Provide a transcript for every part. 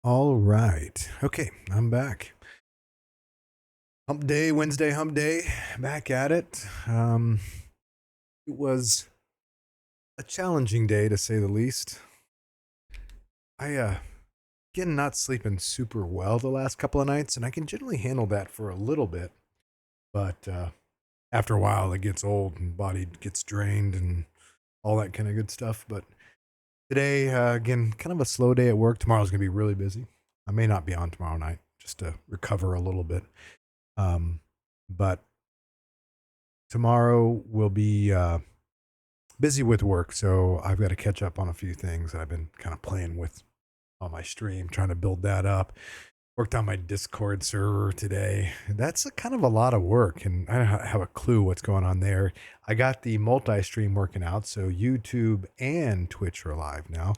All right. Okay, I'm back. Hump day, Wednesday hump day, back at it. It was a challenging day to say the least. I again not sleeping super well the last couple of nights, and I can generally handle that for a little bit, but after a while it gets old and body gets drained and all that kind of good stuff. But today, again, kind of a slow day at work. Tomorrow's gonna be really busy. I may not be on tomorrow night just to recover a little bit. Um, but tomorrow will be busy with work, so I've got to catch up on a few things that I've been kind of playing with on my stream, trying to build that up. Worked on my Discord server today. That's kind of a lot of work, and I don't have a clue what's going on there. I got the multi-stream working out, so YouTube and Twitch are live now.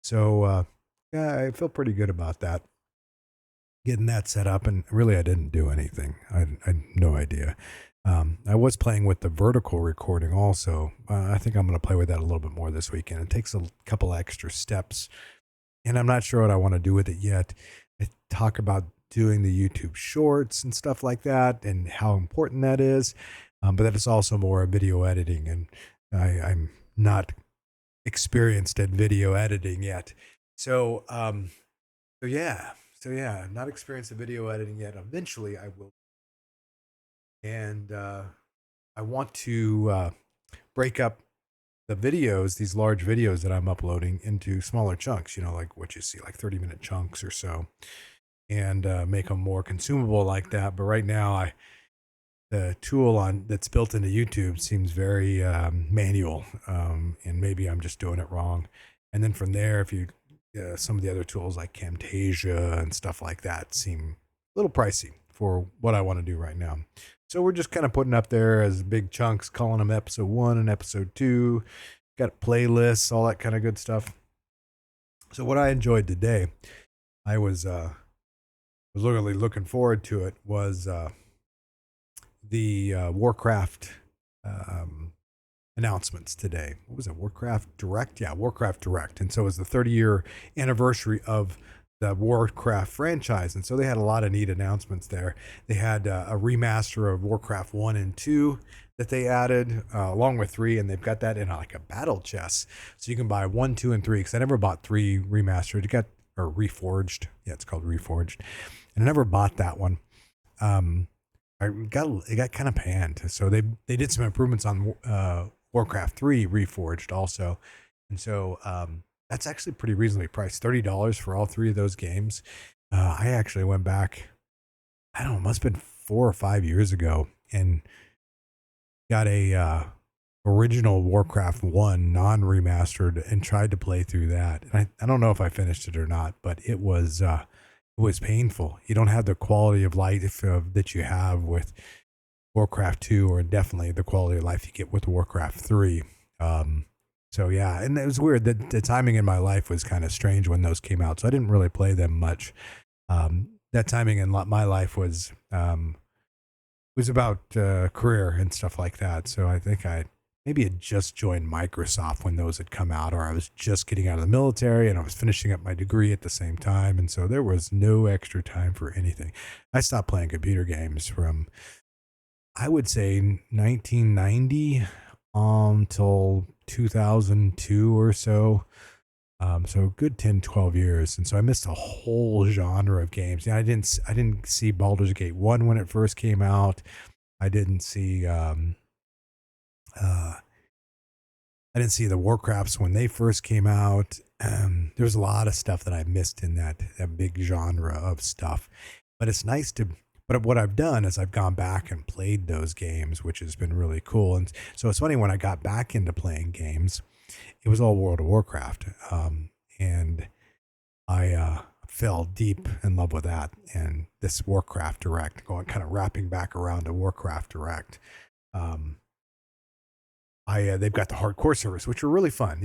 So yeah, I feel pretty good about that. Getting that set up, and really, I didn't do anything. I had no idea. I was playing with the vertical recording also. I think I'm going to play with that a little bit more this weekend. It takes a couple extra steps, and I'm not sure what I want to do with it yet. I talk about doing the YouTube shorts and stuff like that, and how important that is. But that is also more video editing, and I'm not experienced at video editing yet. So, so yeah, not experienced in video editing yet. Eventually, I will, and I want to break up the videos, these large videos that I'm uploading, into smaller chunks. You know, like what you see, like 30-minute chunks or so, and make them more consumable like that. But right now, the tool on that's built into YouTube seems very manual, and maybe I'm just doing it wrong. And then from there, if you some of the other tools like Camtasia and stuff like that seem a little pricey for what I want to do right now. So we're just kind of putting up there as big chunks, calling them episode 1 and episode 2. Got playlists, all that kind of good stuff. So what I enjoyed today, I was literally looking forward to it, was the Warcraft um, announcements today. What was it? Warcraft Direct? Yeah, Warcraft Direct. And so it was the 30-year anniversary of the Warcraft franchise. And so they had a lot of neat announcements there. They had a remaster of Warcraft 1 and 2 that they added along with 3, and they've got that in like a battle chest. So you can buy 1, 2, and 3, because I never bought 3 remastered. It got, or reforged. Yeah, it's called reforged. And I never bought that one. It got kind of panned. So they did some improvements on Warcraft 3 Reforged also. And so that's actually pretty reasonably priced. $30 for all 3 of those games. I actually went back, I don't know, it must have been 4 or 5 years ago, and got a original Warcraft 1 non-remastered and tried to play through that. And I don't know if I finished it or not, but it was painful. You don't have the quality of life that you have with Warcraft 2, or definitely the quality of life you get with Warcraft 3. So yeah, and it was weird that the timing in my life was kind of strange when those came out. So I didn't really play them much. That timing in my life was about career and stuff like that. So I think I maybe had just joined Microsoft when those had come out, or I was just getting out of the military and I was finishing up my degree at the same time. And so there was no extra time for anything. I stopped playing computer games from, I would say, 1990 till 2002 or so. So a good 10, 12 years. And so I missed a whole genre of games. Yeah, I didn't see Baldur's Gate 1 when it first came out. I didn't see uh I didn't see the Warcrafts when they first came out. There's a lot of stuff that I missed in that big genre of stuff. But it's nice to. But what I've done is I've gone back and played those games, which has been really cool. And so it's funny, when I got back into playing games, it was all World of Warcraft, and I fell deep in love with that. And this Warcraft Direct, going kind of wrapping back around to Warcraft Direct. Um, they've got the hardcore servers, which are really fun.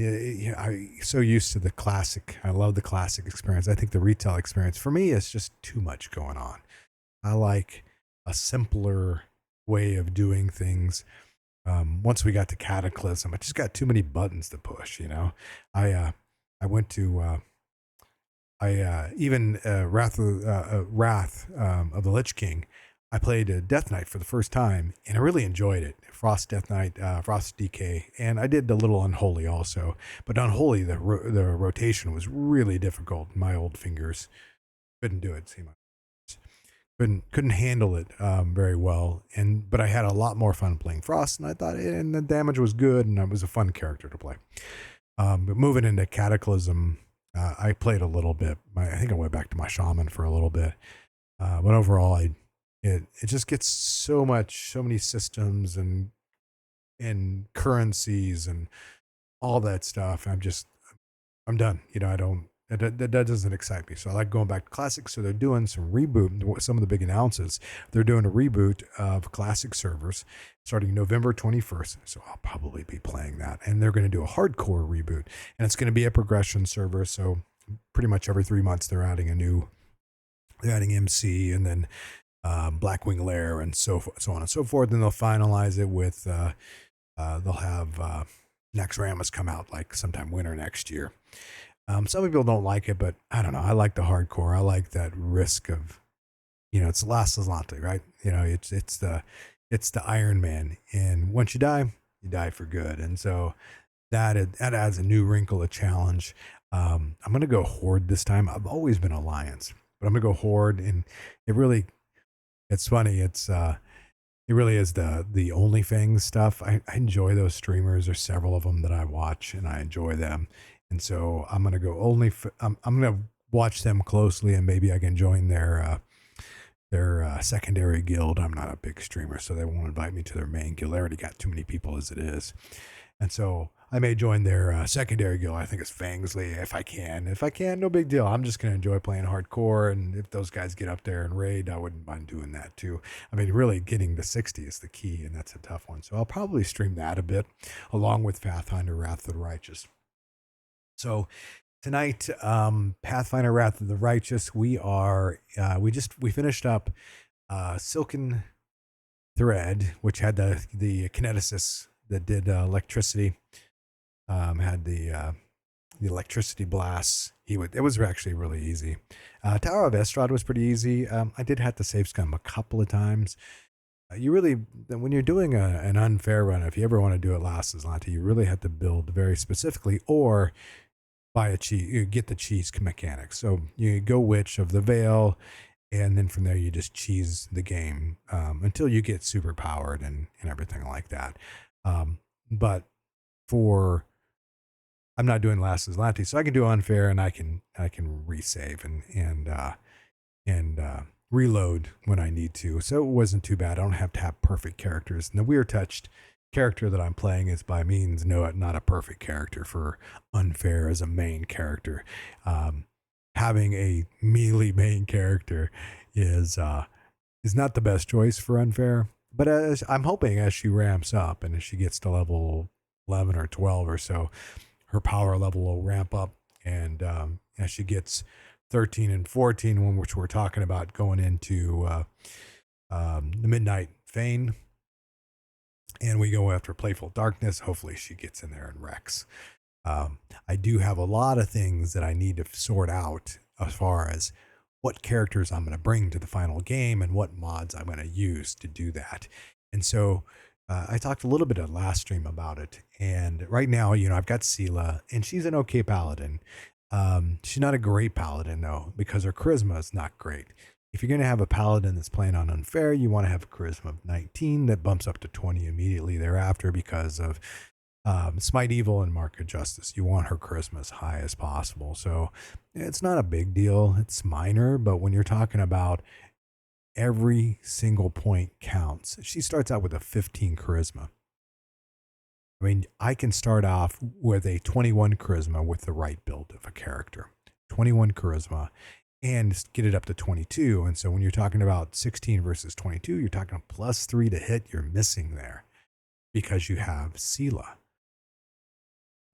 I'm so used to the classic. I love the classic experience. I think the retail experience for me is just too much going on. I like a simpler way of doing things. Once we got to Cataclysm, I just got too many buttons to push. I went to Even Wrath of the Lich King. I played Death Knight for the first time, and I really enjoyed it. Frost Death Knight, Frost DK, and I did a little Unholy also. But Unholy, the rotation was really difficult. My old fingers couldn't do it. Couldn't handle it very well, but I had a lot more fun playing Frost, and I thought, and the damage was good, and it was a fun character to play. But moving into Cataclysm, I played a little bit. I think I went back to my Shaman for a little bit, but overall, it just gets so many systems and currencies and all that stuff. I'm done. I don't. That doesn't excite me. So I like going back to classics. So they're doing some reboot. Some of the big announces. They're doing a reboot of classic servers starting November 21st. So I'll probably be playing that. And they're going to do a hardcore reboot, and it's going to be a progression server. So pretty much every 3 months they're adding MC, and then Blackwing Lair, and so on and so forth. And they'll finalize it with they'll have Naxxramas come out like sometime winter next year. Some people don't like it, but I don't know. I like the hardcore. I like that risk of, it's Last Aslanti, right? It's the Iron Man, and once you die for good. And so that adds a new wrinkle, a challenge. I'm gonna go Horde this time. I've always been Alliance, but I'm gonna go Horde, and it's funny. It really is the OnlyFans stuff. I enjoy those streamers. There's several of them that I watch, and I enjoy them. And so I'm gonna go I'm gonna watch them closely, and maybe I can join their secondary guild. I'm not a big streamer, so they won't invite me to their main guild. They already got too many people as it is, and so I may join their secondary guild. I think it's Fangsley if I can. If I can, no big deal. I'm just gonna enjoy playing hardcore, and if those guys get up there and raid, I wouldn't mind doing that too. I mean, really getting to 60 is the key, and that's a tough one. So I'll probably stream that a bit, along with Pathfinder Wrath of the Righteous. So tonight, Pathfinder Wrath of the Righteous, we finished up Silken Thread, which had the kineticist that did electricity, had the electricity blasts. It was actually really easy. Tower of Estrad was pretty easy. I did have to save scum a couple of times. When you're doing an unfair run, if you ever want to do it Last Aslanti, you really have to build very specifically, or buy a cheese, you get the cheese mechanics. So you go Witch of the Veil, and then from there you just cheese the game until you get super powered and everything like that. But I'm not doing Last Aslanti, so I can do unfair, and I can resave and reload when I need to. So it wasn't too bad. I don't have to have perfect characters. And the Weird Touched character that I'm playing is by means not a perfect character for unfair as a main character. Having a melee main character is not the best choice for unfair. But I'm hoping as she ramps up and as she gets to level 11 or 12 or so, her power level will ramp up, and as she gets 13 and 14, which we're talking about going into the Midnight Fane, and we go after Playful Darkness. Hopefully she gets in there and wrecks. I do have a lot of things that I need to sort out as far as what characters I'm going to bring to the final game and what mods I'm going to use to do that. And so I talked a little bit at last stream about it. And right now, I've got Sela, and she's an okay paladin. She's not a great paladin, though, because her charisma is not great. If you're going to have a paladin that's playing on unfair, you want to have a charisma of 19 that bumps up to 20 immediately thereafter because of Smite Evil and Mark of Justice. You want her charisma as high as possible. So it's not a big deal. It's minor, but when you're talking about every single point counts, she starts out with a 15 charisma. I mean, I can start off with a 21 charisma with the right build of a character. 21 charisma. And get it up to 22. And so when you're talking about 16 versus 22, you're talking +3 to hit. You're missing there because you have Sela.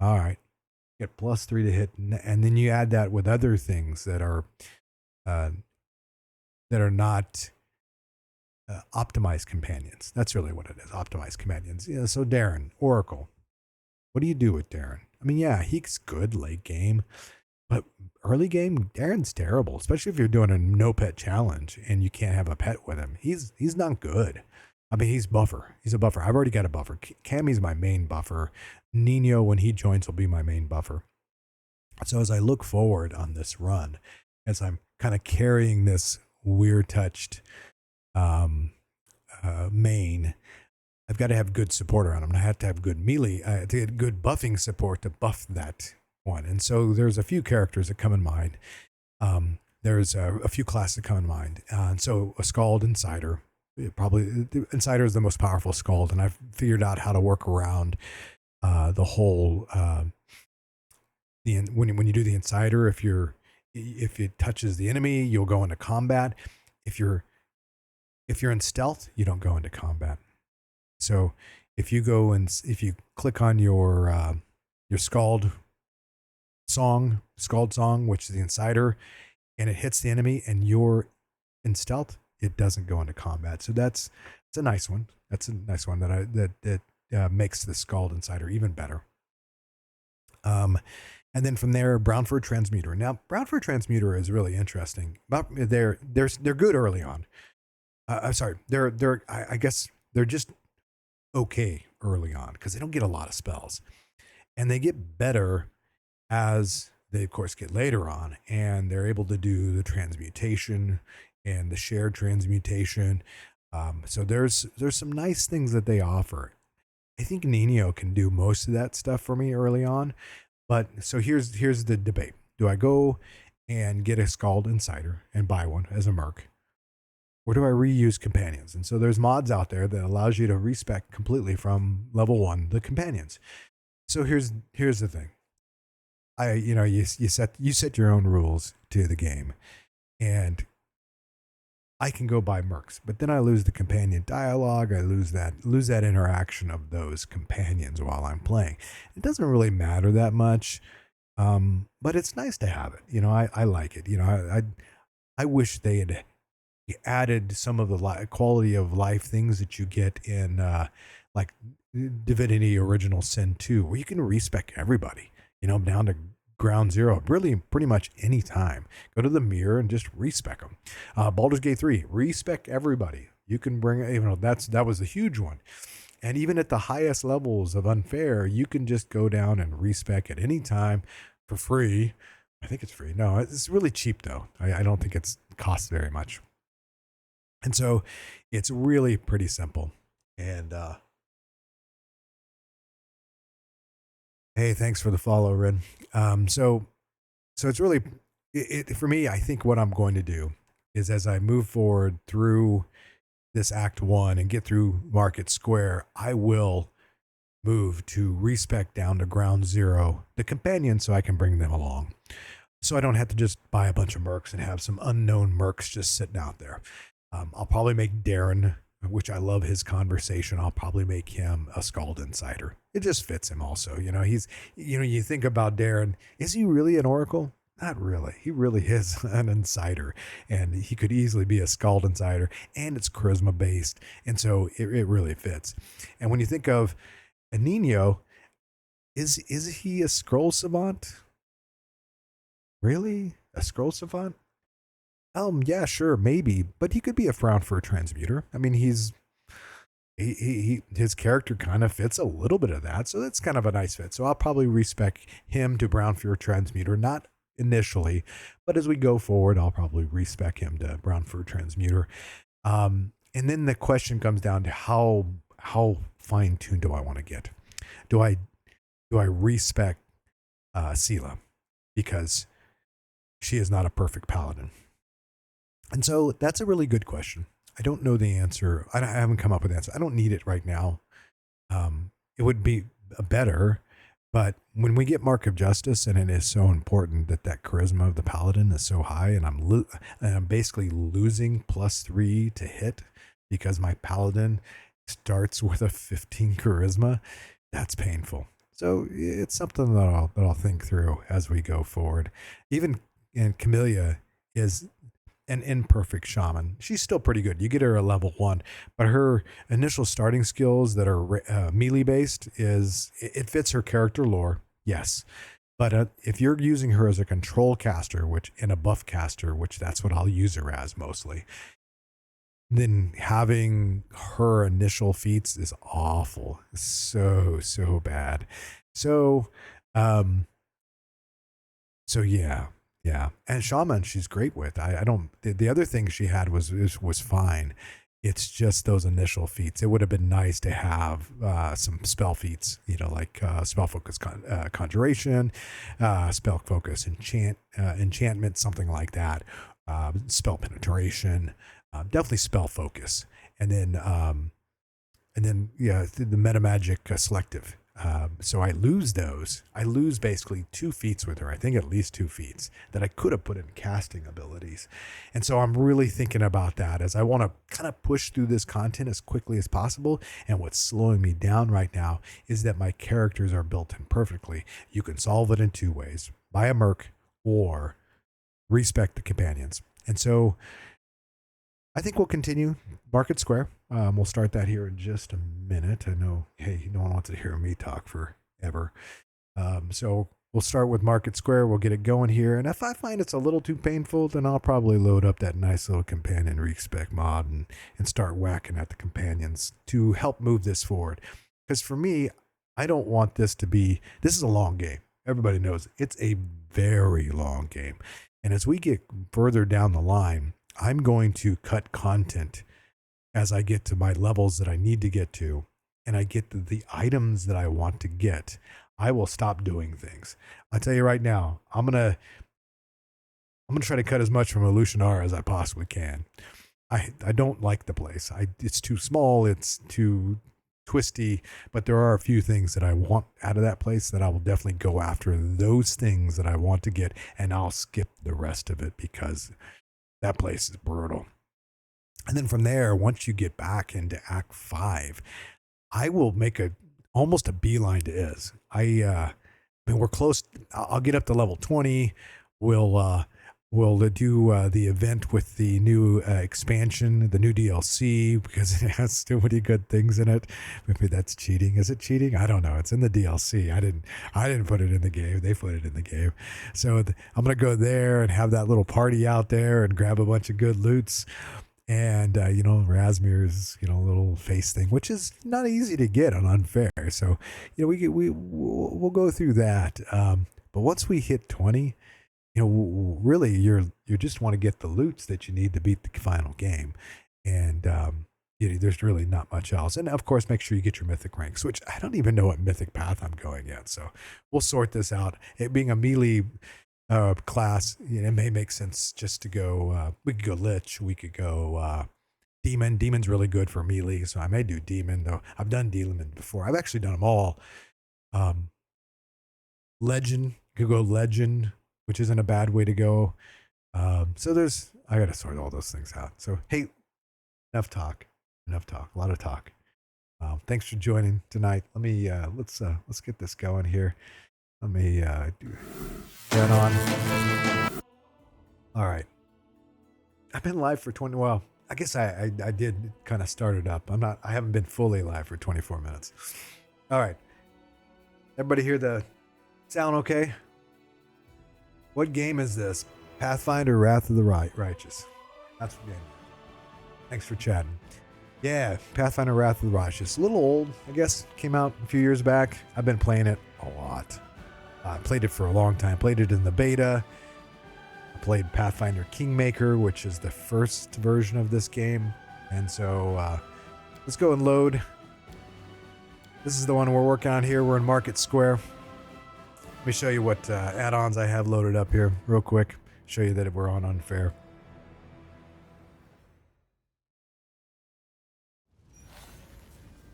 All right. Get +3 to hit. And then you add that with other things that are not optimized companions. That's really what it is. Optimized companions. Yeah. So Darren, Oracle. What do you do with Darren? I mean, yeah, he's good late game. But early game, Darren's terrible, especially if you're doing a no pet challenge and you can't have a pet with him. He's not good. I mean, he's buffer. He's a buffer. I've already got a buffer. Cammy's my main buffer. Nenio, when he joins, will be my main buffer. So as I look forward on this run, as I'm kind of carrying this weird touched main, I've got to have good support around him. I have to have good melee, to get good buffing support to buff that one. And so there's a few characters that come in mind. There's a few classes that come in mind. And so a Scald Insider, probably the Insider is the most powerful Scald. And I've figured out how to work around the whole, when you do the Insider, if it touches the enemy, you'll go into combat. If you're in stealth, you don't go into combat. So if you click on your Scald song, which is the Insider, and it hits the enemy and you're in stealth, it doesn't go into combat. So it's a nice one. That's a nice one that makes the Scald Insider even better. And then from there, Brown Fur Transmuter. Now, Brown Fur Transmuter is really interesting. They're good early on. I'm sorry. I guess they're just okay early on because they don't get a lot of spells, and they get better as they of course get later on, and they're able to do the transmutation and the shared transmutation. So there's some nice things that they offer. I think Nenio can do most of that stuff for me early on, but so here's the debate: do I go and get a Scald Insider and buy one as a merc, or do I reuse companions? And so there's mods out there that allows you to respec completely from level 1 the companions. So here's the thing. You set your own rules to the game, and I can go buy mercs, but then I lose the companion dialogue. I lose that interaction of those companions while I'm playing. It doesn't really matter that much, but it's nice to have it. I like it. I wish they had added some of the quality of life things that you get in like Divinity Original Sin 2, where you can respec everybody, down to ground zero, really pretty much any time. Go to the mirror and just respec them. Baldur's Gate 3, respec everybody. You can bring, that was a huge one. And even at the highest levels of Unfair, you can just go down and respec at any time for free. I think it's free. No, it's really cheap though. I don't think it costs very much. And so it's really pretty simple. And hey, thanks for the follow, Red. So it's really, for me, I think what I'm going to do is as I move forward through this Act 1 and get through Market Square, I will move to respec down to ground zero the companions so I can bring them along. So I don't have to just buy a bunch of mercs and have some unknown mercs just sitting out there. I'll probably make Darren, which I love his conversation, I'll probably make him a Scald Insider. It just fits him also. You think about Darren, is he really an Oracle? Not really. He really is an Insider, and he could easily be a Scald Insider, and it's charisma based. And so it really fits. And when you think of a Nenio, is he a scroll savant? Really? A scroll savant? Yeah, sure, maybe, but he could be a Brown Fur Transmuter. I mean, his character kind of fits a little bit of that, so that's kind of a nice fit. So I'll probably respec him to Brown Fur Transmuter, not initially, but as we go forward, I'll probably respec him to Brown Fur Transmuter. And then the question comes down to how fine tuned do I want to get? Do I respec Sela because she is not a perfect paladin? And so that's a really good question. I don't know the answer. I haven't come up with an answer. I don't need it right now. It would be better, but when we get Mark of Justice, and it is so important that charisma of the paladin is so high, and I'm basically losing +3 to hit because my paladin starts with a 15 charisma. That's painful. So it's something that I'll think through as we go forward. And Camellia is an imperfect shaman. She's still pretty good. You get her a level 1, but her initial starting skills that are melee based it fits her character lore. Yes. But if you're using her as a control caster, which in a buff caster, which that's what I'll use her as mostly, then having her initial feats is awful. So bad. So, um, so yeah, yeah. And Shaman, she's great with. I don't. The other thing she had was fine. It's just those initial feats. It would have been nice to have some spell feats, like spell focus conjuration, spell focus enchantment, something like that. Spell penetration, definitely spell focus, and then yeah, the meta magic selective. So I lose those. I lose basically 2 feats with her. I think at least 2 feats that I could have put in casting abilities. And so I'm really thinking about that as I want to kind of push through this content as quickly as possible. And what's slowing me down right now is that my characters are built in perfectly. You can solve it in 2 ways: buy a merc or respec the companions. And so I think we'll continue Market Square. We'll start that here in just a minute. I know, hey, no one wants to hear me talk forever. So we'll start with Market Square. We'll get it going here. And if I find it's a little too painful, then I'll probably load up that nice little companion respec mod and start whacking at the companions to help move this forward. Because for me, I don't want this to be, this is a long game. Everybody knows it's a very long game. And as we get further down the line, I'm going to cut content as I get to my levels that I need to get to, and I get the items that I want to get. I will stop doing things. I'll tell you right now, I'm gonna try to cut as much from Elutionar as I possibly can. I don't like the place. It's too small. It's too twisty. But there are a few things that I want out of that place that I will definitely go after those things that I want to get, and I'll skip the rest of it because that place is brutal. And then from there, once you get back into Act 5, I will make almost a beeline to Iz. I mean, we're close. I'll get up to level 20. We'll do the event with the new expansion, the new DLC, because it has too many good things in it. Maybe that's cheating. Is it cheating? I don't know. It's in the DLC. I didn't put it in the game. They put it in the game. So I'm gonna go there and have that little party out there and grab a bunch of good loots. And Razmir's little face thing, which is not easy to get on Unfair. So we'll go through that. But once we hit 20. Really, you just want to get the loots that you need to beat the final game, and there's really not much else. And of course, make sure you get your mythic ranks, which I don't even know what mythic path I'm going yet. So we'll sort this out. It being a melee class, it may make sense just to go. We could go Lich. We could go Demon. Demon's really good for melee, so I may do Demon. Though I've done Demon before. I've actually done them all. Legend. You could go Legend, which isn't a bad way to go. So I got to sort all those things out. So, hey, enough talk, a lot of talk. Thanks for joining tonight. Let me, let's get this going here. Let me, get on. All right. I've been live for 20, well, I guess I did kind of start it up. I haven't been fully live for 24 minutes. All right. Everybody hear the sound okay? What game is this? Pathfinder Wrath of the Righteous. That's the game. Thanks for chatting. Yeah, Pathfinder Wrath of the Righteous. A little old, I guess. Came out a few years back. I've been playing it a lot. I played it for a long time. Played it in the beta. I played Pathfinder Kingmaker, which is the first version of this game. And so let's go and load. This is the one we're working on here. We're in Market Square. Let me show you what add-ons I have loaded up here real quick. Show you that we're on Unfair.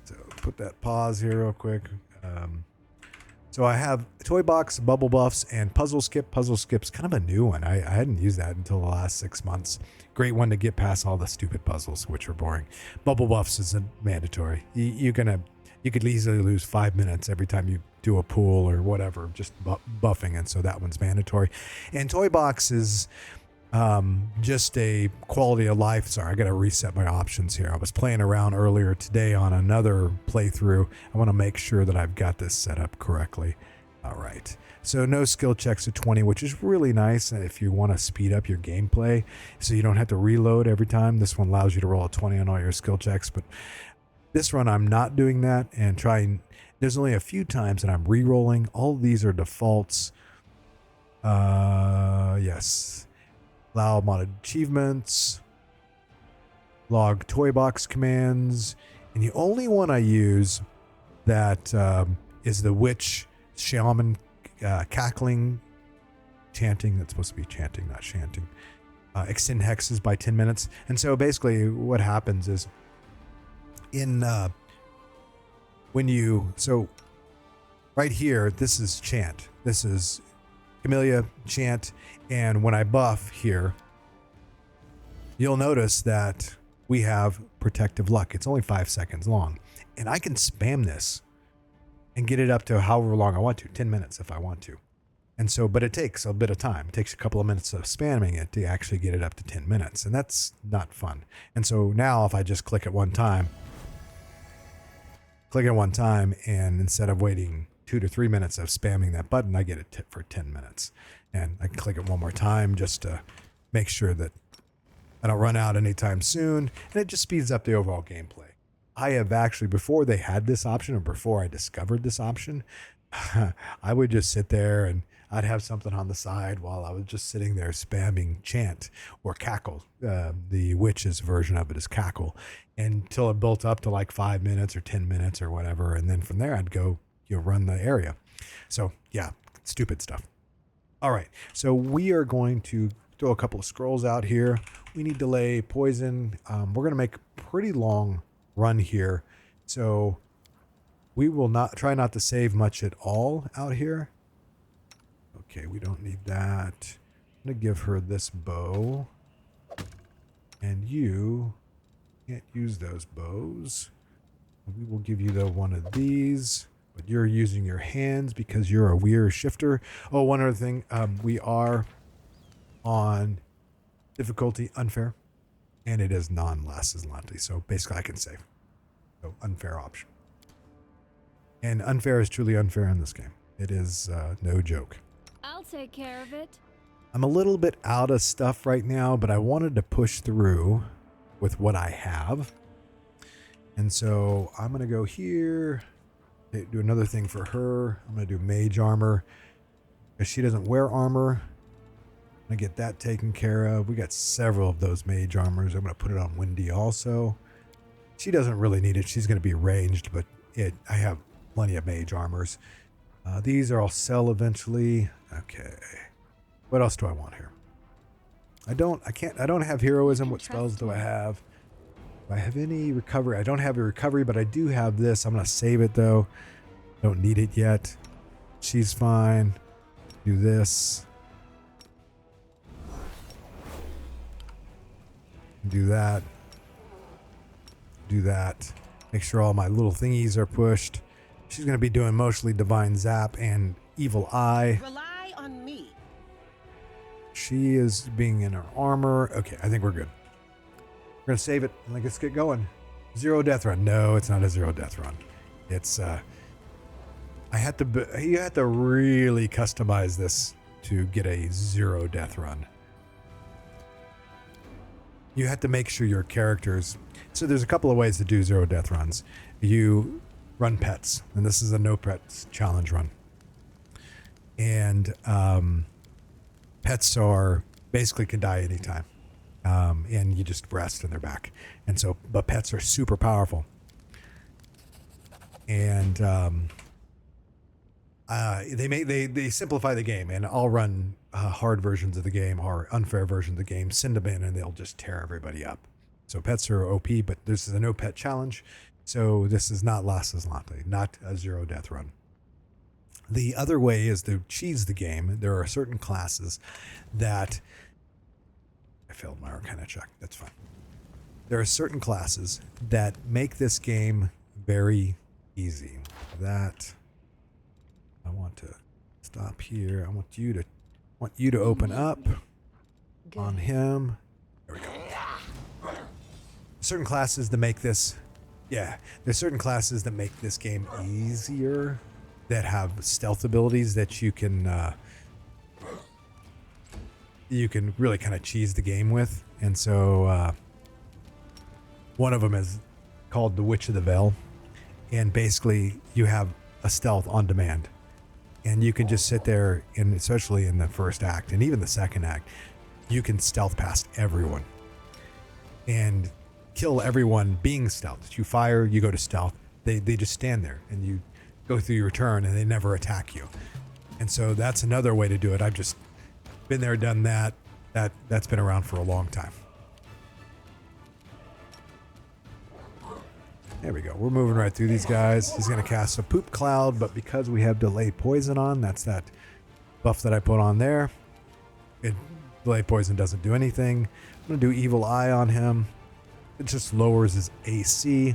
So put that pause here real quick. So I have Toy Box, Bubble Buffs, and Puzzle Skip. Puzzle Skip's kind of a new one. I hadn't used that until the last 6 months. Great one to get past all the stupid puzzles, which are boring. Bubble Buffs isn't mandatory. You could easily lose 5 minutes every time you do a pool or whatever, just buffing, and so that one's mandatory. And Toy Box is just a quality of life. Sorry, I got to reset my options here. I was playing around earlier today on another playthrough. I want to make sure that I've got this set up correctly. All right. So no skill checks at 20, which is really nice if you want to speed up your gameplay so you don't have to reload every time. This one allows you to roll a 20 on all your skill checks, but this run I'm not doing that and trying. There's only a few times that I'm re-rolling. All of these are defaults. Yes. Allow modded achievements. Log toy box commands. And the only one I use that is the witch shaman cackling chanting. That's supposed to be chanting, not chanting. Extend hexes by 10 minutes. And so basically what happens is in so right here, this is chant. This is Camellia chant. And when I buff here, you'll notice that we have protective luck. It's only 5 seconds long. And I can spam this and get it up to however long I want to, 10 minutes if I want to. And so, but it takes a bit of time. It takes a couple of minutes of spamming it to actually get it up to 10 minutes. And that's not fun. And so now if I just click it one time, and instead of waiting 2 to 3 minutes of spamming that button, I get it for 10 minutes. And I can click it one more time just to make sure that I don't run out anytime soon. And it just speeds up the overall gameplay. I have actually, before they had this option or before I discovered this option, I would just sit there and I'd have something on the side while I was just sitting there spamming chant or cackle. The witch's version of it is cackle, until it built up to like 5 minutes or 10 minutes or whatever. And then from there I'd go, run the area. So yeah, stupid stuff. All right. So we are going to throw a couple of scrolls out here. We need to lay poison. We're going to make a pretty long run here. So we will try not to save much at all out here. Okay, we don't need that. I'm going to give her this bow. And you can't use those bows. We will give you one of these. But you're using your hands because you're a weird shifter. Oh, one other thing. We are on difficulty unfair. And it is non-Lasslante. So basically I can save. So unfair option. And unfair is truly unfair in this game. It is no joke. I'll take care of it. I'm a little bit out of stuff right now, but I wanted to push through with what I have. And so I'm going to go here, do another thing for her. I'm going to do mage armor because she doesn't wear armor. I'm going to get that taken care of. We got several of those mage armors. I'm going to put it on Wendy also. She doesn't really need it. She's going to be ranged, but I have plenty of mage armors. These are all sell eventually. Okay. What else do I want here? I don't have heroism. What spells do I have? Do I have any recovery? I don't have a recovery, but I do have this. I'm going to save it though. Don't need it yet. She's fine. Do this. Do that. Do that. Make sure all my little thingies are pushed. She's going to be doing mostly Divine Zap and Evil Eye. Rely on me. She is being in her armor. Okay, I think we're good. We're going to save it and let's get going. 0 death run. No, it's not a 0 death run. It's, you had to really customize this to get a 0 death run. You have to make sure your characters... So there's a couple of ways to do 0 death runs. You run pets, and this is a no pets challenge run. And pets are basically can die anytime. And you just rest and they're back. And so, but pets are super powerful. And they simplify the game, and I'll run hard versions of the game or unfair versions of the game, send them in, and they'll just tear everybody up. So pets are OP, but this is a no pet challenge. So this is not Lasslante, not a 0 death run. The other way is to cheese the game. There are certain classes that... I failed my Arcana check. That's fine. There are certain classes that make this game very easy. That... I want to stop here. I want you to open up on him. There we go. Certain classes that make this, there's certain classes that make this game easier. that have stealth abilities that you can really kind of cheese the game with. And so one of them is called the Witch of the Veil, and basically you have a stealth on demand, and you can just sit there, and especially in the first act and even the second act, you can stealth past everyone and kill everyone being stealth. You fire, you go to stealth, they just stand there, and you go through your turn and they never attack you. And so that's another way to do it. I've just been there, done that. That's been around for a long time. There we go. We're moving right through these guys. He's going to cast a poop cloud, but because we have delay poison on, that's that buff that I put on there. Delay poison doesn't do anything. I'm going to do evil eye on him. It just lowers his AC.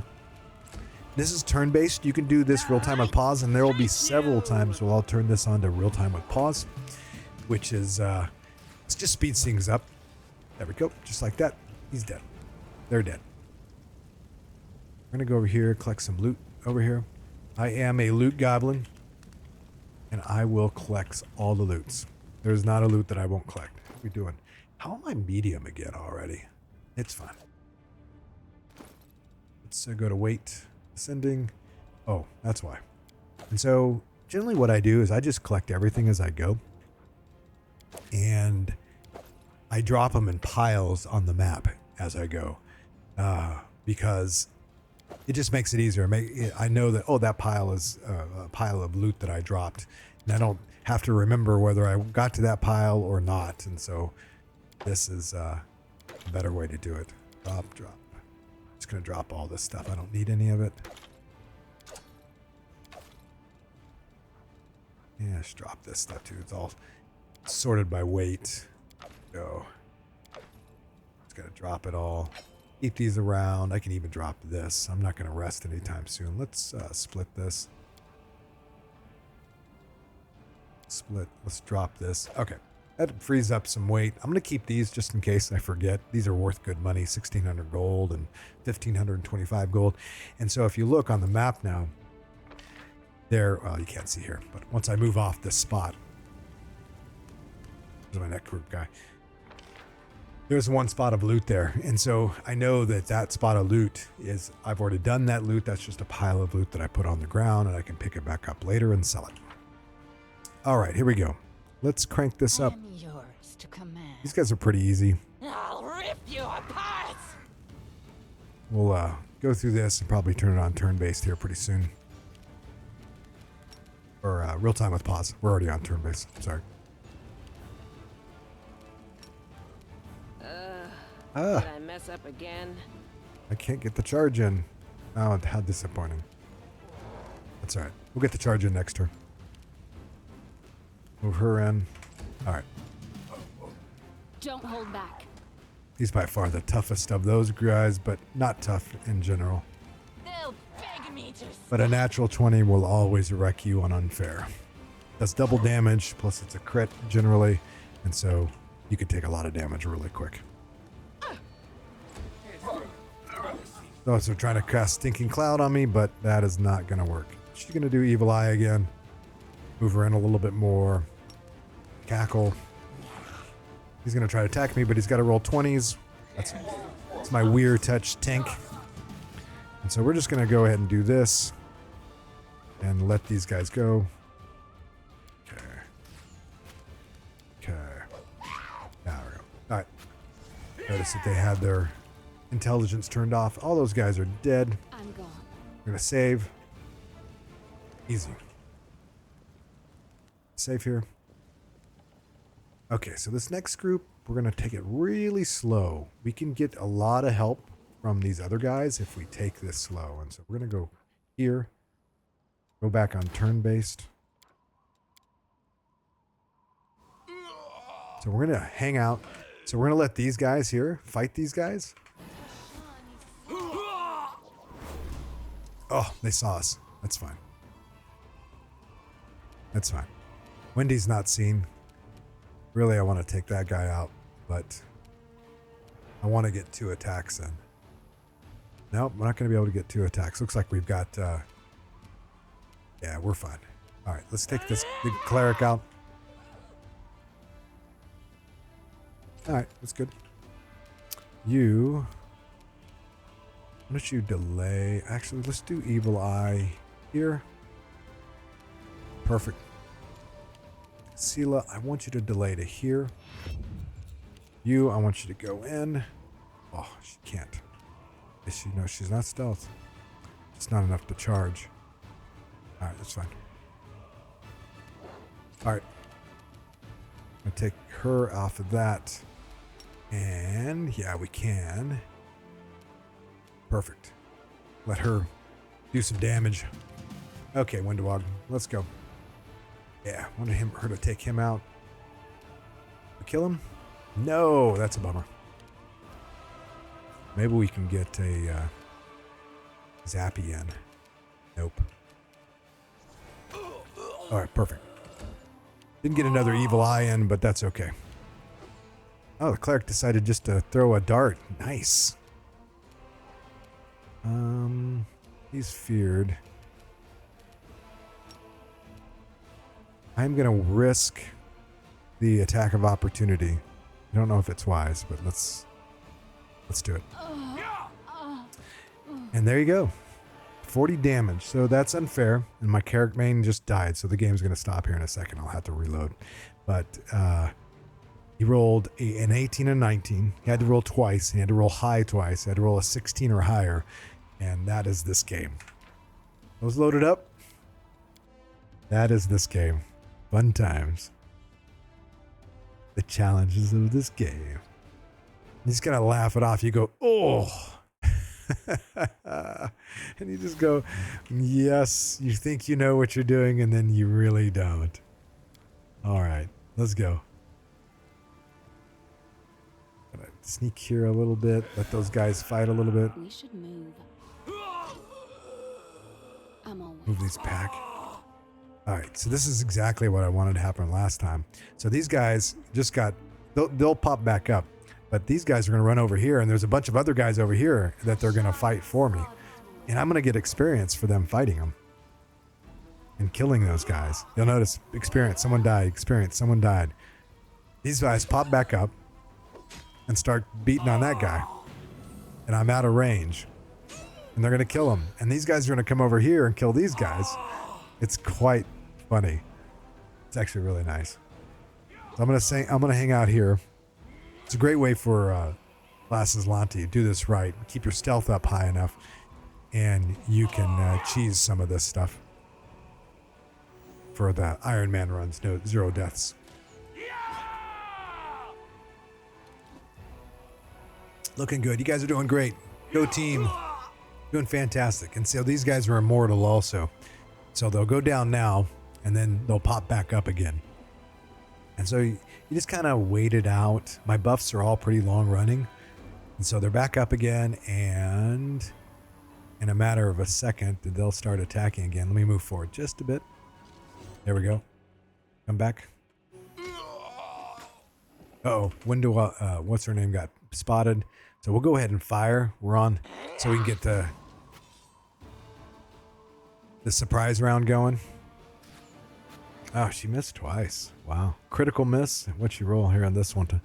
This is turn-based. You can do this real time with pause, and there will be several times where I'll turn this on to real time with pause, which is it just speeds things up. There we go. Just like that. He's dead. They're dead. We're going to go over here, collect some loot over here. I am a loot goblin, and I will collect all the loots. There's not a loot that I won't collect. What are we doing? How am I medium again already? It's fine. Let's go to weight, ascending. Oh, that's why. And so generally what I do is I just collect everything as I go, and I drop them in piles on the map as I go, because it just makes it easier. I know that, oh, that pile is a pile of loot that I dropped, and I don't have to remember whether I got to that pile or not. And so this is a better way to do it. Drop. Just going to drop all this stuff. I don't need any of it. Yeah, just drop this stuff too. It's all sorted by weight. Go. Just got to drop it all. Keep these around. I can even drop this. I'm not going to rest anytime soon. Let's split this. Split. Let's drop this. Okay. That frees up some weight. I'm going to keep these just in case I forget. These are worth good money. 1,600 gold and 1,525 gold. And so if you look on the map now, there, well, you can't see here, but once I move off this spot, there's my neck group guy. There's one spot of loot there. And so I know that that spot of loot is, I've already done that loot. That's just a pile of loot that I put on the ground, and I can pick it back up later and sell it. All right, here we go. Let's crank this up. Yours to command. These guys are pretty easy. I'll rip you apart. We'll go through this and probably turn it on turn-based here pretty soon. Or real time with pause. We're already on turn-based. Sorry. Did I mess up again? I can't get the charge in. Oh, how disappointing. That's all right. We'll get the charge in next turn. Move her in. All right. Don't hold back. He's by far the toughest of those guys, but not tough in general. They'll beg me to. But a natural 20 will always wreck you on unfair. That's double damage, plus it's a crit generally, and so you can take a lot of damage really quick. Those are trying to cast Stinking Cloud on me, but that is not going to work. She's going to do Evil Eye again. Move her in a little bit more. Cackle. He's going to try to attack me, but he's got to roll 20s. That's my weird touch tank. And so we're just going to go ahead and do this and let these guys go. Okay. Okay. There we go. All right. Notice that they had their intelligence turned off. All those guys are dead. I'm gone. We're going to save. Easy. Save here. Okay, so this next group, we're going to take it really slow. We can get a lot of help from these other guys if we take this slow. And so we're going to go here. Go back on turn-based. So we're going to hang out. So we're going to let these guys here fight these guys. Oh, they saw us. That's fine. That's fine. Wendy's not seen. Really, I want to take that guy out, but I want to get 2 attacks in. Nope, we're not going to be able to get 2 attacks. Looks like we've got... yeah, we're fine. All right, let's take the cleric out. All right, that's good. You, why don't you delay? Actually, let's do evil eye here. Perfect. Sela, I want you to delay to here. You, I want you to go in. Oh, she can't. Is she? No, she's not stealth. It's not enough to charge. All right, that's fine. All right. I'm going to take her off of that. And, yeah, we can. Perfect. Let her do some damage. Okay, Windwog, let's go. Yeah, I wanted her to take him out. Kill him? No, that's a bummer. Maybe we can get a Zappy in. Nope. All right, perfect. Didn't get another evil eye in, but that's okay. Oh, the cleric decided just to throw a dart. Nice. He's feared. I'm going to risk the attack of opportunity. I don't know if it's wise, but let's do it. And there you go. 40 damage. So that's unfair. And my character main just died, so the game's going to stop here in a second. I'll have to reload. But he rolled an 18 and 19. He had to roll twice. He had to roll high twice. He had to roll a 16 or higher. And that is this game. Those loaded up. That is this game. Fun times. The challenges of this game. He's going to laugh it off. You go, oh. And you just go, yes, you think you know what you're doing, and then you really don't. All right, let's go. Gonna sneak here a little bit. Let those guys fight a little bit. We should move. I'm always. Move these back. All right, so this is exactly what I wanted to happen last time. So these guys just got, they'll pop back up. But these guys are going to run over here, and there's a bunch of other guys over here that they're going to fight for me. And I'm going to get experience for them fighting them. And killing those guys. You'll notice, experience, someone died, experience, someone died. These guys pop back up and start beating on that guy. And I'm out of range. And they're going to kill him. And these guys are going to come over here and kill these guys. It's quite funny. It's actually really nice. So I'm going to hang out here. It's a great way for Lasses Lanti. Do this right. Keep your stealth up high enough, and you can cheese some of this stuff for the Iron Man runs. No, 0 deaths. Looking good. You guys are doing great. Go team. Doing fantastic. And so these guys are immortal also. So they'll go down now, and then they'll pop back up again. And so you just kind of wait it out. My buffs are all pretty long running. And so they're back up again. And in a matter of a second, they'll start attacking again. Let me move forward just a bit. There we go. Come back. Uh-oh. What's her name got spotted. So we'll go ahead and fire. We're on so we can get the surprise round going. Oh, she missed twice. Wow. Critical miss. What'd she roll here on this one?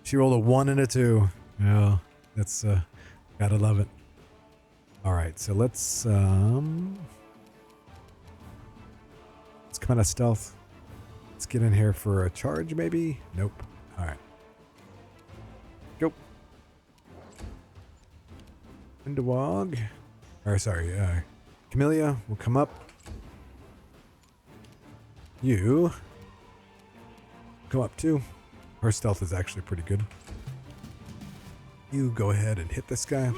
She rolled a 1 and a 2. Yeah, that's, gotta love it. All right, so let's come out of stealth. Let's get in here for a charge, maybe? Nope. All right. Go. Windwog. Or, sorry, Camellia will come up. You come up too. Her stealth is actually pretty good. You go ahead and hit this guy.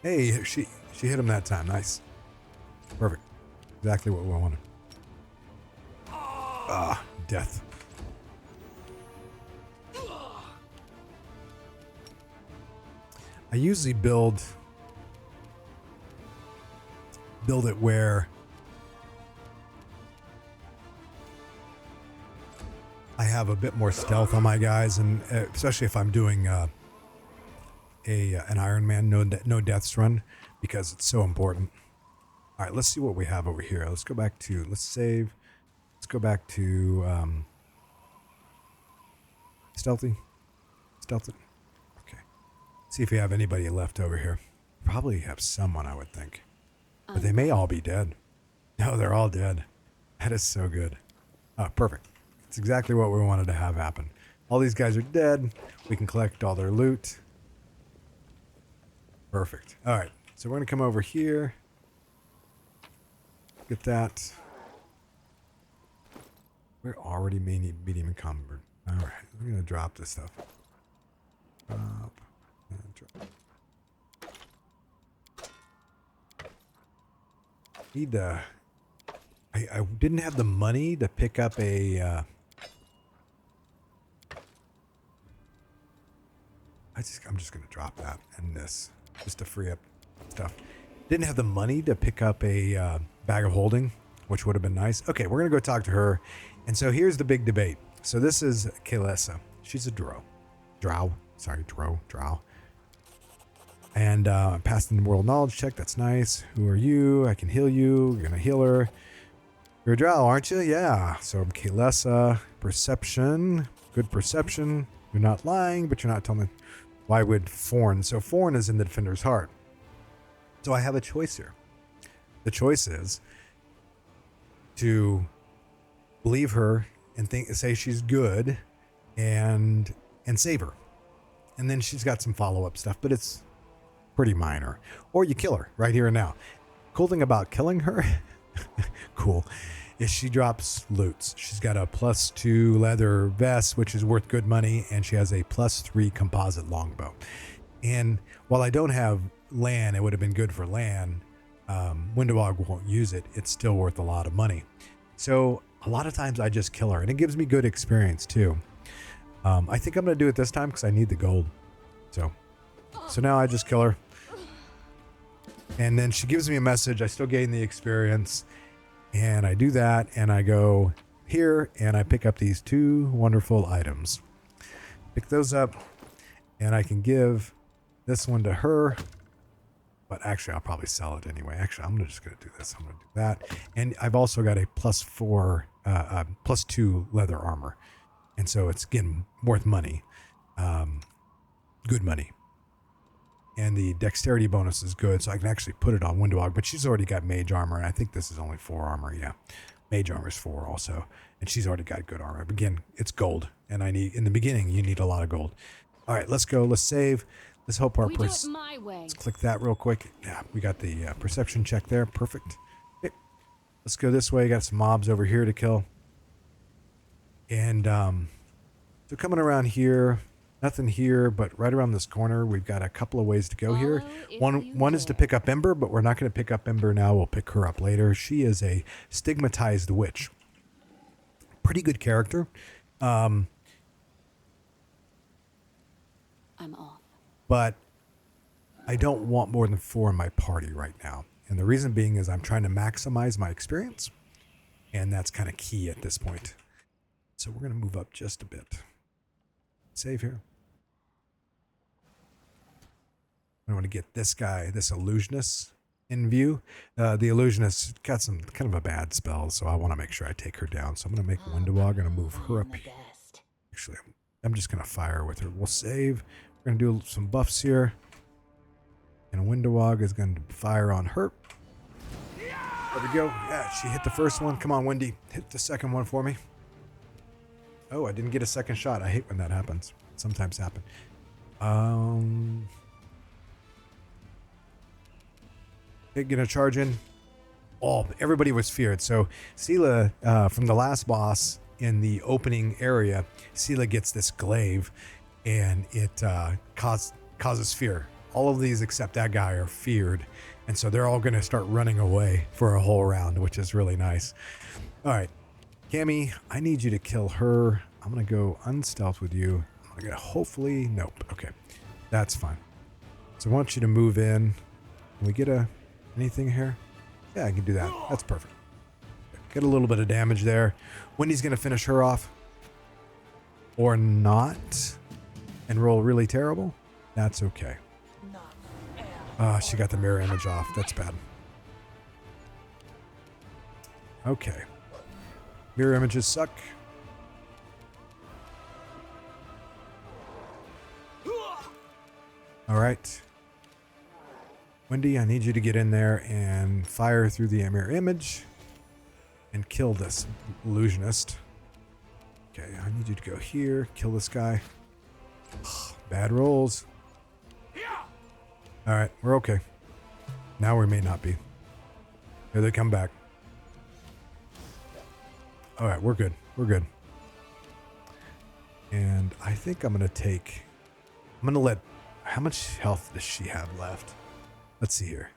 Hey, she hit him that time. Nice. Perfect. Exactly what we wanted. Ah, death. I usually build it where I have a bit more stealth on my guys, and especially if I'm doing an Iron Man no deaths run, because it's so important. All right, let's see what we have over here. Let's go back to, let's save. Let's go back to stealthy. Stealthy. Okay. See if we have anybody left over here. Probably have someone, I would think. But they may all be dead. No, they're all dead. That is so good. Oh, perfect. It's exactly what we wanted to have happen. All these guys are dead. We can collect all their loot. Perfect. All right. So we're going to come over here. Get that. We're already medium encumbered. All right. We're going to drop this stuff. Drop. And drop. Need I didn't have the money to pick up a I'm just gonna drop that and this just to free up stuff. Didn't have the money to pick up a bag of holding, which would have been nice. Okay, we're gonna go talk to her. And so here's the big debate. So this is Kaylessa. She's a drow. And passed the world knowledge check. That's nice. Who are you? I can heal you. You're gonna heal her. You're a drow, aren't you? Yeah. So I'm Kaylessa. Perception. Good perception. You're not lying, but you're not telling me. Why would Forn? So Forn is in the defender's heart. So I have a choice here. The choice is to believe her and say she's good and save her. And then she's got some follow-up stuff, but it's pretty minor. Or you kill her right here and now. Cool thing about killing her, cool, is she drops loots. She's got a +2 leather vest, which is worth good money, and she has a +3 composite longbow. And while I don't have land, it would have been good for land. Windowog won't use it. It's still worth a lot of money. So a lot of times I just kill her, and it gives me good experience too. I think I'm going to do it this time because I need the gold. So now I just kill her. And then she gives me a message. I still gain the experience. And I do that, and I go here, and I pick up these 2 wonderful items. Pick those up, and I can give this one to her. But actually, I'll probably sell it anyway. Actually, I'm just going to do this. I'm going to do that. And I've also got a +2 leather armor. And so it's, again, worth money. Good money. And the dexterity bonus is good, so I can actually put it on Windowog. But she's already got mage armor, and I think this is only 4 armor. Yeah, mage armor is 4 also, and she's already got good armor. But again, it's gold, and I need in the beginning you need a lot of gold. All right, let's go. Let's save. Let's hope our We do it my way. Let's click that real quick. Yeah, we got the perception check there. Perfect. Okay. Let's go this way. Got some mobs over here to kill. And so coming around here. Nothing here, but right around this corner, we've got a couple of ways to go here. One is to pick up Ember, but we're not going to pick up Ember now. We'll pick her up later. She is a stigmatized witch. Pretty good character. I'm off. But I don't want more than 4 in my party right now. And the reason being is I'm trying to maximize my experience. And that's kind of key at this point. So we're going to move up just a bit. Save here. I want to get this guy, this illusionist, in view. The illusionist got some kind of a bad spell, so I want to make sure I take her down. So I'm going to make Windowog. I'm going to move her up. Actually, I'm just going to fire with her. We'll save. We're going to do some buffs here. And Windowog is going to fire on her. There we go. Yeah, she hit the first one. Come on, Wendy. Hit the second one for me. Oh, I didn't get a second shot. I hate when that happens. It sometimes happens. They're gonna charge in. Oh, everybody was feared. So Sela, from the last boss in the opening area, Sela gets this glaive, and it causes fear. All of these except that guy are feared, and so they're all gonna start running away for a whole round, which is really nice. All right, Cammy, I need you to kill her. I'm gonna go unstealth with you. I'm gonna hopefully nope. Okay, that's fine. So I want you to move in. Can we get anything here? Yeah, I can do that. That's perfect. Get a little bit of damage there. Wendy's going to finish her off. Or not. And roll really terrible. That's okay. She got the mirror image off. That's bad. Okay. Mirror images suck. All right. Wendy, I need you to get in there and fire through the mirror image and kill this illusionist. Okay, I need you to go here, kill this guy. Ugh, bad rolls. All right, we're okay. Now we may not be. Here they come back. All right, we're good. We're good. And I think I'm going to let, how much health does she have left? Let's see here.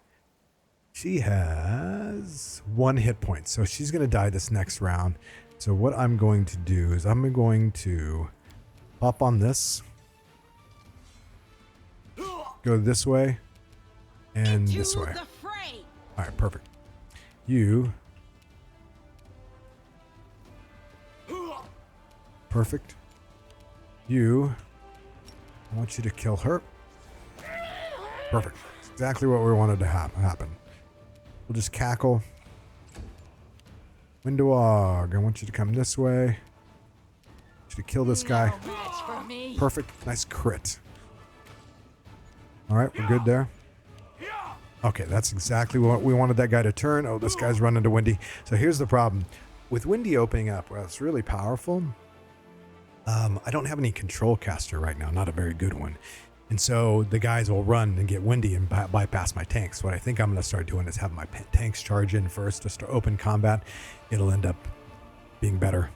She has 1 hit point. So she's going to die this next round. So what I'm going to do is I'm going to pop on this. Go this way. And this way. All right, perfect. You. Perfect. You. I want you to kill her. Perfect. Exactly what we wanted to happen. We'll just cackle. Windowog, I want you to come this way. I want you to kill this guy. No match for me. Perfect. Nice crit. All right, we're good there. Okay, that's exactly what we wanted that guy to turn. Oh, this guy's running to Windy. So here's the problem. With Windy opening up, well, it's really powerful. I don't have any control caster right now, not a very good one. And so the guys will run and get Windy and bypass my tanks. What I think I'm going to start doing is have my tanks charge in first to start open combat. It'll end up being better.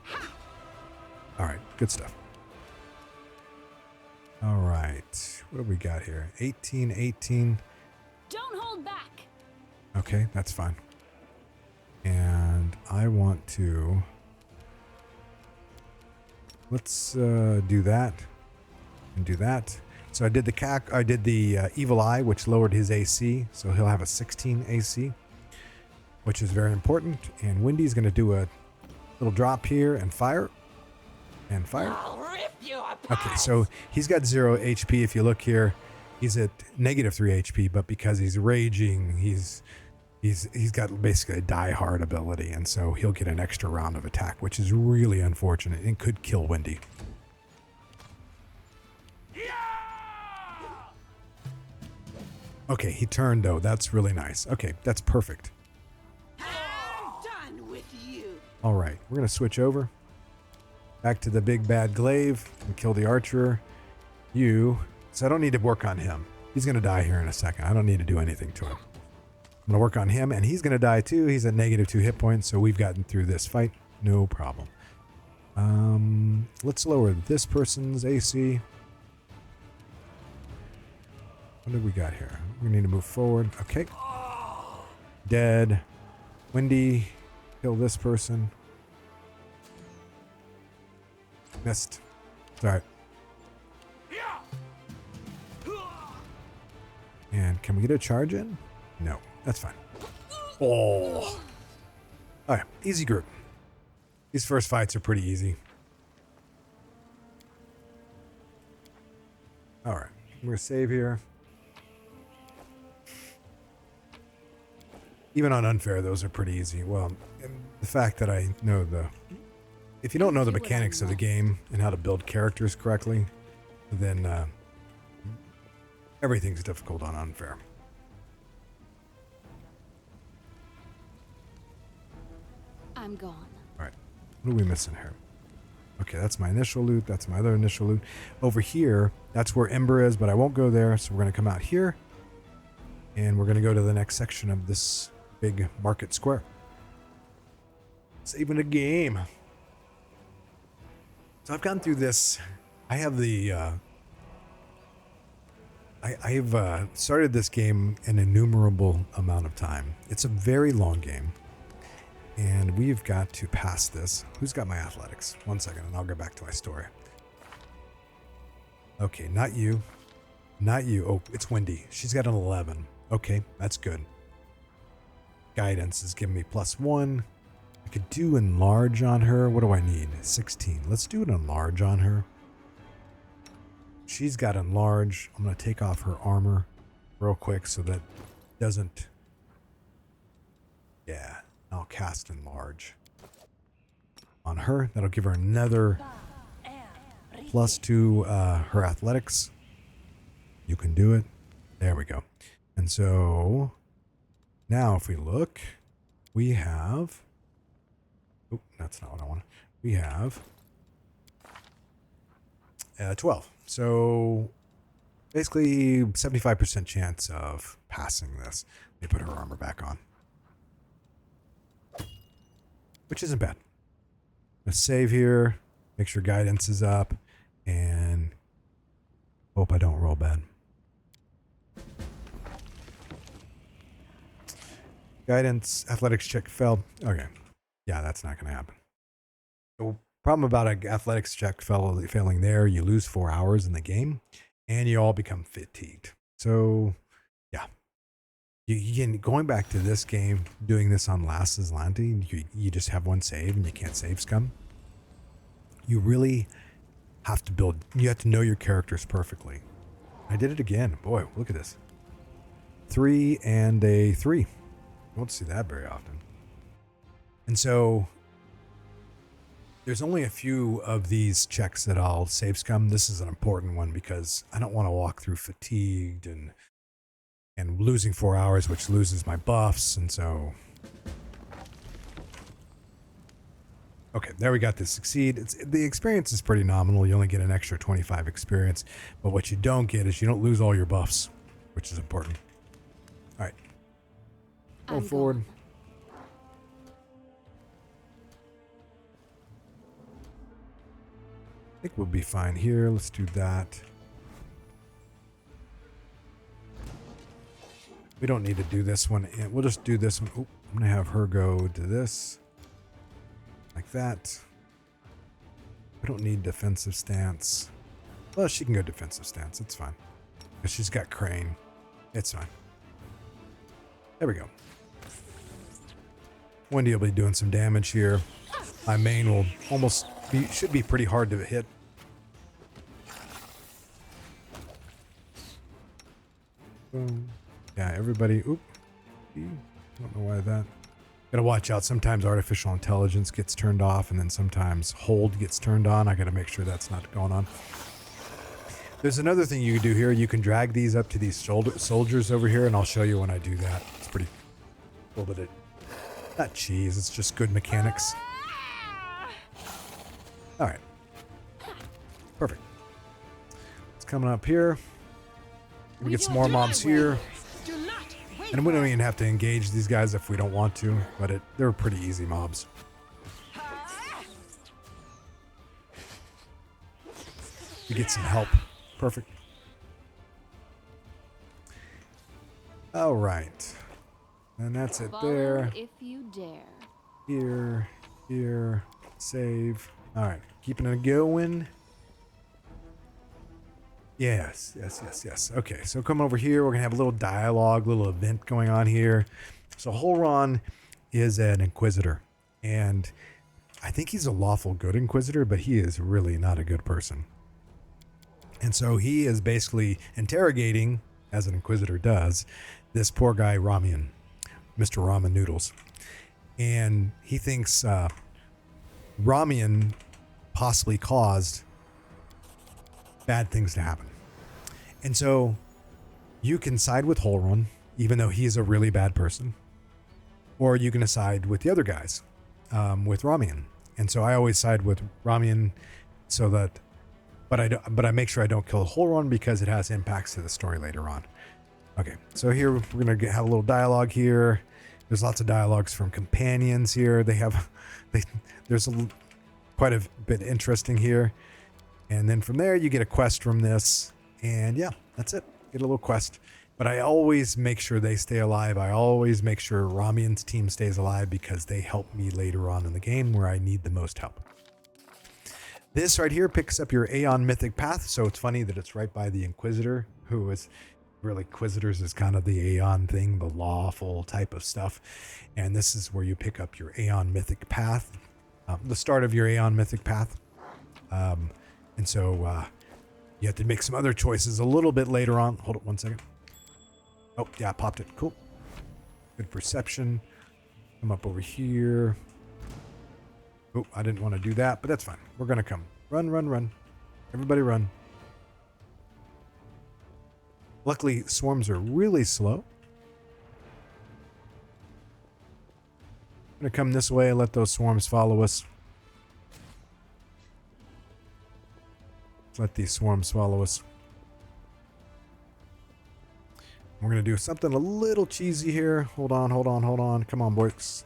All right, good stuff. All right, what do we got here? 18, 18. Don't hold back. Okay, that's fine. And I want to... Let's do that and do that. So I did the Evil Eye, which lowered his AC, so he'll have a 16 AC, which is very important. And Windy's going to do a little drop here and fire, and fire. I'll rip you apart. Okay, so he's got 0 HP. If you look here, he's at negative 3 HP, but because he's raging, he's got basically a die hard ability, and so he'll get an extra round of attack, which is really unfortunate and could kill Windy. Okay, he turned though. That's really nice. Okay, that's perfect. I'm done with you. All right, we're gonna switch over back to the big bad glaive and kill the archer. So I don't need to work on him. He's gonna die here in a second. I don't need to do anything to him. I'm gonna work on him, and he's gonna die too. He's at negative 2 hit points, so we've gotten through this fight, no problem. Let's lower this person's AC. What do we got here? We need to move forward. Okay. Dead. Windy. Kill this person. Missed. Sorry. And can we get a charge in? No. That's fine. Oh. Alright. Easy group. These first fights are pretty easy. Alright. I'm going to save here. Even on Unfair, those are pretty easy. Well, the fact that I know if you don't know the mechanics of the game and how to build characters correctly, then everything's difficult on Unfair. I'm gone. All right. What are we missing here? Okay, that's my initial loot. That's my other initial loot. Over here, that's where Ember is, but I won't go there. So we're going to come out here, and we're going to go to the next section of this big market square. Saving a game. So I've gone through this. I have the... I've started this game an innumerable amount of time. It's a very long game. And we've got to pass this. Who's got my athletics? 1 second, and I'll go back to my story. Okay, not you. Not you. Oh, it's Windy. She's got an 11. Okay, that's good. Guidance is giving me +1. I could do enlarge on her. What do I need? 16. Let's do an enlarge on her. She's got enlarge. I'm going to take off her armor real quick so that doesn't... Yeah. I'll cast Enlarge on her. That'll give her another plus to her athletics. You can do it. There we go. And so now if we look, we have... Oh, that's not what I want. We have 12. So basically 75% chance of passing this. Let me put her armor back on. Which isn't bad. Let's save here. Make sure guidance is up. And hope I don't roll bad. Guidance, athletics check failed. Okay. Yeah, that's not going to happen. The problem about an athletics check failing there, you lose 4 hours in the game, and you all become fatigued. So, yeah. Going back to this game, doing this on Last Aslanti, you just have one save, and you can't save scum. You really have to build, you have to know your characters perfectly. I did it again. Boy, look at this. 3 and a 3. You won't see that very often. And so there's only a few of these checks that I'll save scum. This is an important one because I don't want to walk through fatigued and losing 4 hours, which loses my buffs. And so, okay, there we got this succeed. The experience is pretty nominal. You only get an extra 25 experience, but what you don't get is you don't lose all your buffs, which is important. All right, go forward. Gone. I think we'll be fine here. Let's do that. We don't need to do this one. We'll just do this one. Oh, I'm going to have her go to this. Like that. We don't need defensive stance. Well, she can go defensive stance. It's fine. Because she's got crane. It's fine. There we go. Wendy will be doing some damage here. My main will almost be, should be pretty hard to hit. Boom. Yeah, everybody. Oop. I don't know why that. Gotta watch out. Sometimes artificial intelligence gets turned off, and then sometimes hold gets turned on. I gotta make sure that's not going on. There's another thing you can do here. You can drag these up to these soldiers over here, and I'll show you when I do that. It's pretty. A little bit of. Not cheese. It's just good mechanics. All right. Perfect. It's coming up here. We get some more mobs here. And we don't even have to engage these guys if we don't want to, but they're pretty easy mobs. We get some help. Perfect. All right. And that's it there. If you dare. Here, save. All right, keeping it going. Yes. Okay, so come over here. We're going to have a little dialogue, little event going on here. So Holron is an Inquisitor, and I think he's a lawful good Inquisitor, but he is really not a good person. And so he is basically interrogating, as an Inquisitor does, this poor guy, Ramian, Mr. Ramen Noodles. And he thinks Ramian possibly caused bad things to happen. And so you can side with Holron, even though he's a really bad person, or you can side with the other guys, with Ramian. And so I always side with Ramian, so that, but I make sure I don't kill Holron because it has impacts to the story later on. Okay, so here we're gonna have a little dialogue here. There's lots of dialogues from companions here. There's quite a bit interesting here. And then from there, you get a quest from this. And yeah, that's it. Get a little quest. But I always make sure they stay alive. I always make sure Ramian's team stays alive because they help me later on in the game where I need the most help. This right here picks up your Aeon Mythic Path. So it's funny that it's right by the Inquisitor, who is really, Inquisitors is kind of the Aeon thing, the lawful type of stuff. And this is where you pick up your Aeon Mythic Path, the start of your Aeon Mythic Path. And so you have to make some other choices a little bit later on. Hold it 1 second. Oh, yeah, I popped it. Cool. Good perception. Come up over here. Oh, I didn't want to do that, but that's fine. We're going to come. Run, run, run. Everybody run. Luckily, swarms are really slow. I'm going to come this way and let those swarms follow us. Let these swarms follow us. We're going to do something a little cheesy here. Hold on, hold on, hold on. Come on, boys.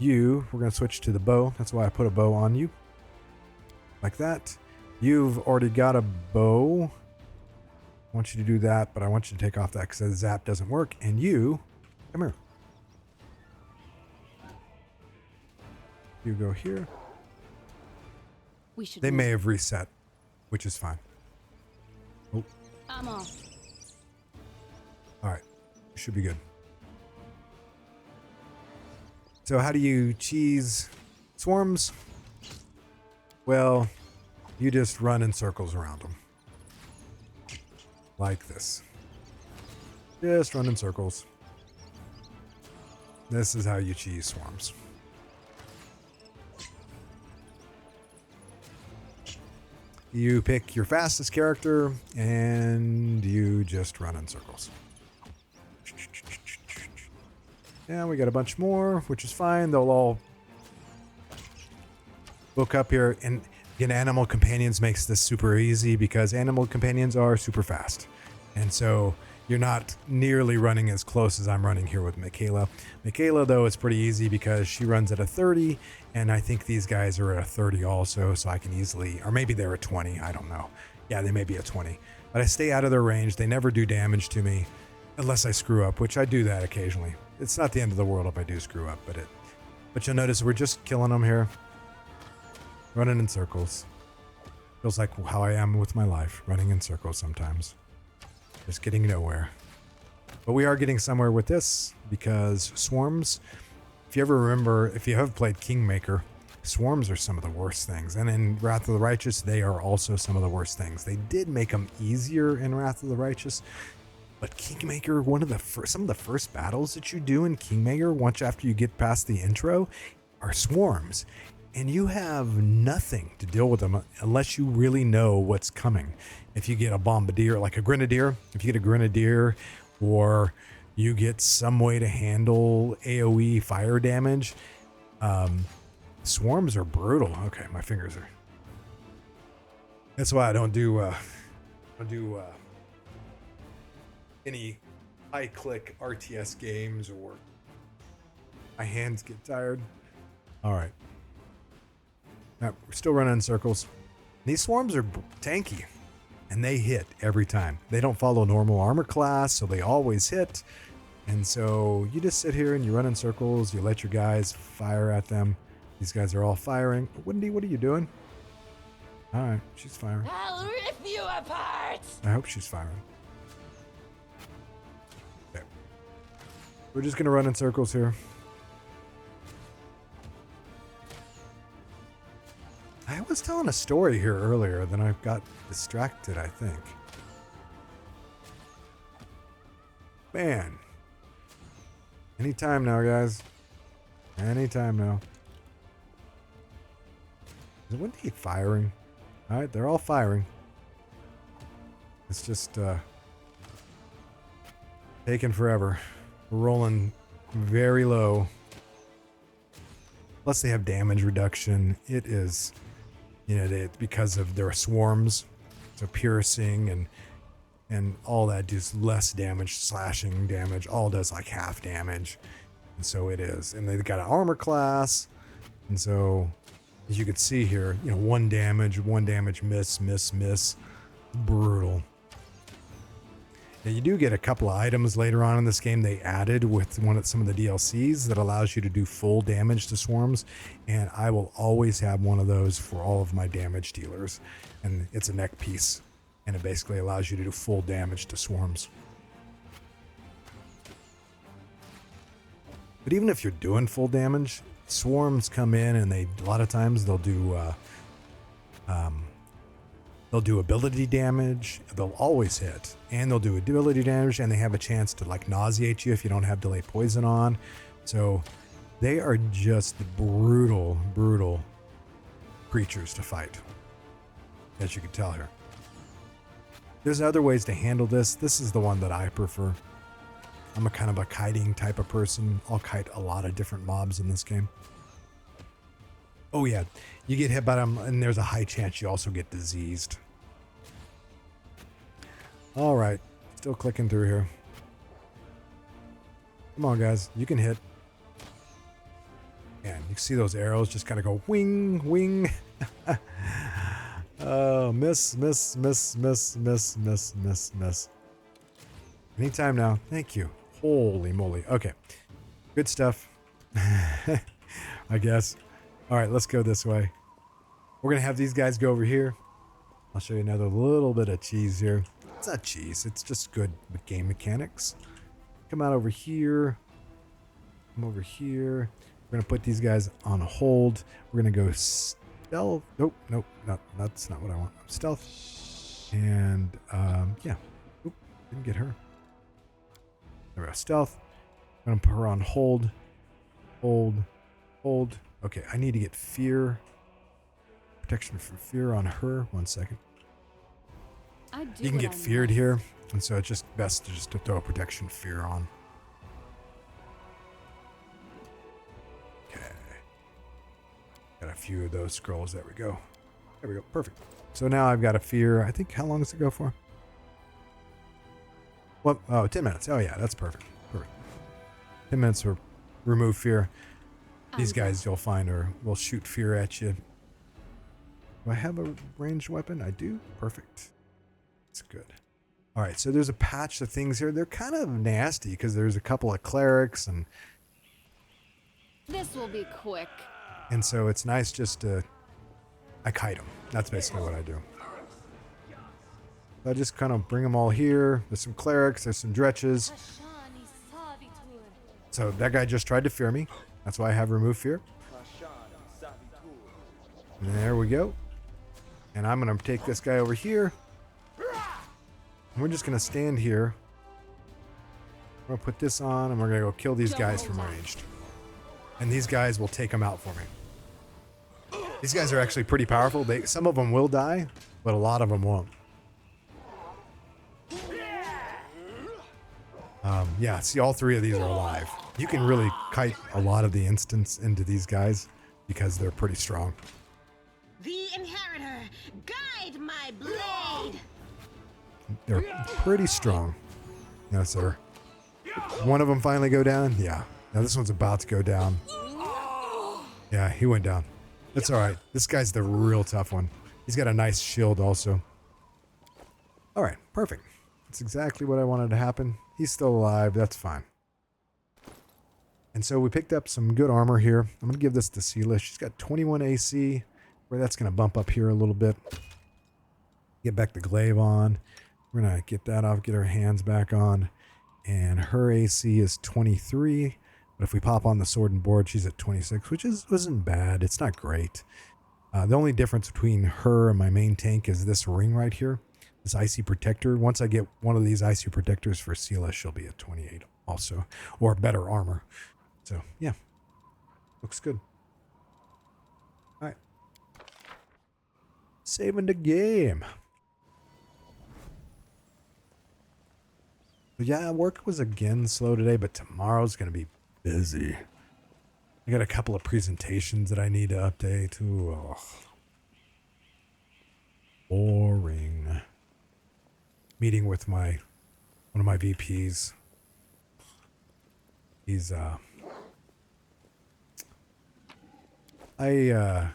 We're going to switch to the bow. That's why I put a bow on you. Like that. You've already got a bow. I want you to do that, but I want you to take off that because the zap doesn't work. And you, come here. You go here. We should. They may have reset, which is fine. Oh, I'm off. all right. Should be good. So how do you cheese swarms? Well, you just run in circles around them. Like this. Just run in circles. This is how you cheese swarms. You pick your fastest character and you just run in circles. Yeah, we got a bunch more, which is fine. They'll all book up here. And again, Animal Companions makes this super easy because Animal Companions are super fast. And so you're not nearly running as close as I'm running here with Michaela. Michaela, though, is pretty easy because she runs at a 30, and I think these guys are at a 30 also, so I can easily, or maybe they're a 20, I don't know. Yeah, they may be a 20. But I stay out of their range. They never do damage to me unless I screw up, which I do that occasionally. It's not the end of the world if I do screw up, but you'll notice we're just killing them here. Running in circles. Feels like how I am with my life, running in circles sometimes. Just getting nowhere. But we are getting somewhere with this because swarms, if you ever remember, if you have played Kingmaker, swarms are some of the worst things. And in Wrath of the Righteous, they are also some of the worst things. They did make them easier in Wrath of the Righteous, but Kingmaker, some of the first battles that you do in Kingmaker, once after you get past the intro, are swarms. And you have nothing to deal with them unless you really know what's coming. If you get a bombardier, like a grenadier, if you get a grenadier, or you get some way to handle AoE fire damage, swarms are brutal. Okay, my fingers are. That's why I don't do any high-click RTS games, or my hands get tired. All right. Now, we're still running in circles. These swarms are tanky, and they hit every time. They don't follow normal armor class, so they always hit. And so you just sit here and you run in circles. You let your guys fire at them. These guys are all firing. Wendy, what are you doing? All right, she's firing. I'll rip you apart! I hope she's firing. Okay. We're just going to run in circles here. I was telling a story here earlier, then I got distracted, I think. Man. Anytime now, guys. Anytime now. Is Wendy firing? Alright, they're all firing. It's just taking forever. We're rolling very low. Plus they have damage reduction. It is... because of their swarms, so piercing and all that does less damage, slashing damage, all does like half damage. And so it is. And they've got an armor class. And so as you can see here, one damage, miss. Brutal. Now you do get a couple of items later on in this game they added with some of the DLCs that allows you to do full damage to swarms, and I will always have one of those for all of my damage dealers. And it's a neck piece, and it basically allows you to do full damage to swarms. But even if you're doing full damage, swarms come in and a lot of times they'll do ability damage. They'll always hit, and they'll do ability damage, and they have a chance to like nauseate you if you don't have delay poison on. So They are just brutal, brutal creatures to fight, as you can tell here. There's other ways to handle this. This is the one that I prefer. I'm a kind of a kiting type of person. I'll kite a lot of different mobs in this game. Oh yeah, you get hit by them, and there's a high chance you also get diseased. All right, still clicking through here. Come on, guys, you can hit. And you see those arrows just kind of go wing, wing. Oh, miss, miss, miss, miss, miss, miss, miss, miss. Anytime now. Thank you. Holy moly. Okay. Good stuff. I guess. All right, let's go this way. We're going to have these guys go over here. I'll show you another little bit of cheese here. It's not cheese. It's just good game mechanics. Come out over here. Come over here. We're going to put these guys on hold. We're going to go stealth. Nope, nope, no, that's not what I want. Stealth. And, yeah. Oop, didn't get her. There we go. Stealth. I'm going to put her on hold. Hold. Hold. Okay, I need to get fear. Protection from fear on her. 1 second. You can get feared here. And so it's just best to just throw a protection fear on. Got a few of those scrolls. There we go. There we go. Perfect. So now I've got a fear. I think, how long does it go for? What? Oh, 10 minutes. Oh, yeah. That's perfect. Perfect. 10 minutes for remove fear. These guys you'll find will shoot fear at you. Do I have a ranged weapon? I do. Perfect. That's good. All right. So there's a patch of things here. They're kind of nasty because there's a couple of clerics and... This will be quick. And so it's nice just to... I kite them. That's basically what I do. I just kind of bring them all here. There's some clerics. There's some dretches. So that guy just tried to fear me. That's why I have remove fear. And there we go. And I'm going to take this guy over here. And we're just going to stand here. We're going to put this on, and we're going to go kill these guys from ranged. And these guys will take them out for me. These guys are actually pretty powerful. Some of them will die, but a lot of them won't. Yeah, see, all three of these are alive. You can really kite a lot of the instance into these guys because they're pretty strong. The inheritor, guide my blade. They're pretty strong. Yes, sir. One of them finally go down? Yeah. Now this one's about to go down. Yeah, he went down. That's all right. This guy's the real tough one. He's got a nice shield also. All right, perfect. That's exactly what I wanted to happen. He's still alive. That's fine. And so we picked up some good armor here. I'm going to give this to Seela. She's got 21 AC, where that's going to bump up here a little bit. Get back the glaive on. We're going to get that off, get her hands back on. And her AC is 23. But if we pop on the sword and board, she's at 26, which wasn't bad. It's not great. The only difference between her and my main tank is this ring right here. This icy protector. Once I get one of these icy protectors for Seela, she'll be at 28 also. Or better armor. So, yeah. Looks good. Alright. Saving the game. But yeah, work was again slow today, but tomorrow's going to be busy. I got a couple of presentations that I need to update. Ooh, oh. Boring. Meeting with one of my VPs. He's I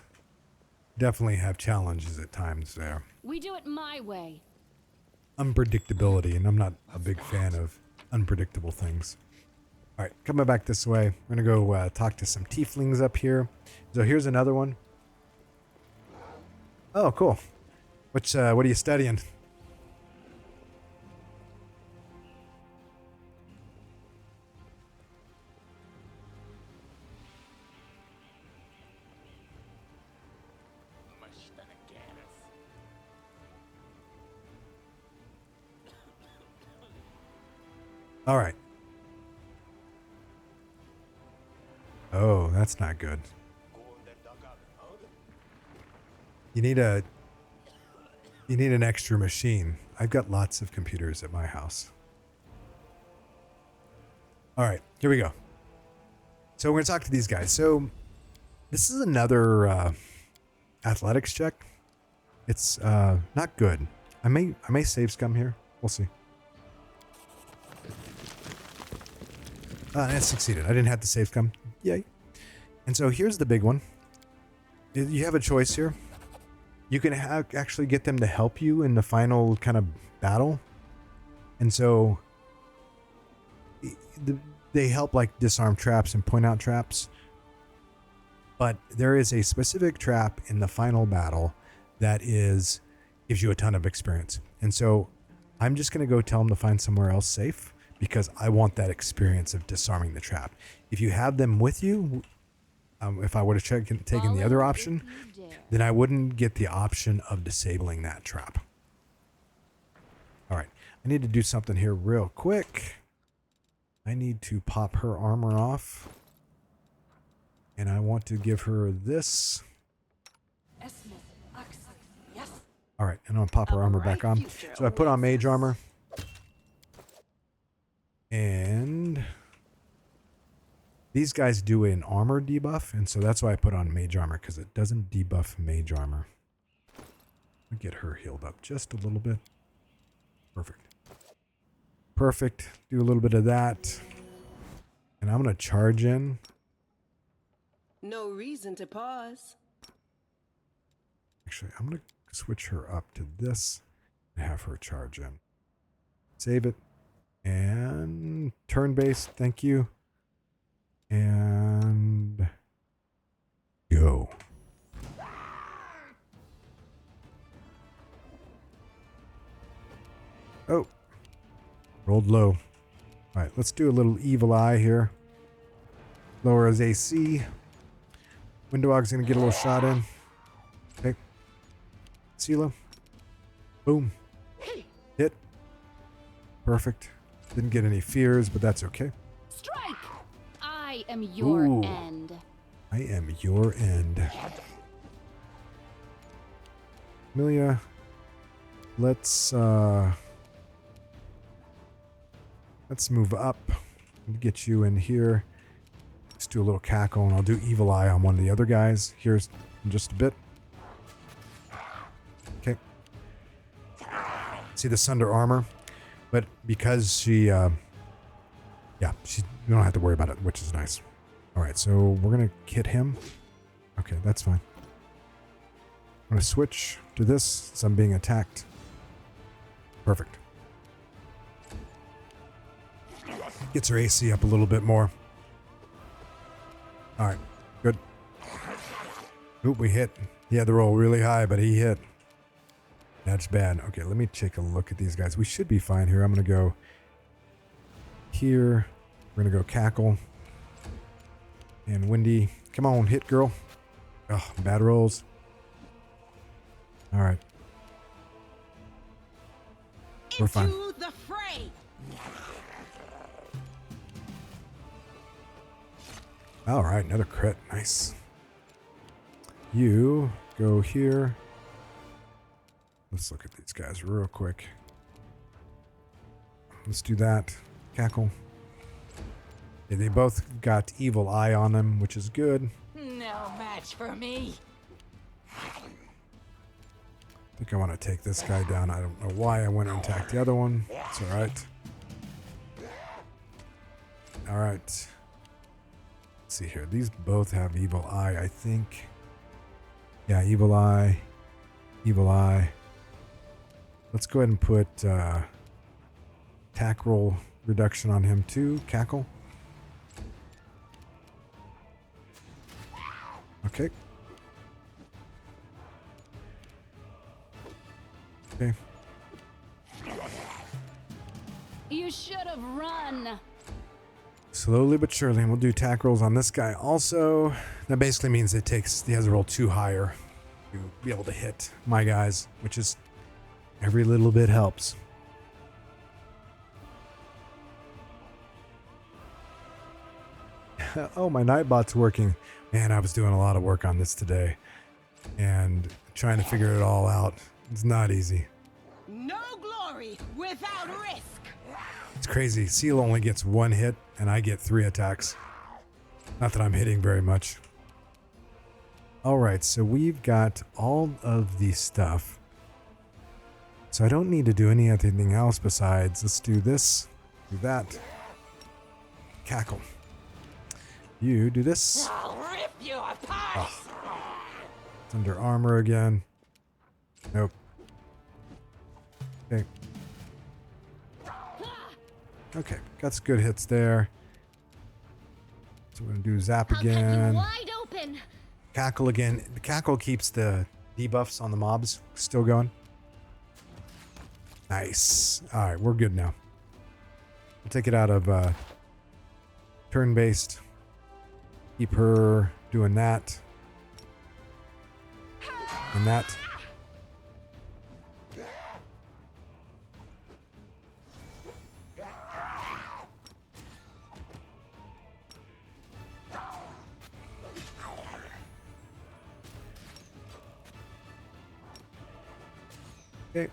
definitely have challenges at times there. We do it my way. Unpredictability, and I'm not a big fan of unpredictable things. All right, coming back this way, we're gonna go talk to some tieflings up here. So here's another one. Oh, cool. What are you studying? All right. Oh, that's not good. You need an extra machine. I've got lots of computers at my house. All right, here we go. So we're going to talk to these guys. So this is another athletics check. It's not good. I may save scum here. We'll see. I succeeded. I didn't have to save scum. Yay. And so here's the big one. You have a choice here. You can actually get them to help you in the final kind of battle. And so they help like disarm traps and point out traps. But there is a specific trap in the final battle that gives you a ton of experience. And so I'm just going to go tell them to find somewhere else safe because I want that experience of disarming the trap. If you have them with you, if I would have taken the other option, then I wouldn't get the option of disabling that trap. All right. I need to do something here real quick. I need to pop her armor off. And I want to give her this. All right. And I'll pop her armor back on. So I put on mage armor. And these guys do an armor debuff. And so that's why I put on mage armor, because it doesn't debuff mage armor. I'll get her healed up just a little bit. Perfect. Perfect. Do a little bit of that. And I'm going to charge in. No reason to pause. Actually, I'm going to switch her up to this and have her charge in. Save it. And turn-based. Thank you. And go. Oh. Rolled low. All right, let's do a little evil eye here. Lower his AC. Windowog's going to get a little shot in. Okay. Sela. Boom. Hit. Perfect. Didn't get any fears, but that's okay. Strike! I am your Ooh. end. I am your end. Amelia, let's move up and get you in here. Let's do a little cackle, and I'll do evil eye on one of the other guys. Here's in just a bit. Okay. See the Sunder armor, but because she, you don't have to worry about it, which is nice. All right, so we're gonna hit him. Okay, that's fine. I'm gonna switch to this since I'm being attacked. Perfect. Gets her AC up a little bit more. All right, good. Oop, we hit. He had to roll really high, but he hit. That's bad. Okay, let me take a look at these guys. We should be fine here. I'm going to go here. We're going to go cackle. And Windy. Come on, hit, girl. Oh, bad rolls. All right. We're fine. Into the fray. All right, another crit. Nice. You go here. Let's look at these guys real quick. Let's do that. Cackle. Yeah, they both got evil eye on them, which is good. No match for me. I think I want to take this guy down. I don't know why I went and attacked the other one. It's all right. All right. Let's see here. These both have evil eye, I think. Yeah, evil eye. Evil eye. Let's go ahead and put attack roll reduction on him too. Cackle. Okay. Okay. You should have run. Slowly but surely, and we'll do attack rolls on this guy also. That basically means he has to roll 2 higher to be able to hit my guys, which is every little bit helps. Oh, my Nightbot's working. Man, I was doing a lot of work on this today and trying to figure it all out. It's not easy. No glory without risk. It's crazy. Seal only gets 1 hit and I get 3 attacks. Not that I'm hitting very much. All right, so we've got all of the stuff. So I don't need to do anything else besides let's do this, do that. Cackle. You do this. I'll rip you apart. It's under armor again. Nope. Okay. Okay, got some good hits there. So we're gonna do zap I'll cut you again. wide open. Cackle again. The cackle keeps the debuffs on the mobs still going. Nice. All right, we're good now. We'll take it out of turn-based. Keep her doing that. And that. Okay.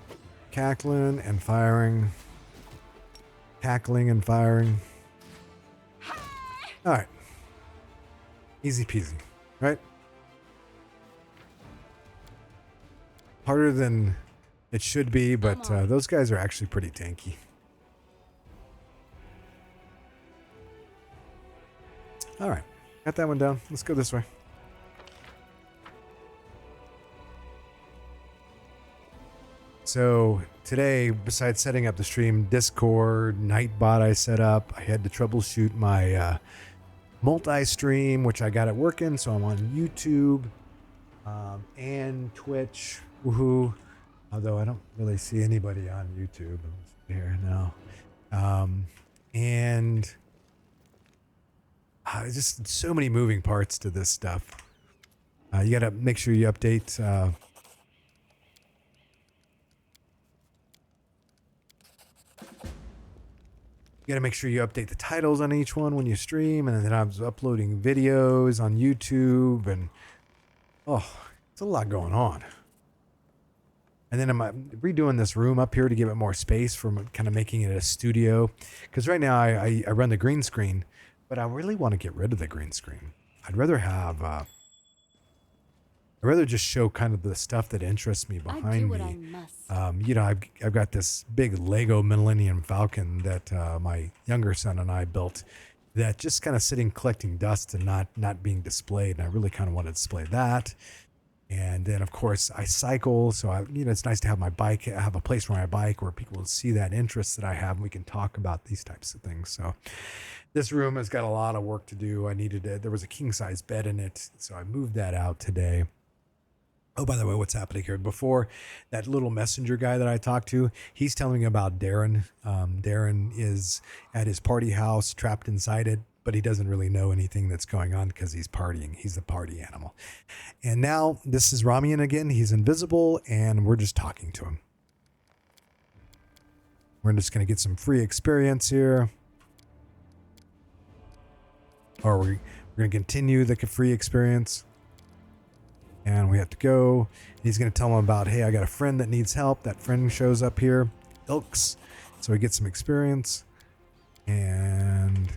Cackling and firing. Cackling and firing. All right. Easy peasy, right? Harder than it should be, but those guys are actually pretty tanky. All right. Got that one down. Let's go this way. So today, besides setting up the stream, Discord, Nightbot I set up, I had to troubleshoot my multi-stream, which I got it working. So I'm on YouTube and Twitch. Woohoo. Although I don't really see anybody on YouTube here now. And just so many moving parts to this stuff. You got to make sure you update... You got to make sure you update the titles on each one when you stream, and then I was uploading videos on YouTube, and it's a lot going on. And then I'm redoing this room up here to give it more space for kind of making it a studio, because right now I run the green screen, but I really want to get rid of the green screen. I'd rather have I'd rather just show kind of the stuff that interests me behind I do what me. I must. I've got this big Lego Millennium Falcon that my younger son and I built that just kind of sitting collecting dust and not being displayed. And I really kind of want to display that. And then of course I cycle. So it's nice to have my bike, have a place where I bike where people will see that interest that I have. And we can talk about these types of things. So this room has got a lot of work to do. There was a king size bed in it. So I moved that out today. Oh, by the way, what's happening here? Before, that little messenger guy that I talked to, he's telling me about Darren. Darren is at his party house, trapped inside it, but he doesn't really know anything that's going on because he's partying. He's the party animal. And now this is Ramian again. He's invisible, and we're just talking to him. We're just going to get some free experience here. Or we're going to continue the free experience. And we have to go. He's going to tell him about, hey, I got a friend that needs help. That friend shows up here. Ilks. So we get some experience. And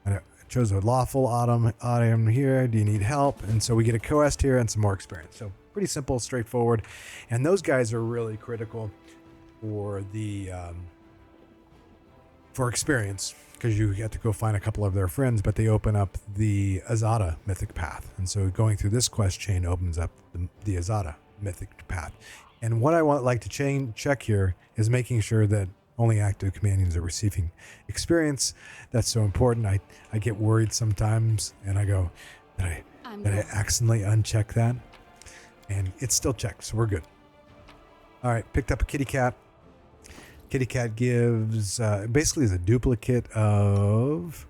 I chose a lawful item here. Do you need help? And so we get a quest here and some more experience. So pretty simple, straightforward. And those guys are really critical for the for experience, because you get to go find a couple of their friends, but they open up the Azada mythic path. And so going through this quest chain opens up the Azada mythic path. And what I like to check here is making sure that only active companions are receiving experience. That's so important. I get worried sometimes and I go, did I accidentally uncheck that? And it's still checked, so we're good. All right, picked up a kitty cat. Kitty cat gives, basically is a duplicate of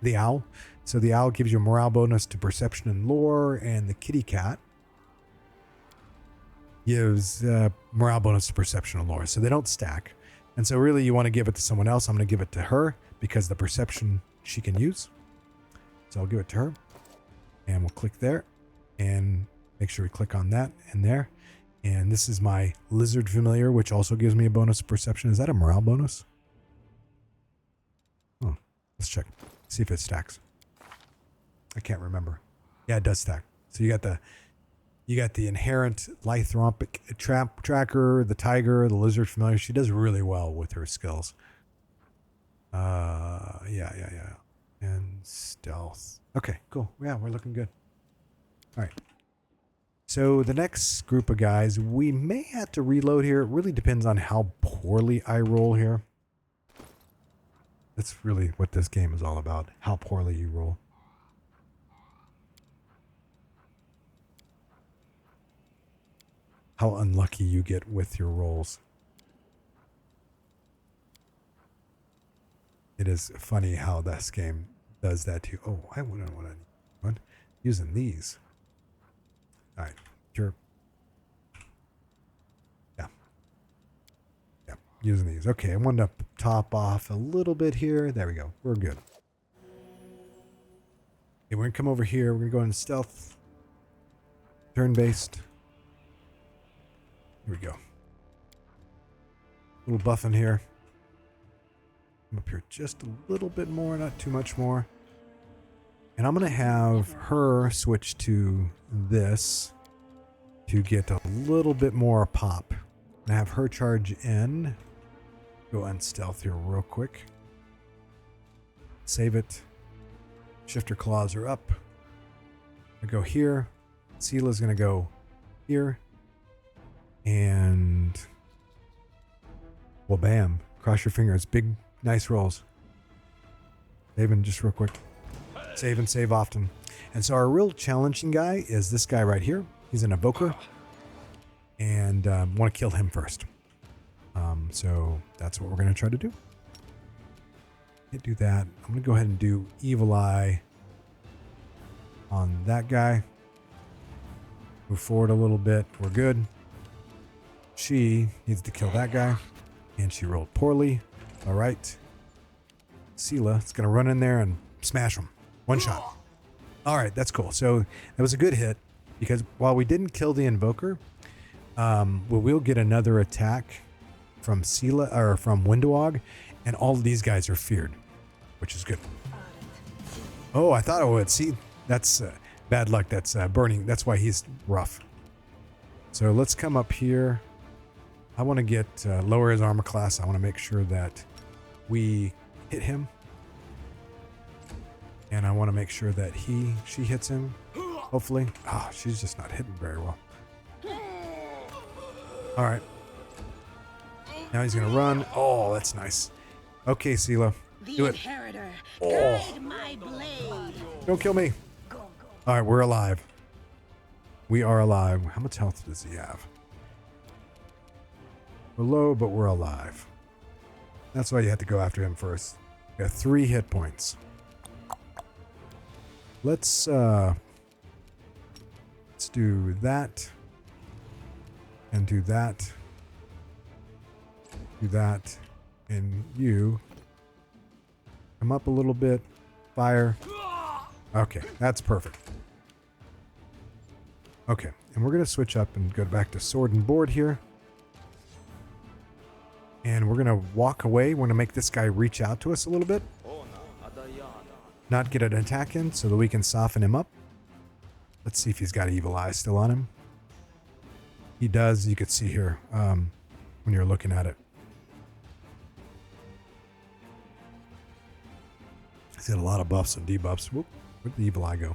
the owl. So the owl gives you a morale bonus to perception and lore, and the kitty cat gives morale bonus to perception and lore. So they don't stack. And so really you want to give it to someone else. I'm going to give it to her because the perception she can use. So I'll give it to her. And we'll click there. And make sure we click on that and there. And this is my lizard familiar, which also gives me a bonus of perception. Is that a morale bonus? Oh, let's check. See if it stacks. I can't remember. Yeah, it does stack. So you got the inherent lythropic tracker, the tiger, the lizard familiar. She does really well with her skills. Yeah. And stealth. Okay, cool. Yeah, we're looking good. All right. So the next group of guys, we may have to reload here. It really depends on how poorly I roll here. That's really what this game is all about. How poorly you roll. How unlucky you get with your rolls. It is funny how this game does that to you. Oh, I want to know what I need. Using these. All right. Sure. Yeah. Using these. Okay. I wanted to top off a little bit here. There we go. We're good. Okay, we're going to come over here. We're going to go into stealth. Turn-based. Here we go. A little buff in here. Come up here just a little bit more, not too much more. And I'm going to have her switch to this to get a little bit more pop. And have her charge in. Go unstealth here real quick. Save it. Shifter claws are up. I go here. Sela's going to go here. And well, bam. Cross your fingers. Big, nice rolls. Saving just real quick. Save and save often. And so our real challenging guy is this guy right here. He's an evoker. And want to kill him first. So that's what we're going to try to do. Can't do that. I'm going to go ahead and do Evil Eye on that guy. Move forward a little bit. We're good. She needs to kill that guy. And she rolled poorly. All right. Sela is going to run in there and smash him. One shot. All right, that's cool. So that was a good hit because while we didn't kill the invoker, we will get another attack from Sela or from Windowog, and all of these guys are feared, which is good. Oh, I thought I would. See, that's bad luck. That's burning. That's why he's rough. So let's come up here. I want to get lower his armor class. I want to make sure that we hit him. And I want to make sure that she hits him. Hopefully. Oh, she's just not hitting very well. All right. Now he's going to run. Oh, that's nice. Okay, Sela. Do it. Oh. Don't kill me. All right, we're alive. We are alive. How much health does he have? We're low, but we're alive. That's why you have to go after him first. We got 3 hit points. Let's do that. And do that. Do that. And you come up a little bit. Fire. Okay, that's perfect. Okay, and we're going to switch up and go back to sword and board here. And we're going to walk away. We're going to make this guy reach out to us a little bit. Not get an attack in so that we can soften him up. Let's see if he's got Evil Eye still on him. He does. You could see here when you're looking at it. He's got a lot of buffs and debuffs. Whoop, where'd the Evil Eye go?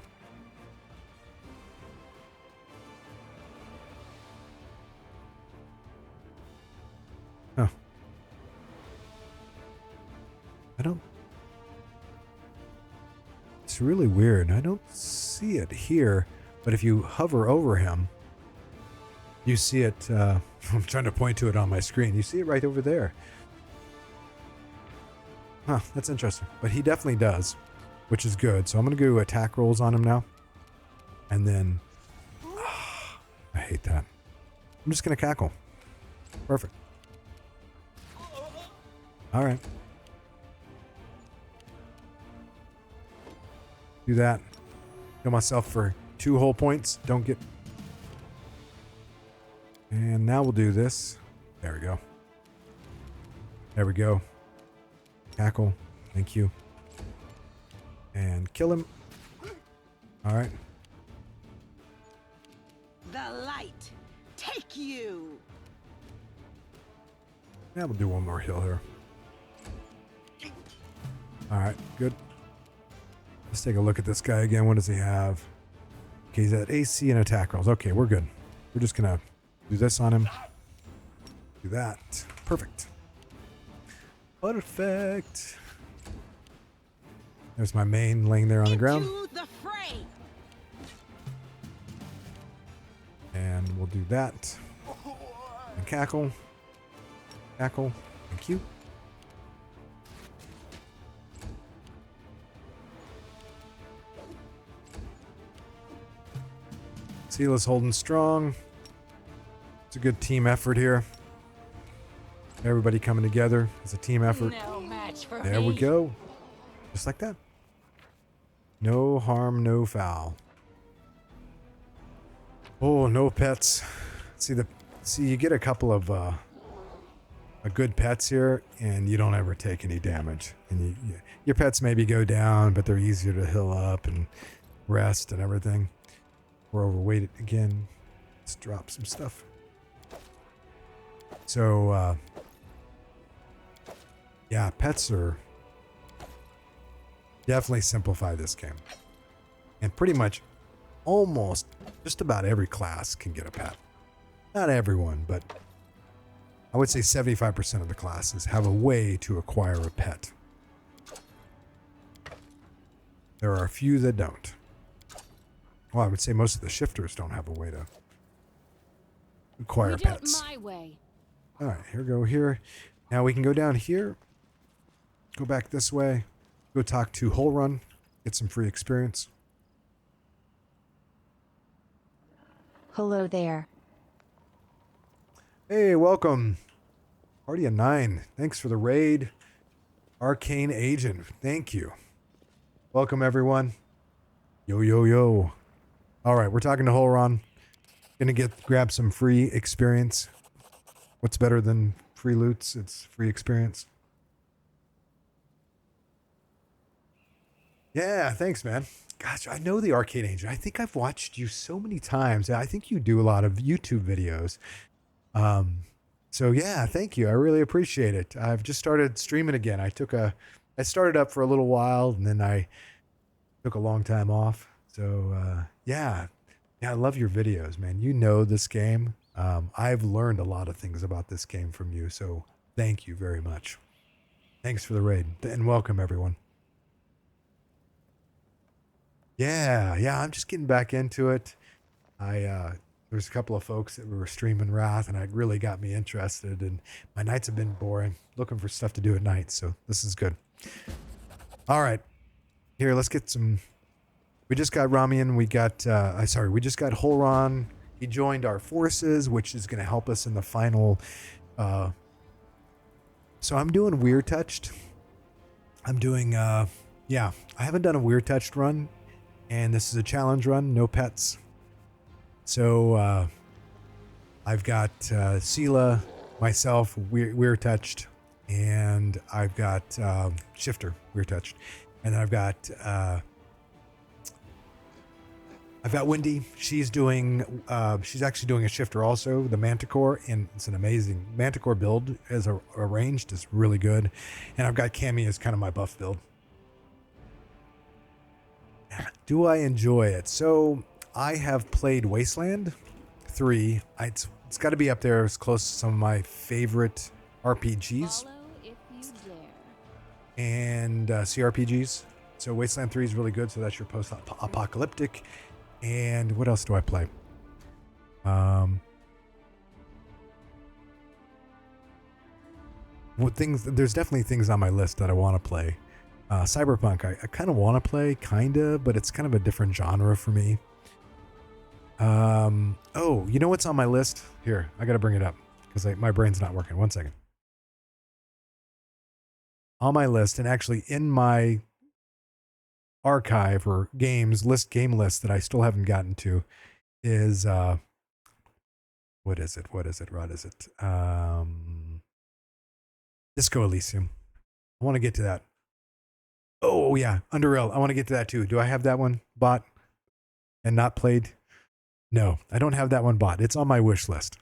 Huh. I don't... It's really weird. I don't see it here, but if you hover over him, you see it. I'm trying to point to it on my screen. You see it right over there. Huh, that's interesting. But he definitely does, which is good. So I'm going to do attack rolls on him now. And then, I hate that. I'm just going to cackle. Perfect. All right. Do that. Kill myself for 2 whole points. Don't get... And now we'll do this. There we go. There we go. Tackle. Thank you. And kill him. All right. The light, take you. Yeah, we'll do one more heal here. All right, good. Let's take a look at this guy again. What does he have? Okay, he's at AC and attack rolls. Okay, we're good. We're just gonna do this on him. Do that. Perfect. Perfect. There's my main laying there on the ground. Into the fray. And we'll do that. And cackle. Cackle. Thank you. Seela's holding strong. It's a good team effort here. Everybody coming together. It's a team effort. No match for There we go. Just like that. No harm, no foul. Oh, no pets. See, you get a couple of a good pets here, and you don't ever take any damage. And your pets maybe go down, but they're easier to heal up and rest and everything. We're overweighted again. Let's drop some stuff. So, yeah, pets are definitely simplify this game. And pretty much almost just about every class can get a pet. Not everyone, but I would say 75% of the classes have a way to acquire a pet. There are a few that don't. Well, I would say most of the shifters don't have a way to acquire We do it pets. my way. All right, here we go here. Now we can go down here, go back this way, go talk to Whole Run, get some free experience. Hello there. Hey, welcome. Party of 9. Thanks for the raid. Arcane Agent. Thank you. Welcome, everyone. Yo, yo, yo. All right, we're talking to Holron. Gonna grab some free experience. What's better than free loots? It's free experience. Yeah, thanks, man. Gosh, I know the Arcane Agent. I think I've watched you so many times. I think you do a lot of YouTube videos. So yeah, thank you. I really appreciate it. I've just started streaming again. I started up for a little while and then I took a long time off. So, yeah, I love your videos, man. You know this game. I've learned a lot of things about this game from you. So thank you very much. Thanks for the raid and welcome everyone. Yeah, I'm just getting back into it. There's a couple of folks that were streaming Wrath, and it really got me interested. And my nights have been boring, looking for stuff to do at night. So this is good. All right, here, let's get some. We just got Ramian. We just got Holron. He joined our forces, which is going to help us in the final. So I'm doing Weird Touched. I'm doing, I haven't done a Weird Touched run, and this is a challenge run, no pets. So I've got Seela, myself, Weird Touched, and I've got Shifter, Weird Touched, and then I've got Wendy. She's actually doing a Shifter also, the Manticore, and it's an amazing Manticore build as arranged is really good. And I've got Cammy as kind of my buff build. Do I enjoy it? So I have played Wasteland 3. It's got to be up there as close to some of my favorite RPGs Follow if you dare. and CRPGs. So Wasteland 3 is really good. So that's your post-apocalyptic. And what else do I play? There's definitely things on my list that I want to play. Cyberpunk, I kind of want to play, but it's kind of a different genre for me. Oh, you know what's on my list? Here, I got to bring it up because my brain's not working. One second. on my list, and actually in my archive or game list that I still haven't gotten to, is what is it? Disco Elysium. I want to get to that. Oh yeah, Underrail. I want to get to that too. Do I have that one bought and not played? No, I don't have that one bought. It's on my wish list.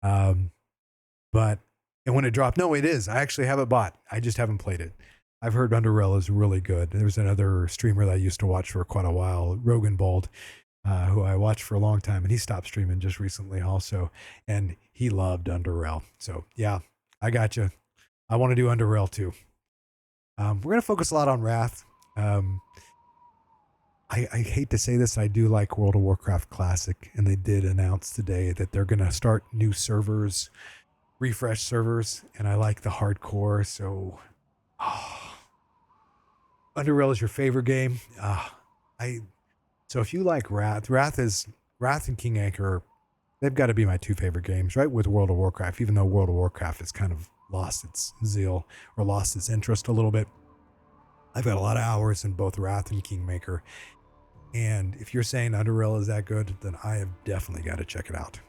But and when it dropped, no, it is. I actually have it bought. I just haven't played it. I've heard Underrail is really good. There's another streamer that I used to watch for quite a while, Rogan Bald, who I watched for a long time, and he stopped streaming just recently also, and he loved Underrail. So yeah, I got you. I want to do Underrail too. We're going to focus a lot on Wrath. I hate to say this, I do like World of Warcraft Classic, and they did announce today that they're going to start new servers, refresh servers, and I like the hardcore, so Underrail is your favorite game. So if you like Wrath and King Anchor, they've got to be my two favorite games, right? With World of Warcraft, even though World of Warcraft has kind of lost its zeal or lost its interest a little bit. I've got a lot of hours in both Wrath and Kingmaker. And if you're saying Underrail is that good, then I have definitely got to check it out.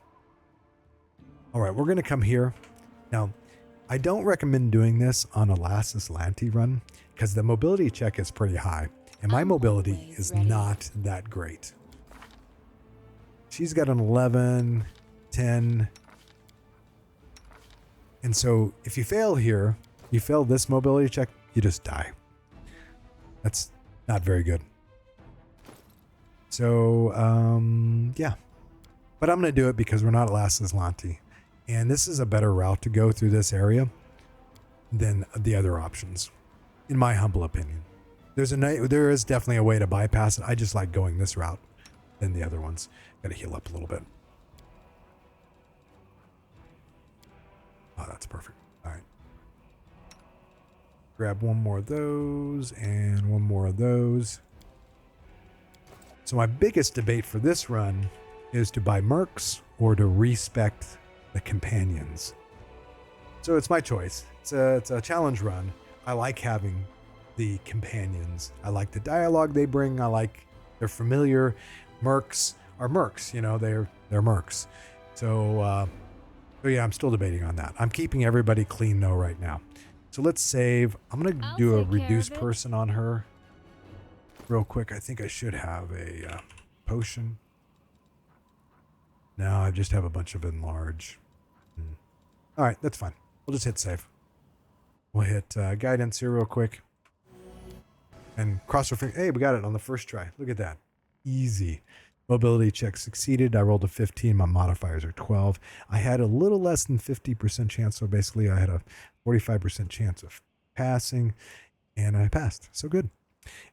All right, we're going to come here. Now, I don't recommend doing this on a Lassus Lanti run because the mobility check is pretty high. And my mobility is not that great. She's got an 11, 10. And so if you fail here, you fail this mobility check, you just die. That's not very good. So, yeah. But I'm going to do it because we're not at Lassus Lanti. And this is a better route to go through this area than the other options, in my humble opinion. There is definitely a way to bypass it. I just like going this route than the other ones. Got to heal up a little bit. Oh, that's perfect. All right. Grab one more of those and one more of those. So my biggest debate for this run is to buy mercs or to respect the companions. So it's my choice. It's a challenge run. I like having the companions. I like the dialogue they bring. They're familiar. Mercs are mercs, they're mercs. So yeah, I'm still debating on that. I'm keeping everybody clean though right now. So let's save. I'm going to do a reduce person on her real quick. I think I should have a potion. No, I just have a bunch of enlarge. All right, that's fine. We'll just hit save. We'll hit guidance here real quick. And cross our fingers. Hey, we got it on the first try. Look at that. Easy. Mobility check succeeded. I rolled a 15. My modifiers are 12. I had a little less than 50% chance. So basically I had a 45% chance of passing. And I passed. So good.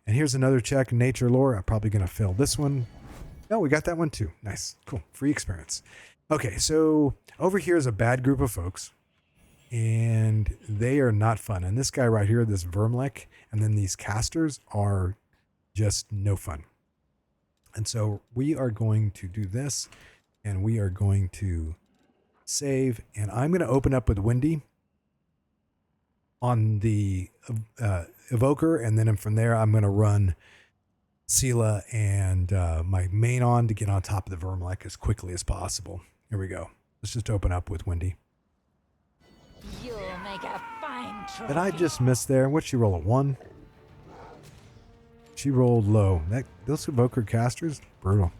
And here's another check. Nature lore. I'm probably going to fail this one. No, we got that one too. Nice. Cool. Free experience. Okay, so over here is a bad group of folks. And they are not fun. And this guy right here, this Vermlek, and then these casters are just no fun. And so we are going to do this, and we are going to save. And I'm going to open up with Wendy on the evoker, and then from there I'm going to run Sela and my main on to get on top of the Vermlek as quickly as possible. Here we go. Let's just open up with Wendy. You'll make a fine trophy. Did I just miss there? What'd she roll, a 1? She rolled low. Those evoker casters, brutal.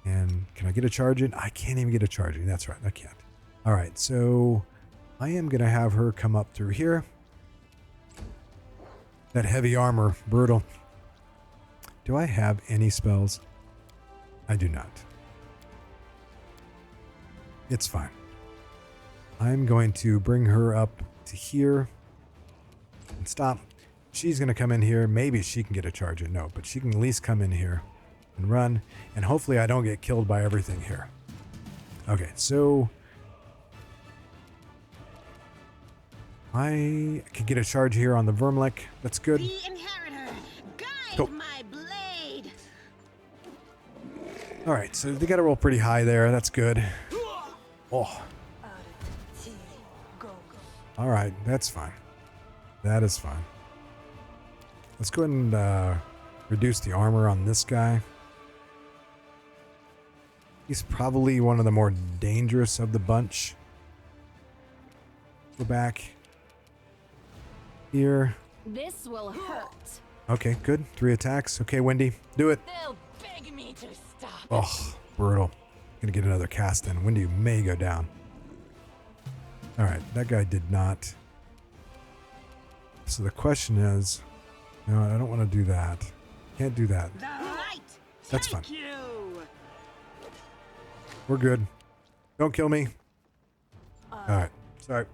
And can I get a charge in? I can't even get a charge in. That's right, I can't. All right, so I am going to have her come up through here. That heavy armor, brutal. Do I have any spells? I do not. It's fine. I'm going to bring her up to here and stop. She's going to come in here. Maybe she can get a charge in. No, but she can at least come in here and run. And hopefully I don't get killed by everything here. Okay, so I could get a charge here on the Vermlek. That's good. The inheritor, guide Go. my blade. All right, so they got to roll pretty high there. That's good. Oh. All right, that's fine. That is fine. Let's go ahead and reduce the armor on this guy. He's probably one of the more dangerous of the bunch. Go back here. This will hurt. Okay, good. 3 attacks. Okay, Wendy, do it. They'll beg me to stop. Oh, brutal. Gonna get another cast in. Wendy may go down. All right, that guy did not. So the question is, no, I don't want to do that. Can't do that. The light. That's Thank fine. you. We're good. Don't kill me. All right. Sorry.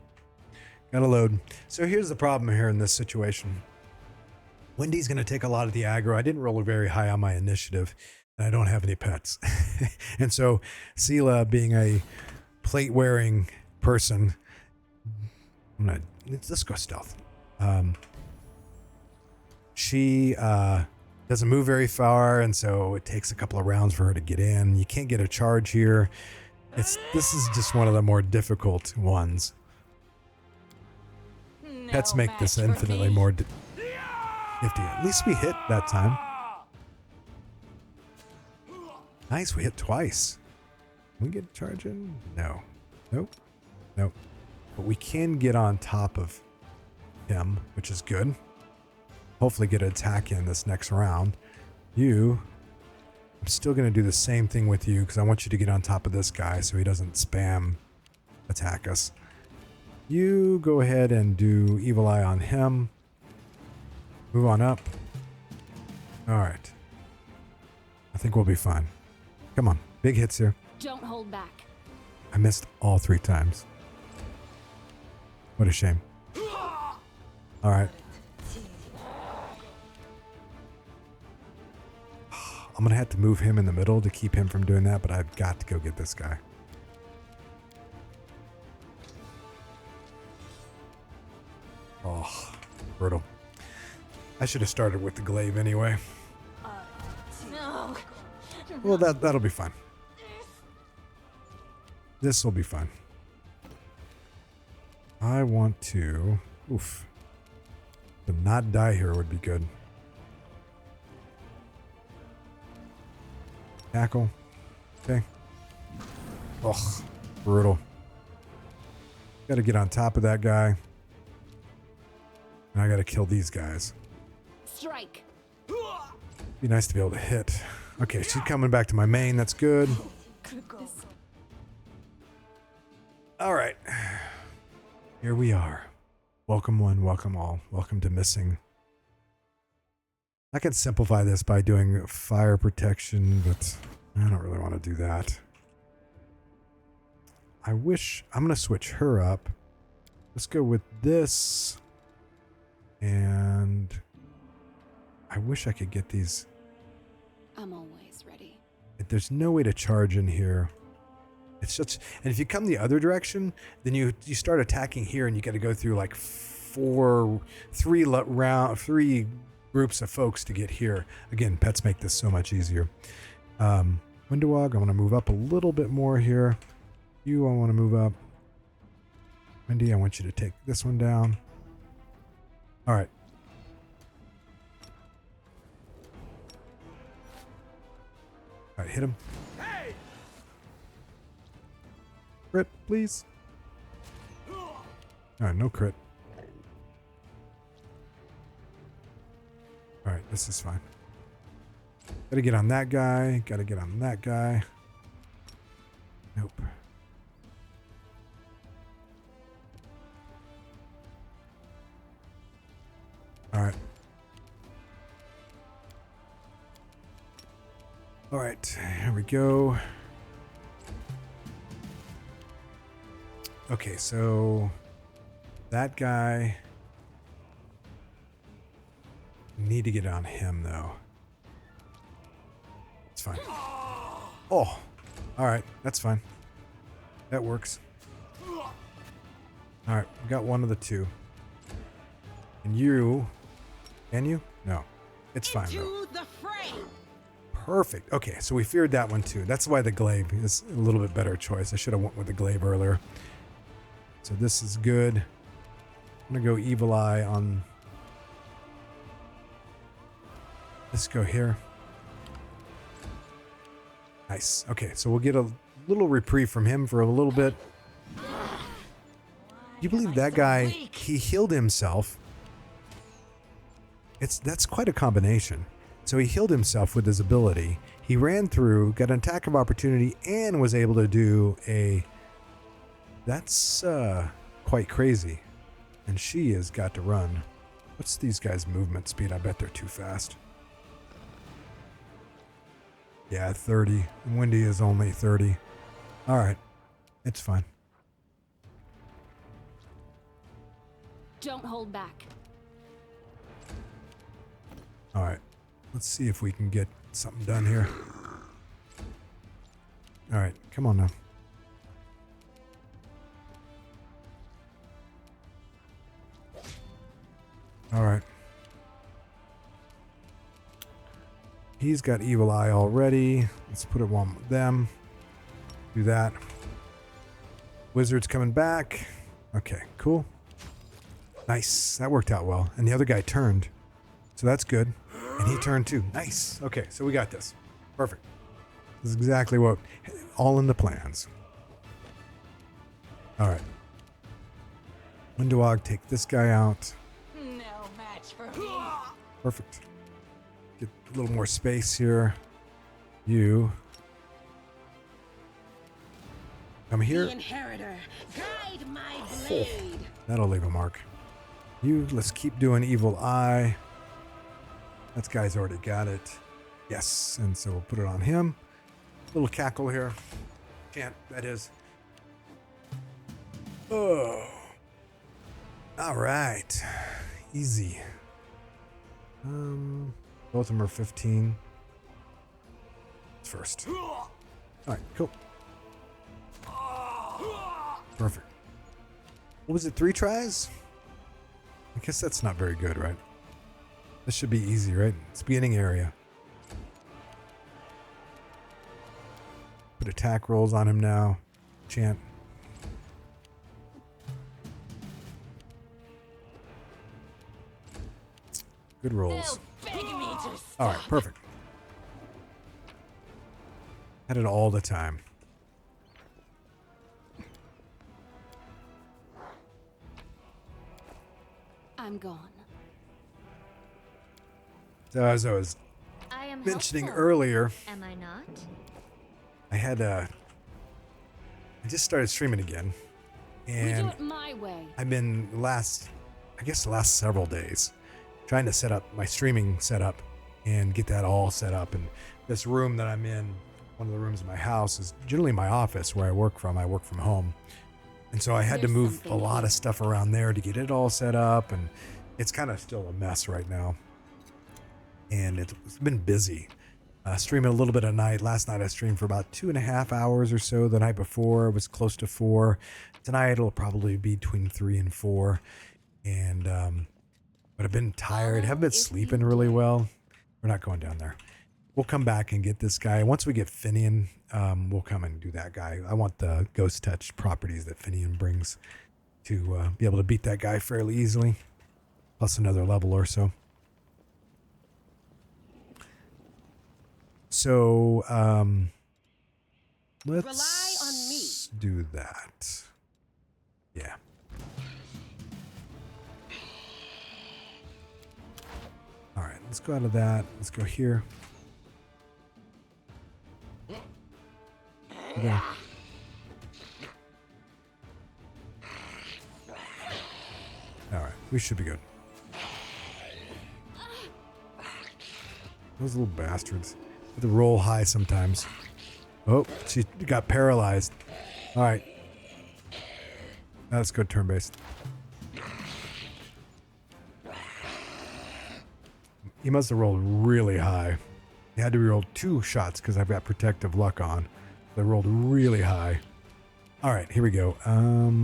Gotta load. So here's the problem here in this situation. Wendy's going to take a lot of the aggro. I didn't roll very high on my initiative, and I don't have any pets. And so Sela, being a plate-wearing person, let's go stealth. She doesn't move very far, and so it takes a couple of rounds for her to get in. You can't get a charge here. This is just one of the more difficult ones. No Pets make this match for infinitely me. more nifty. At least we hit that time. Nice, we hit twice. Can we get a charge in? No. Nope. Nope. But we can get on top of him, which is good. Hopefully get an attack in this next round. I'm still going to do the same thing with you because I want you to get on top of this guy so he doesn't spam attack us. You go ahead and do Evil Eye on him. Move on up. All right. I think we'll be fine. Come on. Big hits here. Don't hold back. I missed all 3 times. What a shame. All right. I'm going to have to move him in the middle to keep him from doing that, but I've got to go get this guy. Oh, brutal. I should have started with the glaive anyway. No. Well, that'll be fine. This will be fine. I want to... Oof. To not die here would be good. Tackle. Okay. Ugh. Brutal. Gotta get on top of that guy. And I gotta kill these guys. Strike. Be nice to be able to hit. Okay, she's coming back to my main. That's good. All right. Here we are. Welcome one, welcome all. Welcome to missing. I could simplify this by doing fire protection, but I don't really want to do that. I'm going to switch her up. Let's go with this. And I wish I could get these. I'm always ready. There's no way to charge in here. It's such, and if you come the other direction, then you start attacking here, and you got to go through like three groups of folks to get here. Again, pets make this so much easier. Windowog, I want to move up a little bit more here. You, I want to move up. Wendy, I want you to take this one down. All right. All right, hit him. Crit, please. All right, no crit. All right, this is fine. Gotta get on that guy. Gotta get on that guy. Nope. All right. All right, here we go. Okay, so that guy, need to get on him though. It's fine. Oh, all right, that's fine. That works. All right, we got one of the two. And you, can you? No, it's fine though. Into the fray. Perfect. Okay, so we feared that one too. That's why the glaive is a little bit better choice. I should have went with the glaive earlier. So this is good. I'm gonna go Evil Eye on. Let's go here. Nice. Okay, so we'll get a little reprieve from him for a little bit. You believe that guy? He healed himself. That's quite a combination. So he healed himself with his ability. He ran through, got an attack of opportunity, and was able to do a. That's quite crazy. And she has got to run. What's these guys' movement speed? I bet they're too fast. Yeah, 30. Wendy is only 30. All right. It's fine. Don't hold back. All right. Let's see if we can get something done here. All right. Come on now. All right. He's got Evil Eye already. Let's put it one with them. Do that. Wizard's coming back. Okay, cool. Nice. That worked out well. And the other guy turned. So that's good. And he turned too. Nice. Okay, so we got this. Perfect. This is exactly what... all in the plans. All right. Windowog, take this guy out. No match for me. Perfect. Get a little more space here. You. Come here. The inheritor, guide my blade. That'll leave a mark. You, let's keep doing Evil Eye. That guy's already got it. Yes, and so we'll put it on him. Little cackle here. Can't, that is. Oh. All right. Easy. Both of them are 15. First. All right, cool. Perfect. What was it, 3 tries? I guess that's not very good, right? This should be easy, right? It's beginning area. Put attack rolls on him now. Chant. Good rolls. They'll beg me to stop. All right, perfect. Had it all the time. I'm gone. So as I was I am mentioning helpful, earlier, am I not? I had I just started streaming again, We do and it my way. I've been the last several days trying to set up my streaming setup and get that all set up. And this room that I'm in, one of the rooms in my house, is generally my office where I work from. I work from home. And so I had to There's move something a lot here. of stuff around there to get it all set up. And it's kind of still a mess right now. And it's been busy. Streaming a little bit at night. Last night I streamed for about 2.5 hours or so. The night before it was close to 4. Tonight it'll probably be between 3 and 4. And but I've been tired. Haven't been sleeping really well. We're not going down there. We'll come back and get this guy. Once we get Finnian, we'll come and do that guy. I want the ghost touch properties that Finnian brings to be able to beat that guy fairly easily. Plus another level or so. So, let's Rely on me. do that. Yeah. All right, let's go out of that. Let's go here. Okay. All right, we should be good. Those little bastards. They roll high sometimes. Oh, she got paralyzed. All right. Now let's go turn-based. He must have rolled really high. He had to reroll 2 shots because I've got protective luck on. They rolled really high. All right, here we go.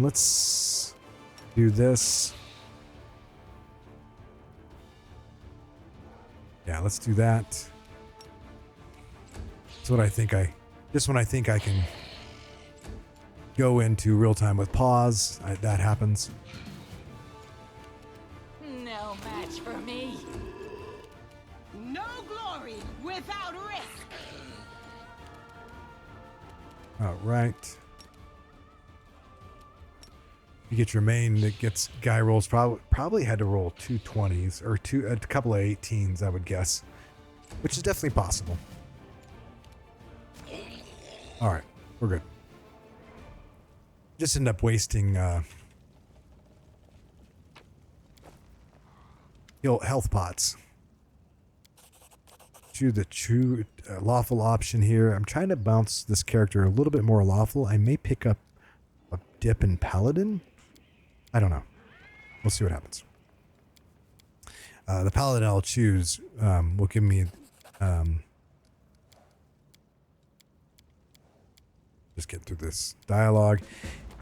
Let's do this. Yeah, let's do that. That's what I think just when I think I can go into real time with pause, that happens. No match for me. No glory without risk. All right. You get your main that gets guy rolls. Probably had to roll 2 20s or a couple of 18s, I would guess, which is definitely possible. All right, we're good. Just end up wasting health pots. Choose the true lawful option here. I'm trying to bounce this character a little bit more lawful. I may pick up a dip in paladin. I don't know. We'll see what happens. The paladin I'll choose will give me just get through this dialogue.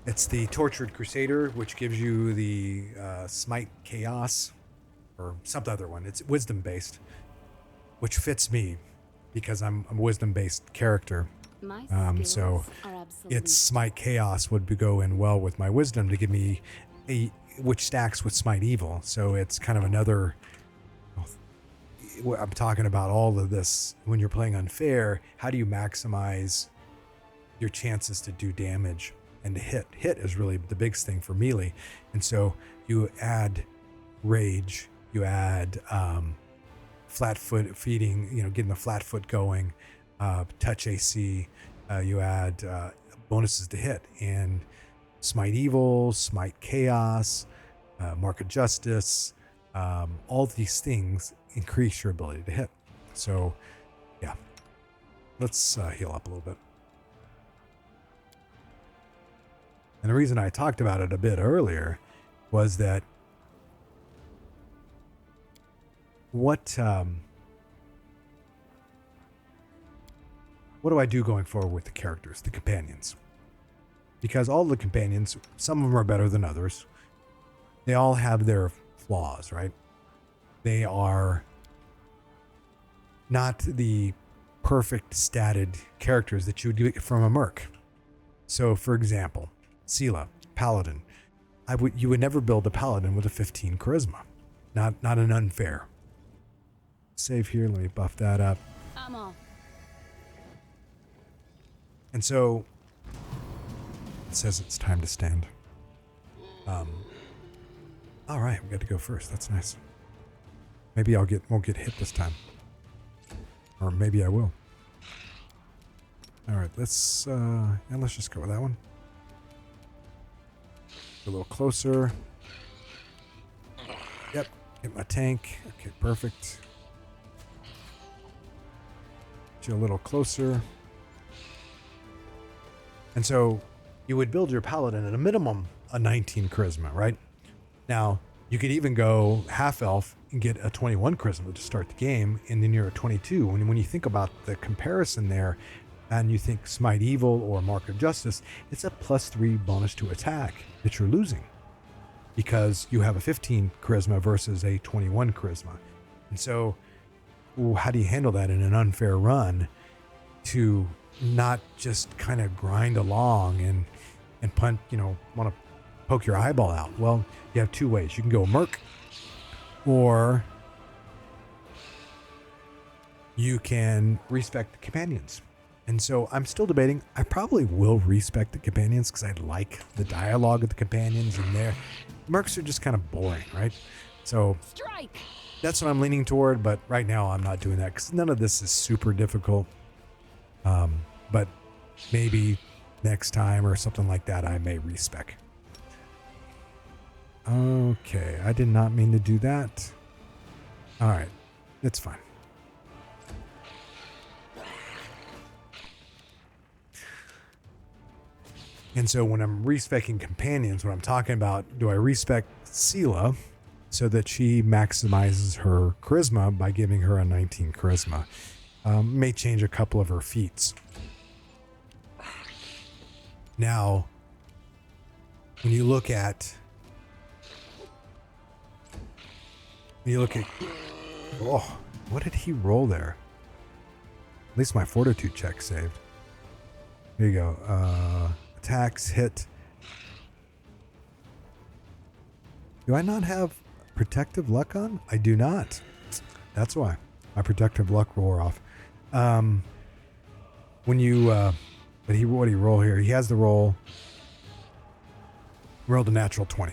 It's the Tortured Crusader, which gives you the Smite Chaos, or some other one. It's wisdom based, which fits me because I'm a wisdom based character. My So skills are obsolete. its Smite Chaos would go in well with my wisdom to give me which stacks with Smite Evil. So it's kind of another. I'm talking about all of this when you're playing unfair. How do you maximize your chances to do damage and to hit? Hit is really the biggest thing for melee, and so you add rage, you add flat foot feeding, getting the flat foot going, touch AC, you add bonuses to hit, and Smite Evil, Smite Chaos, Mark of Justice, all these things increase your ability to hit. So yeah, let's heal up a little bit. And the reason I talked about it a bit earlier was that what do I do going forward with the characters, the companions? Because all the companions, some of them are better than others. They all have their flaws, right? They are not the perfect statted characters that you would get from a merc. So, for example, Sela, Paladin. You would never build a Paladin with a 15 charisma. Not an unfair. Save here, let me buff that up. I'm off. And so it says it's time to stand. All right, we got to go first. That's nice. Maybe won't get hit this time, or maybe I will. All right, let's just go with that one. A little closer. Yep, get my tank. Okay, perfect. Get you a little closer. And so you would build your paladin at a minimum a 19 charisma, right? Now, you could even go half elf and get a 21 charisma to start the game, and then you're a 22. When you think about the comparison there, and you think Smite Evil or Mark of Justice, it's a +3 bonus to attack that you're losing because you have a 15 charisma versus a 21 charisma. And so, how do you handle that in an unfair run to not just kind of grind along and punt, want to poke your eyeball out? Well, you have two ways. You can go merc, or you can respect the companions. And so I'm still debating. I probably will respect the companions because I like the dialogue of the companions, and their mercs are just kind of boring, right? So Strike. that's what I'm leaning toward, but right now I'm not doing that because none of this is super difficult. But maybe next time or something like that, I may respec. Okay, I did not mean to do that. All right, it's fine. And so when I'm respecing companions, what I'm talking about, do I respect Sela so that she maximizes her charisma by giving her a 19 charisma? May change a couple of her feats. Now, when you look at, oh, what did he roll there? At least my fortitude check saved. There you go. Attacks, hit. Do I not have protective luck on? I do not. That's why my protective luck wore off. When you, what do you roll here? He has the roll. Rolled a natural 20.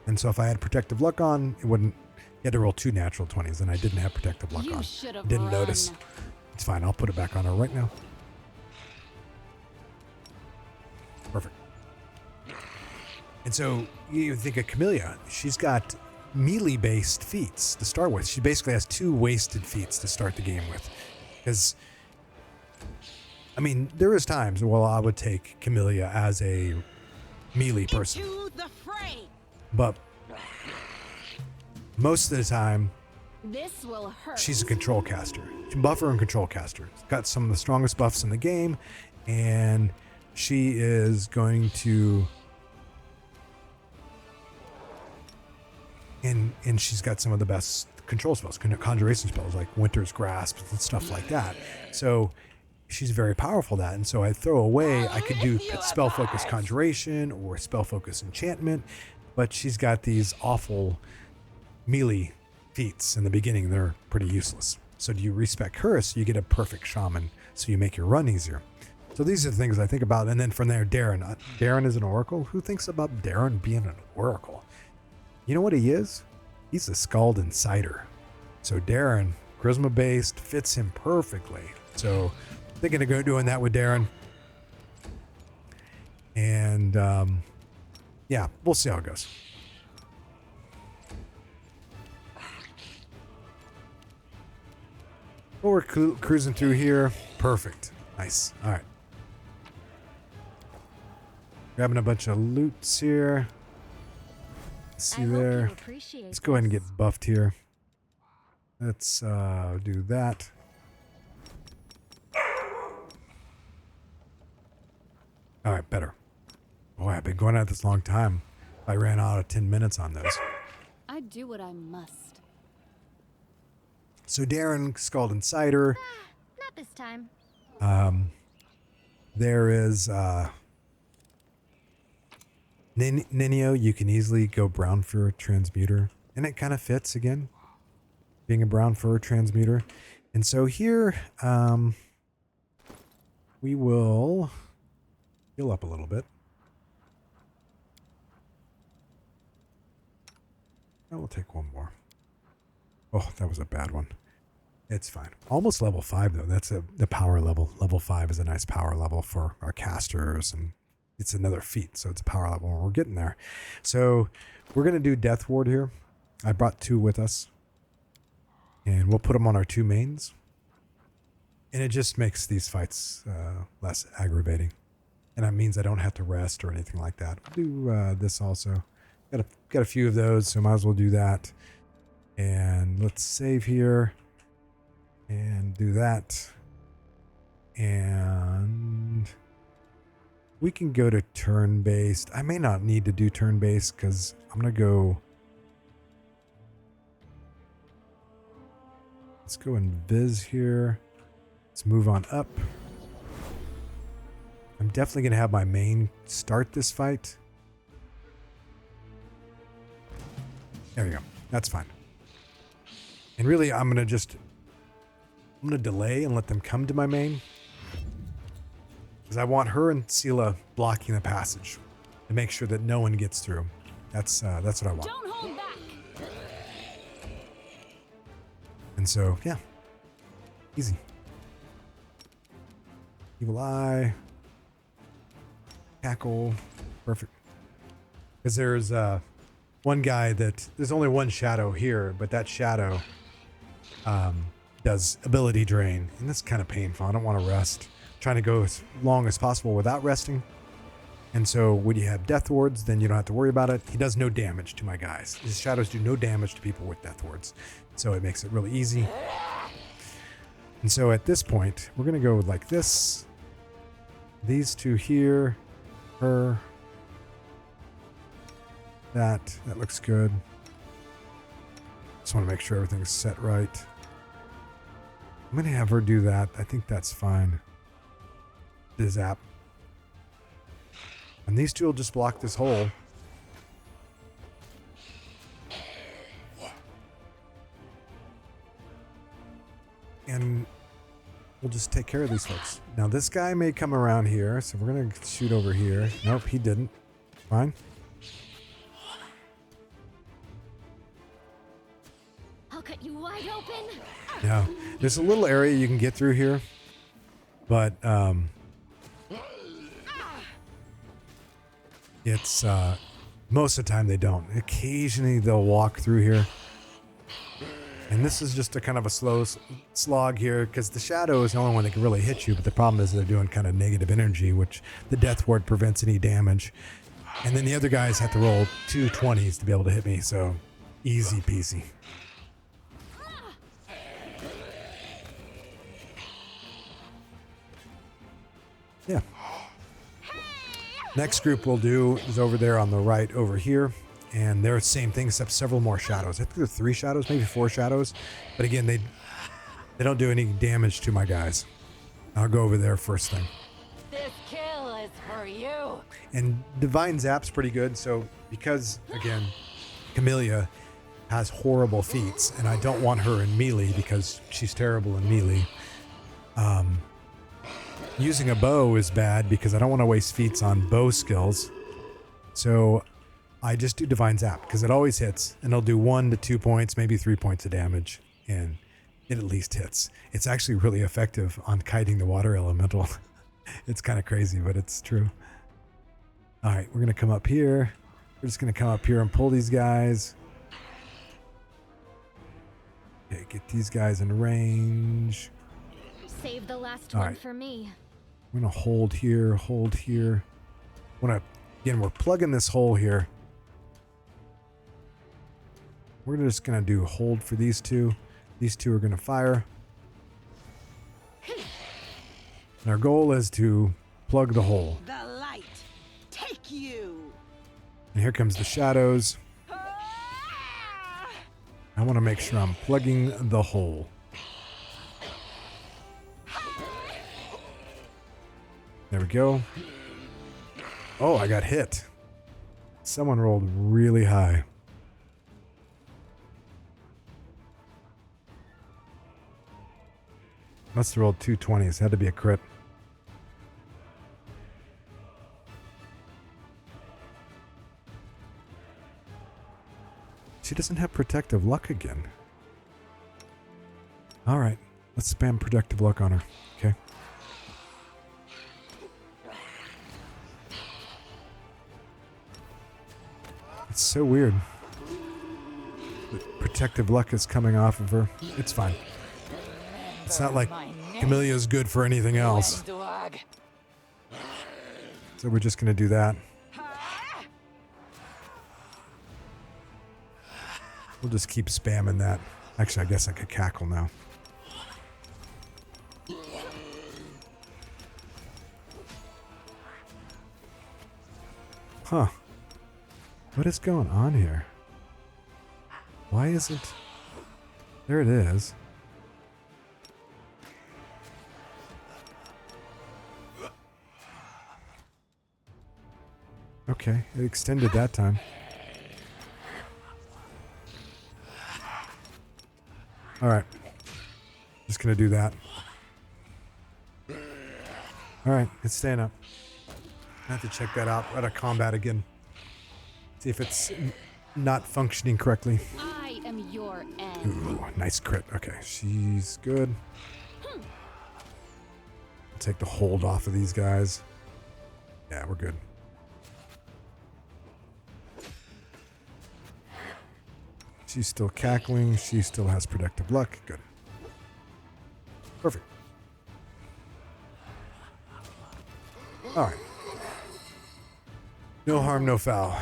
And so if I had protective luck on, it wouldn't. You had to roll 2 natural 20s, and I didn't have protective luck You on. should have Didn't run. notice. It's fine. I'll put it back on her right now. Perfect. And so you think of Camellia. She's got melee-based feats to start with. She basically has 2 wasted feats to start the game with. Because, I mean, there is times, well, I would take Camellia as a melee person. Into the fray. But most of the time, This will hurt. she's a control caster. She's a buffer and control caster. She's got some of the strongest buffs in the game, and she is going to... And she's got some of the best control spells, conjuration spells like Winter's Grasp and stuff like that. So she's very powerful at that. And so I throw away, I could do spell focus conjuration or spell focus enchantment, but she's got these awful melee feats in the beginning. They're pretty useless. So do you respec her so you get a perfect shaman so you make your run easier? So these are the things I think about. And then from there, Darren. Darren is an oracle. Who thinks about Darren being an oracle? You know what he is? He's a Scald Insider. So Darren, charisma based, fits him perfectly. So thinking of doing that with Darren. And yeah, we'll see how it goes. Well, we're cruising through here. Perfect. Nice. All right. Grabbing a bunch of loots here. See there. Let's go ahead and get buffed here. Let's do that. All right, better. Boy, I've been going at this a long time. I ran out of 10 minutes on those. I do what I must. So Darren, Scald Insider. Not this time. There is Nenio. You can easily go brown fur transmuter, and it kind of fits again, being a brown fur transmuter. And so here, we will heal up a little bit. And we'll take one more. Oh, that was a bad one. It's fine. Almost level 5 though. That's the power level. Level 5 is a nice power level for our casters, and it's another feat, so it's a power level. We're getting there. So we're gonna do Death Ward here. I brought 2 with us, and we'll put them on our 2 mains, and it just makes these fights less aggravating, and that means I don't have to rest or anything like that. We'll do this also. Got a few of those, so might as well do that. And let's save here and do that. And we can go to turn-based. I may not need to do turn-based because I'm going to go... Let's go and viz here. Let's move on up. I'm definitely going to have my main start this fight. There you go. That's fine. And really, I'm going to delay and let them come to my main. Because I want her and Sela blocking the passage to make sure that no one gets through. That's what I want. Don't hold back. And so, yeah. Easy. Evil Eye. Cackle. Perfect. Because there's one guy there's only one shadow here, but that shadow does ability drain. And that's kind of painful. I don't want to rest. I'm trying to go as long as possible without resting. And so when you have Death Wards, then you don't have to worry about it. He does no damage to my guys. His shadows do no damage to people with Death Wards. So it makes it really easy. And so at this point, we're going to go like this. These 2 here. Her. That looks good. Just want to make sure everything's set right. I'm going to have her do that. I think that's fine. The zap. And these 2 will just block this hole. and we'll just take care of these folks. Now this guy may come around here, so we're gonna shoot over here. Nope, he didn't. Fine. I'll cut you wide open. Yeah, there's a little area you can get through here, but it's most of the time they don't. Occasionally they'll walk through here, and this is just a kind of a slow slog here because the shadow is the only one that can really hit you. But the problem is they're doing kind of negative energy, which the death ward prevents any damage, and then the other guys have to roll 2 20s to be able to hit me. So easy peasy. Yeah. Next group we'll do is over there on the right over here. And they're the same thing except several more shadows. I think there are 3 shadows, maybe 4 shadows. But again, they don't do any damage to my guys. I'll go over there first thing. This kill is for you. And Divine Zap's pretty good. So because, again, Camellia has horrible feats. And I don't want her in melee because she's terrible in melee. Using a bow is bad because I don't want to waste feats on bow skills. So I just do Divine Zap because it always hits, and it'll do 1 to 2 points, maybe 3 points of damage, and it at least hits. It's actually really effective on kiting the water elemental. It's kind of crazy, but it's true. All right, we're going to come up here. We're just going to come up here and pull these guys. Okay, get these guys in range. Save the last All one right. for me. I'm going to hold here, hold here. Again, we're plugging this hole here. We're just going to do hold for these two. These two are going to fire. And our goal is to plug the hole. The light, take you. And here comes the shadows. I want to make sure I'm plugging the hole. There we go. Oh, I got hit. Someone rolled really high. Must have rolled 2 20s. Had to be a crit. She doesn't have protective luck again. All right. Let's spam protective luck on her. Okay. It's so weird. The protective luck is coming off of her. It's fine. It's not like Camellia is good for anything else. So we're just going to do that. We'll just keep spamming that. Actually, I guess I could cackle now. Huh. What is going on here? Why isn't... There it is. Okay, it extended that time. Alright. Just gonna do that. Alright, it's staying up. I have to check that out out of combat again. See if it's not functioning correctly. I am your end. Ooh, nice crit. Okay, she's good. Take the hold off of these guys. Yeah, we're good. She's still cackling. She still has protective luck. Good. Perfect. All right. No harm, no foul.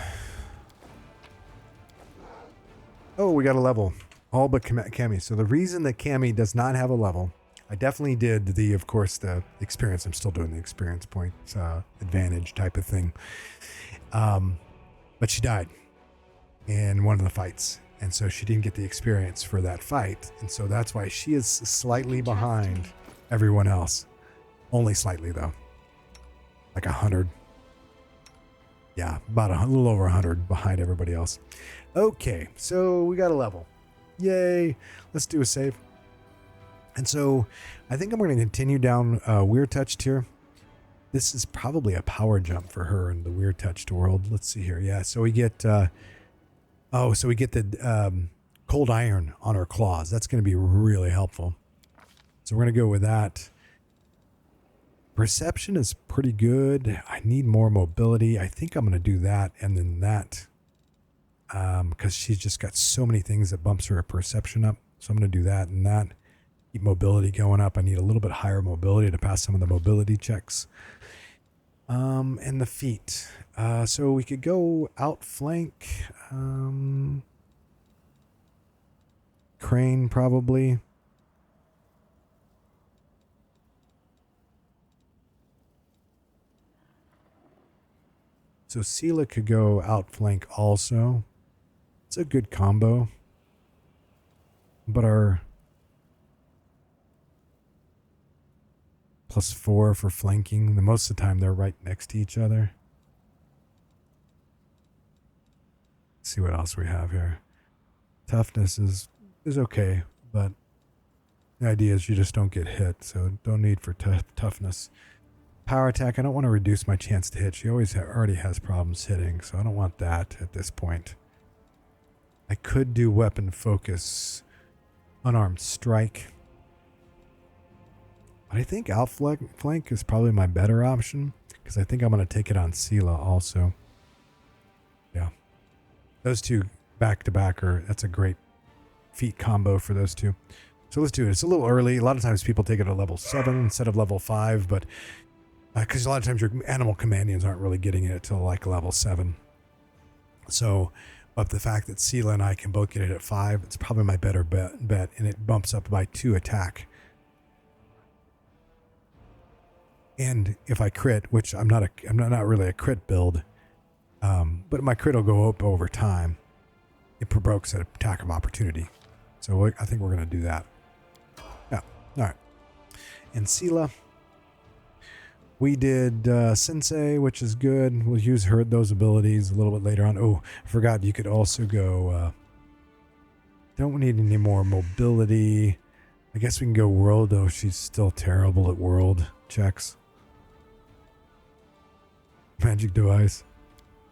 Oh, we got a level. All but Cammy. So the reason that Cammy does not have a level, I definitely did of course, the experience. I'm still doing the experience points advantage type of thing. But she died in one of the fights. And so she didn't get the experience for that fight. And so that's why she is slightly behind everyone else. Only slightly, though. Like 100. Yeah, about a little over 100 behind everybody else. Okay, so we got a level. Yay. Let's do a save. And so I think I'm going to continue down Weird Touched here. This is probably a power jump for her in the Weird Touched world. Let's see here. Yeah, so we get so we get the cold iron on our claws. That's going to be really helpful. So we're going to go with that. Perception is pretty good. I need more mobility. I think I'm going to do that and then that. Because she's just got so many things that bumps her perception up. So I'm going to do that and that. Keep mobility going up. I need a little bit higher mobility to pass some of the mobility checks. And the feet. So we could go outflank. Crane probably. So Sela could go outflank also. It's a good combo. But our +4 for flanking. The most of the time they're right next to each other. Let's see what else we have here. Toughness is okay, but the idea is you just don't get hit, so don't need for toughness. Power attack, I don't want to reduce my chance to hit. She already has problems hitting, so I don't want that at this point. I could do weapon focus, unarmed strike. But I think outflank is probably my better option, because I think I'm going to take it on Sela also. Yeah. Those two back to back that's a great feat combo for those two. So let's do it. It's a little early. A lot of times people take it at level 7 instead of level 5, but because a lot of times your animal companions aren't really getting it till like level 7. So, but the fact that Sela and I can both get it at 5, it's probably my better bet, and it bumps up by 2 attack. And if I crit, which I'm not really a crit build, but my crit will go up over time. It provokes an attack of opportunity. So I think we're going to do that. Yeah. All right. And Sela, we did Sensei, which is good. We'll use those abilities a little bit later on. Oh, I forgot you could also go... don't need any more mobility. I guess we can go world, though she's still terrible at world checks. Magic device.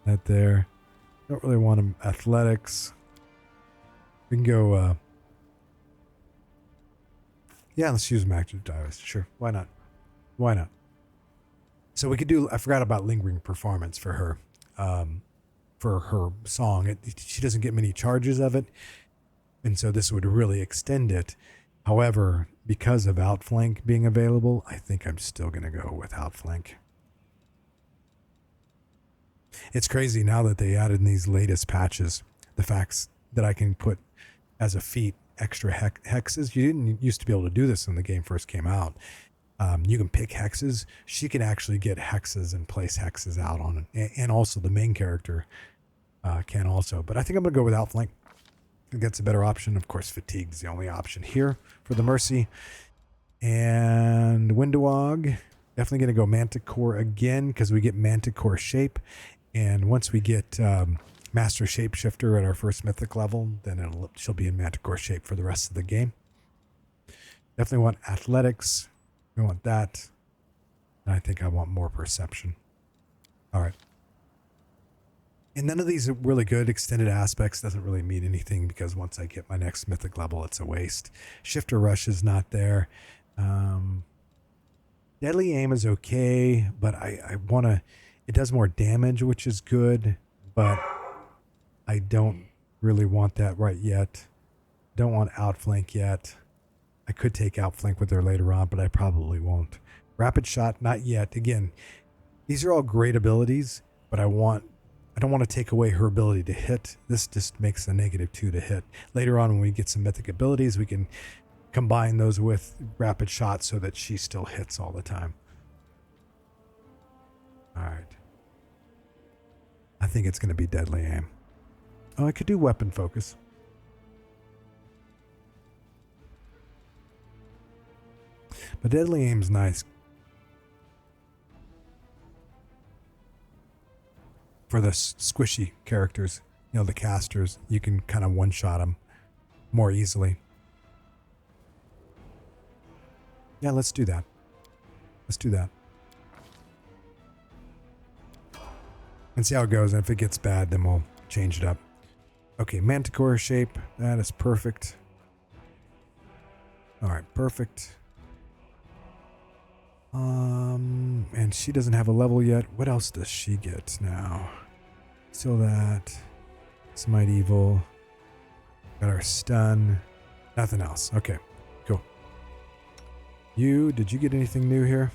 That there. Don't really want them athletics. We can go... yeah, let's use magic device. Sure. Why not? Why not? So we could do... I forgot about lingering performance for her. For her song. She doesn't get many charges of it. And so this would really extend it. However, because of outflank being available, I think I'm still going to go with outflank. It's crazy now that they added in these latest patches, the facts that I can put as a feat extra hexes. You didn't used to be able to do this when the game first came out. You can pick hexes. She can actually get hexes and place hexes out on it. And also the main character can also. But I think I'm going to go with outflank. I think that's a better option. Of course, fatigue is the only option here for the Mercy. And Windowog, definitely going to go Manticore again because we get Manticore shape. And once we get Master Shapeshifter at our first mythic level, then she'll be in Manticore shape for the rest of the game. Definitely want athletics. We want that. And I think I want more perception. All right. And none of these are really good. Extended aspects doesn't really mean anything because once I get my next mythic level, it's a waste. Shifter Rush is not there. Deadly Aim is okay, but I want to... It does more damage, which is good, but I don't really want that right yet. Don't want Outflank yet. I could take Outflank with her later on, but I probably won't. Rapid Shot, not yet. Again, these are all great abilities, but I don't want to take away her ability to hit. This just makes a -2 to hit. Later on, when we get some mythic abilities, we can combine those with Rapid Shot so that she still hits all the time. All right. I think it's going to be Deadly Aim. Oh, I could do Weapon Focus. But Deadly Aim's nice. For the squishy characters, the casters, you can kind of one-shot them more easily. Yeah, let's do that. Let's do that. And see how it goes. And if it gets bad, then we'll change it up. Okay, manticore shape. That is perfect. All right, perfect. And she doesn't have a level yet. What else does she get now? Still that. Smite evil. Got our stun. Nothing else. Okay, cool. Did you get anything new here?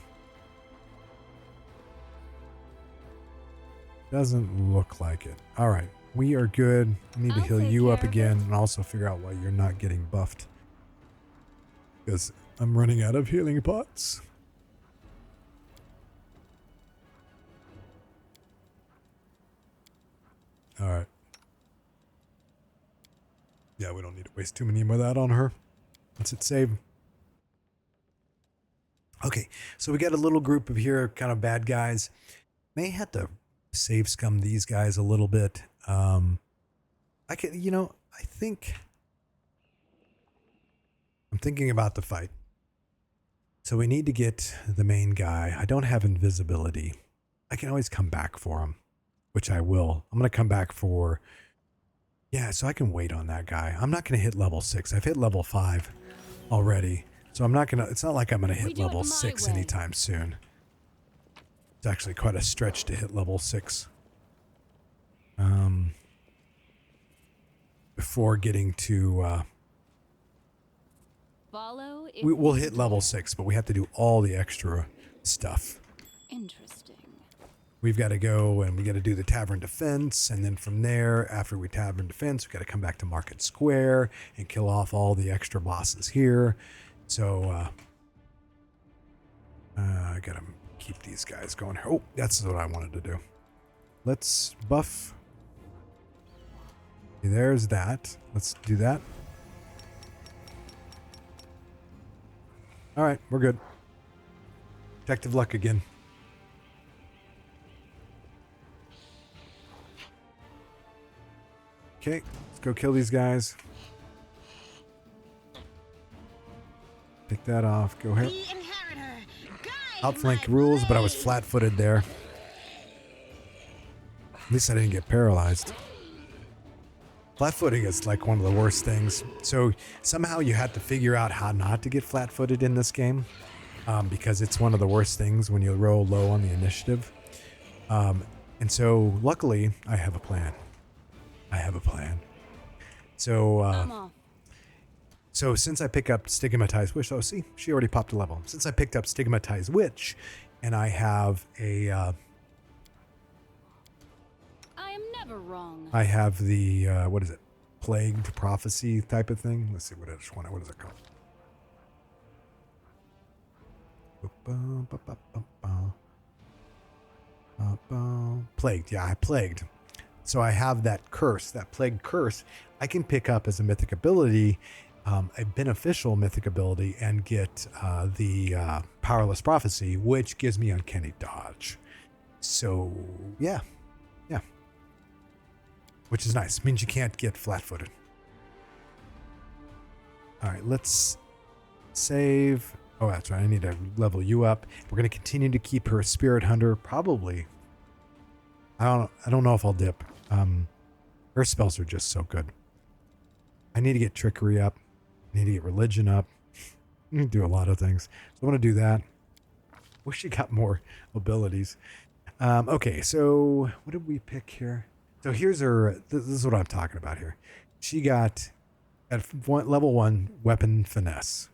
Doesn't look like it. All right, we are good. I need to I'll heal take you up care of again it. and also figure out why you're not getting buffed. Because I'm running out of healing pots. All right. Yeah, we don't need to waste too many more of that on her. Let's hit save. Okay, so we got a little group of here, kind of bad guys. May have to save scum these guys a little bit. I can, I think I'm thinking about the fight. So we need to get the main guy. I don't have invisibility. I can always come back for him, which I will. I'm going to come back for, yeah, so I can wait on that guy. I'm not going to hit level 6. I've hit level 5 already. So I'm not going to, it's not like I'm going to We hit do it level my 6 way. anytime soon. It's actually quite a stretch to hit level 6. Before getting to, Follow if we'll you hit level dare. 6, but we have to do all the extra stuff. Interesting. We've got to go and we got to do the tavern defense. And then from there, after we tavern defense, we got to come back to Market Square and kill off all the extra bosses here. So, I got to keep these guys going. Oh, that's what I wanted to do. Let's buff. Okay, there's that. Let's do that. All right, we're good. Detective luck again. Okay, let's go kill these guys. Take that off. Go ahead. The inheritor. Guide Outflank my rules, but I was blade. flat-footed there. At least I didn't get paralyzed. Flat-footing is like one of the worst things. So somehow you have to figure out how not to get flat-footed in this game, because it's one of the worst things when you roll low on the initiative. And so luckily I have a plan. So, I'm off. so since I pick up Stigmatized Witch, oh, see, she already popped a level. Since I picked up Stigmatized Witch, and I have a, I am never wrong. I have the, what is it? Plagued Prophecy type of thing. Let's see what is it called? Plagued. Yeah, I plagued. So I have that curse, that plague curse. I can pick up as a mythic ability, a beneficial mythic ability, and get the Powerless Prophecy, which gives me Uncanny Dodge. So yeah, which is nice. Means you can't get flat-footed. All right, let's save. Oh, that's right. I need to level you up. We're going to continue to keep her Spirit Hunter. Probably. I don't know if I'll dip. Her spells are just so good. I need to get Trickery up. I need to get Religion up. I need to do a lot of things. So I want to do that. Wish she got more abilities. Okay, so what did we pick here? So here's her. This is what I'm talking about here. She got at level 1 weapon finesse.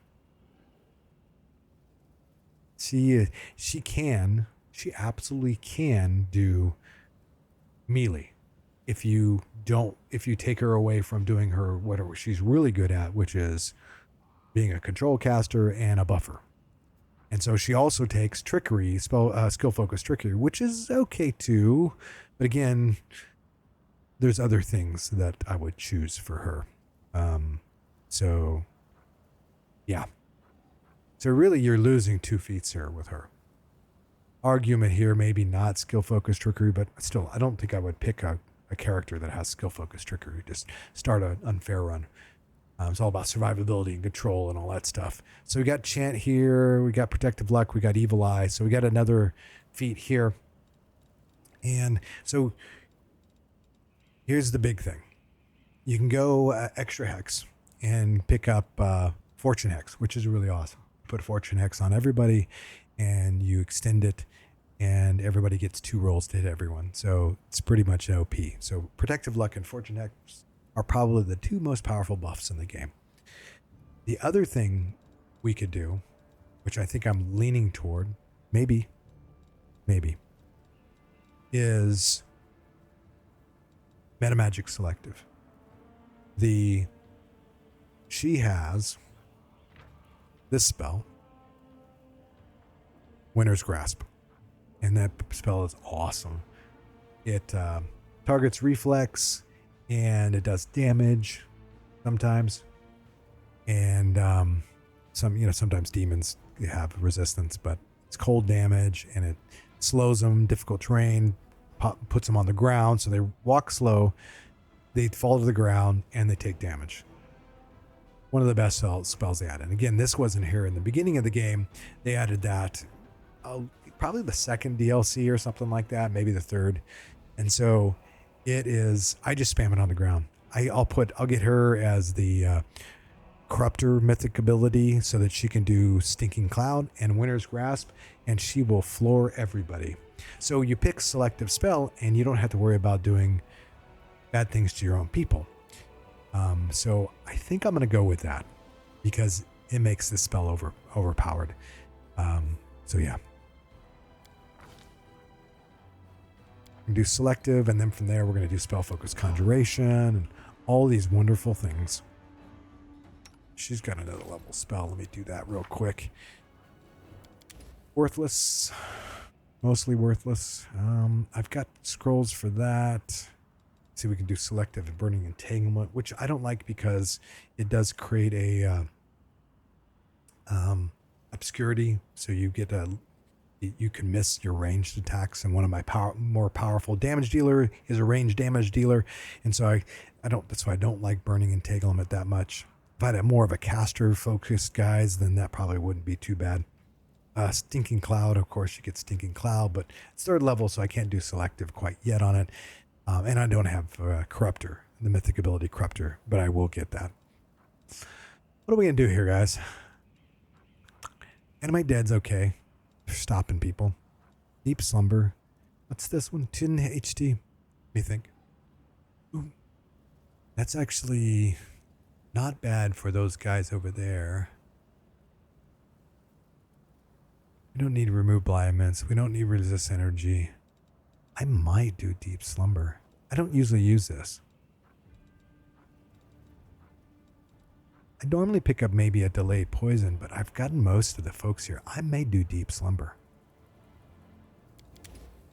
She absolutely can do melee if you take her away from doing her whatever she's really good at, which is being a control caster and a buffer. And so she also takes trickery, skill focused trickery, which is okay too, but again, there's other things that I would choose for her. So yeah. So really you're losing 2 feats here with her. Argument here, maybe not skill focused trickery, but still, I don't think I would pick a character that has skill focused trickery. Just start an unfair run. It's all about survivability and control and all that stuff. So we got Chant here. We got Protective Luck. We got Evil Eye. So we got another feat here. And so here's the big thing. You can go extra hex and pick up Fortune Hex, which is really awesome. Put Fortune Hex on everybody and you extend it and everybody gets 2 rolls to hit everyone. So it's pretty much OP. So Protective Luck and Fortune Hex are probably the 2 most powerful buffs in the game. The other thing we could do, which I think I'm leaning toward, maybe, is Meta Magic Selective. She has this spell, Winter's Grasp, and that spell is awesome. It targets reflex, and it does damage sometimes, and sometimes demons have resistance, but it's cold damage, and it slows them, difficult terrain, puts them on the ground, so they walk slow, they fall to the ground, and they take damage. One of the best spells they added. And again, this wasn't here in the beginning of the game. They added that probably the second DLC or something like that, maybe the third. And so it is, I just spam it on the ground. I'll get her as the Corruptor mythic ability so that she can do Stinking Cloud and Winter's Grasp, and she will floor everybody. So you pick selective spell and you don't have to worry about doing bad things to your own people. So I think I'm going to go with that because it makes this spell overpowered. So yeah. We can do selective, and then from there we're going to do spell focus conjuration and all these wonderful things. She's got another level spell. Let me do that real quick. Worthless. Mostly worthless. I've got scrolls for that. See, we can do selective and burning entanglement, which I don't like because it does create a obscurity. So you get you can miss your ranged attacks. And one of my more powerful damage dealer is a ranged damage dealer, and so that's why I don't like burning entanglement that much. If I had more of a caster focused guys, then that probably wouldn't be too bad. Stinking Cloud, of course, you get Stinking Cloud, but it's 3rd level, so I can't do selective quite yet on it. And I don't have Corruptor, the mythic ability Corruptor, but I will get that. What are we going to do here, guys? Animate Dead's okay. They're stopping people. Deep Slumber. What's this one? 10 HD. What do you think? Ooh. That's actually not bad for those guys over there. We don't need to remove blindness. We don't need resist energy. I might do Deep Slumber. I don't usually use this. I normally pick up maybe a delayed poison, but I've gotten most of the folks here. I may do Deep Slumber.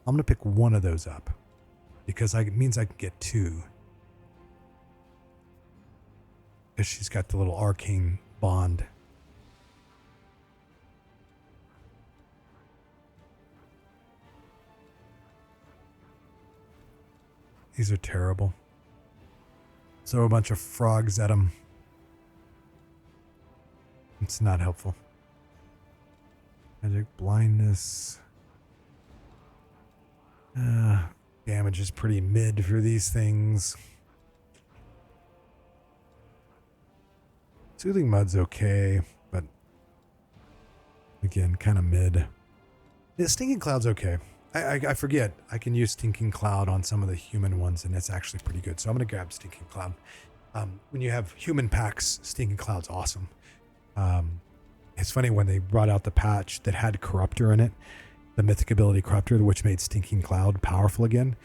I'm going to pick one of those up because it means I can get 2. Because she's got the little arcane bond. These are terrible. Throw a bunch of frogs at them. It's not helpful. Magic blindness. Damage is pretty mid for these things. Soothing Mud's okay, but again, kind of mid. Yeah, Stinking Cloud's okay. I forget. I can use Stinking Cloud on some of the human ones, and it's actually pretty good. So I'm going to grab Stinking Cloud. When you have human packs, Stinking Cloud's awesome. It's funny when they brought out the patch that had Corruptor in it, the mythic ability Corruptor, which made Stinking Cloud powerful again.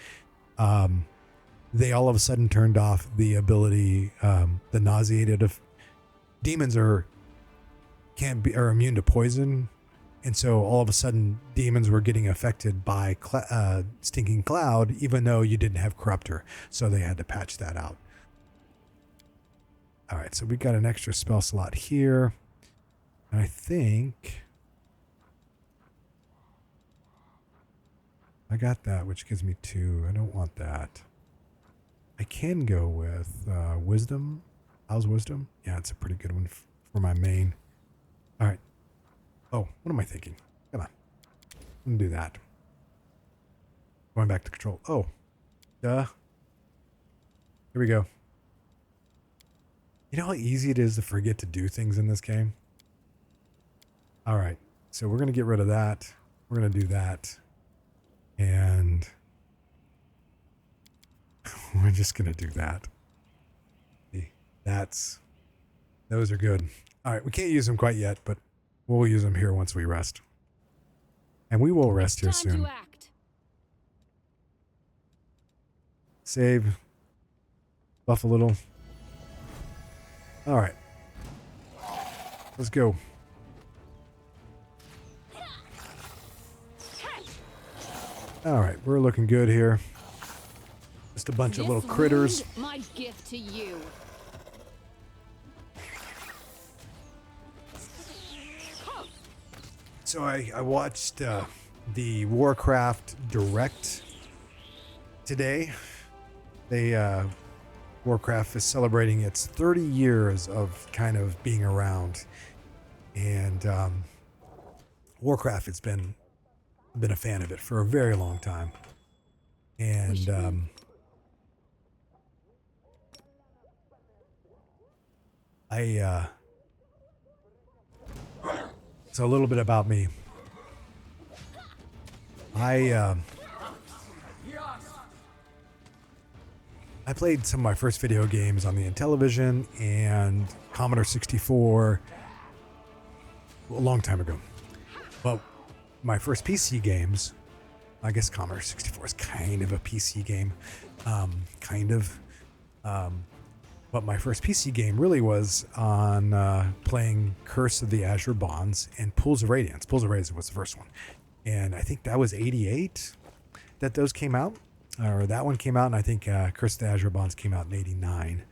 They all of a sudden turned off the ability, the nauseated of demons are immune to poison. And so all of a sudden, demons were getting affected by Stinking Cloud, even though you didn't have Corruptor. So they had to patch that out. All right, so we got an extra spell slot here. And I think I got that, which gives me 2. I don't want that. I can go with Wisdom. How's wisdom? Yeah, it's a pretty good one for my main. All right. Oh, what am I thinking? Come on. I'm gonna do that. Going back to control. Oh, duh. Here we go. You know how easy it is to forget to do things in this game? All right. So we're going to get rid of that. We're going to do that. And we're just going to do that. See, those are good. All right. We can't use them quite yet, but we'll use them here once we rest. And we will rest here Time soon. to act. Save. Buff a little. All right. Let's go. All right, we're looking good here. Just a bunch of little This critters. wound, my gift to you. So I watched the Warcraft Direct today. Warcraft is celebrating its 30 years of kind of being around, and Warcraft has been a fan of it for a very long time, and so a little bit about me. I played some of my first video games on the Intellivision and Commodore 64 a long time ago. Well, my first PC games, I guess Commodore 64 is kind of a PC game, but my first PC game really was on playing Curse of the Azure Bonds and Pools of Radiance. Pools of Radiance was the first one, and I think that was 88 that those came out, or that one came out, and I think Curse of the Azure Bonds came out in 89.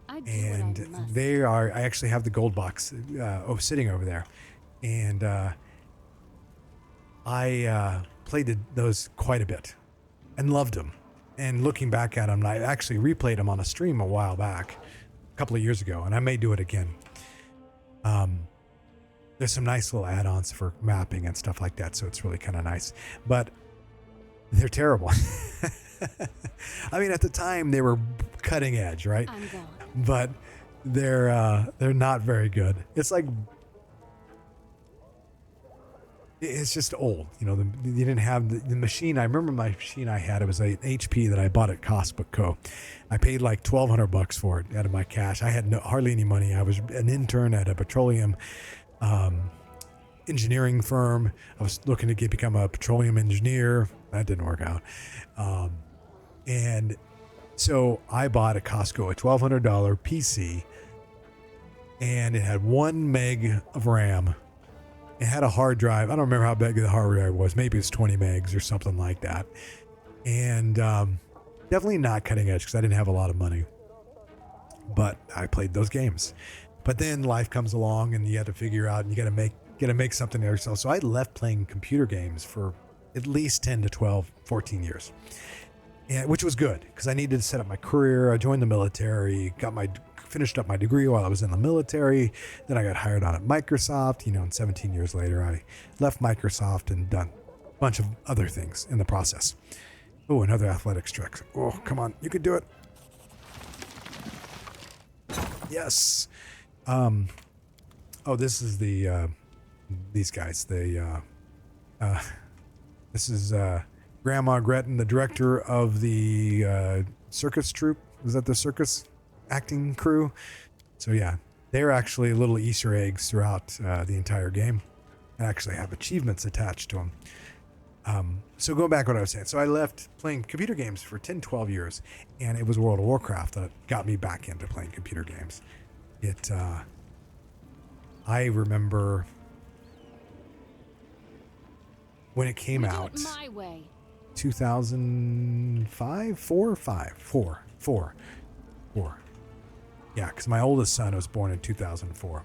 I do And what I must. I actually have the gold box sitting over there, and I played those quite a bit and loved them. And looking back at them, I actually replayed them on a stream a while back, a couple of years ago, and I may do it again. There's some nice little add-ons for mapping and stuff like that, so it's really kind of nice. But they're terrible. I mean, at the time they were cutting edge, right? I'm gone. But they're not very good. It's like, it's just old, you know. You didn't have the machine. I remember my machine I had. It was an HP that I bought at Costco Co. I paid like $1,200 for it out of my cash. I had hardly any money. I was an intern at a petroleum engineering firm. I was looking to become a petroleum engineer. That didn't work out. And so I bought at Costco a $1,200 PC, and it had 1 meg of RAM. It had a hard drive. I don't remember how big the hard drive was. Maybe it's 20 megs or something like that. And definitely not cutting edge because I didn't have a lot of money. But I played those games. But then life comes along, and you have to figure out, and you got to make something of yourself. So I left playing computer games for at least 10 to 12, 14 years. And, which was good because I needed to set up my career. I joined the military, finished up my degree while I was in the military. Then I got hired on at Microsoft, and 17 years later I left Microsoft and done a bunch of other things in the process. Oh, another athletics trick. Oh, come on, you can do it. Yes. This is these guys. This is Grandma Gretton, the director of the circus troupe. Was that the circus acting crew? So yeah, they're actually little Easter eggs throughout the entire game, and actually have achievements attached to them. So going back to what I was saying, so I left playing computer games for 10, 12 years, and it was World of Warcraft that got me back into playing computer games. I remember when it came We do out, it my way. 2005, 4. Yeah, because my oldest son was born in 2004.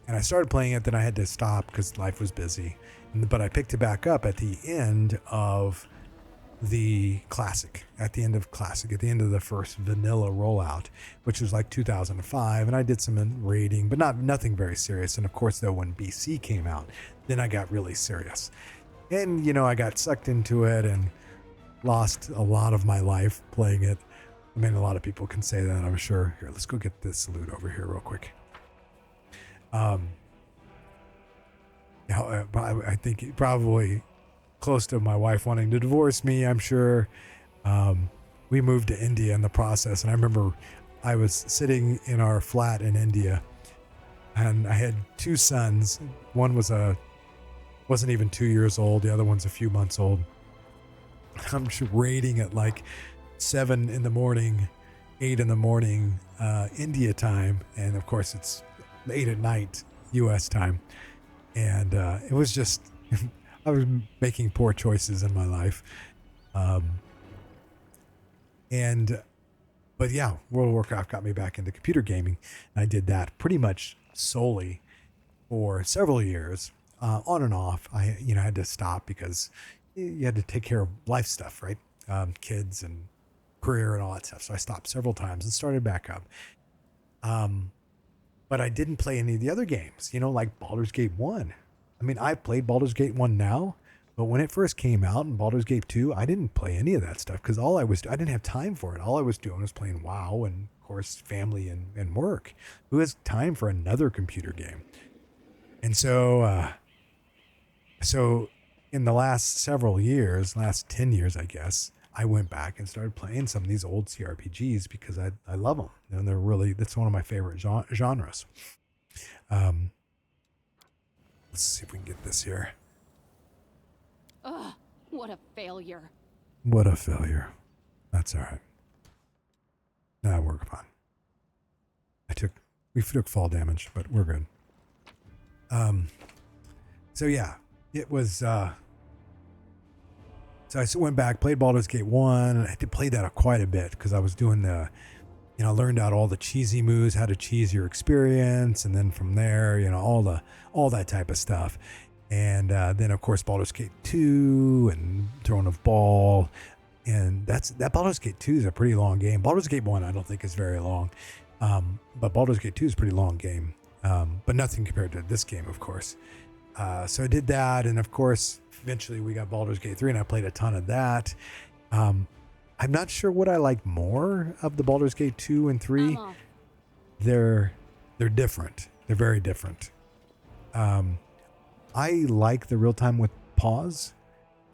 And I started playing it, then I had to stop because life was busy. But I picked it back up at the end of the classic, at the end of the first vanilla rollout, which was like 2005. And I did some raiding, but nothing very serious. And of course, though, when BC came out, then I got really serious. And, you know, I got sucked into it and lost a lot of my life playing it. I mean, a lot of people can say that, I'm sure. Here, let's go get this loot over here real quick. I think probably close to my wife wanting to divorce me, I'm sure. We moved to India in the process, and I remember I was sitting in our flat in India, and I had two sons. One wasn't even 2 years old. The other one's a few months old. I'm just raiding at like 7 in the morning, 8 in the morning, India time, and of course it's 8 at night U.S. time. And it was just, I was making poor choices in my life. But yeah, World of Warcraft got me back into computer gaming. And I did that pretty much solely for several years, on and off. I had to stop because you had to take care of life stuff, right? Kids and career and all that stuff. So I stopped several times and started back up. But I didn't play any of the other games, like Baldur's Gate 1. I mean, I played Baldur's Gate 1 now, but when it first came out in Baldur's Gate 2, I didn't play any of that stuff because I didn't have time for it. All I was doing was playing WoW and, of course, family and work. Who has time for another computer game? And so in the last several years, last 10 years, I guess, I went back and started playing some of these old CRPGs because I love them. And that's one of my favorite genres. Let's see if we can get this here. Ugh, what a failure. What a failure. That's all right. Nah, we're fine. We took fall damage, but we're good. So yeah, it was, so I went back, played Baldur's Gate 1, and I had to play that quite a bit because I was doing learned out all the cheesy moves, how to cheese your experience, and then from there, all that type of stuff. And then, of course, Baldur's Gate 2 and Throne of Ball. And that Baldur's Gate 2 is a pretty long game. Baldur's Gate 1 I don't think is very long. But Baldur's Gate 2 is a pretty long game. But nothing compared to this game, of course. So I did that, and of course, eventually we got Baldur's Gate 3, and I played a ton of that. I'm not sure what I like more of the Baldur's Gate 2 and 3. They're different. They're very different. I like the real-time with pause.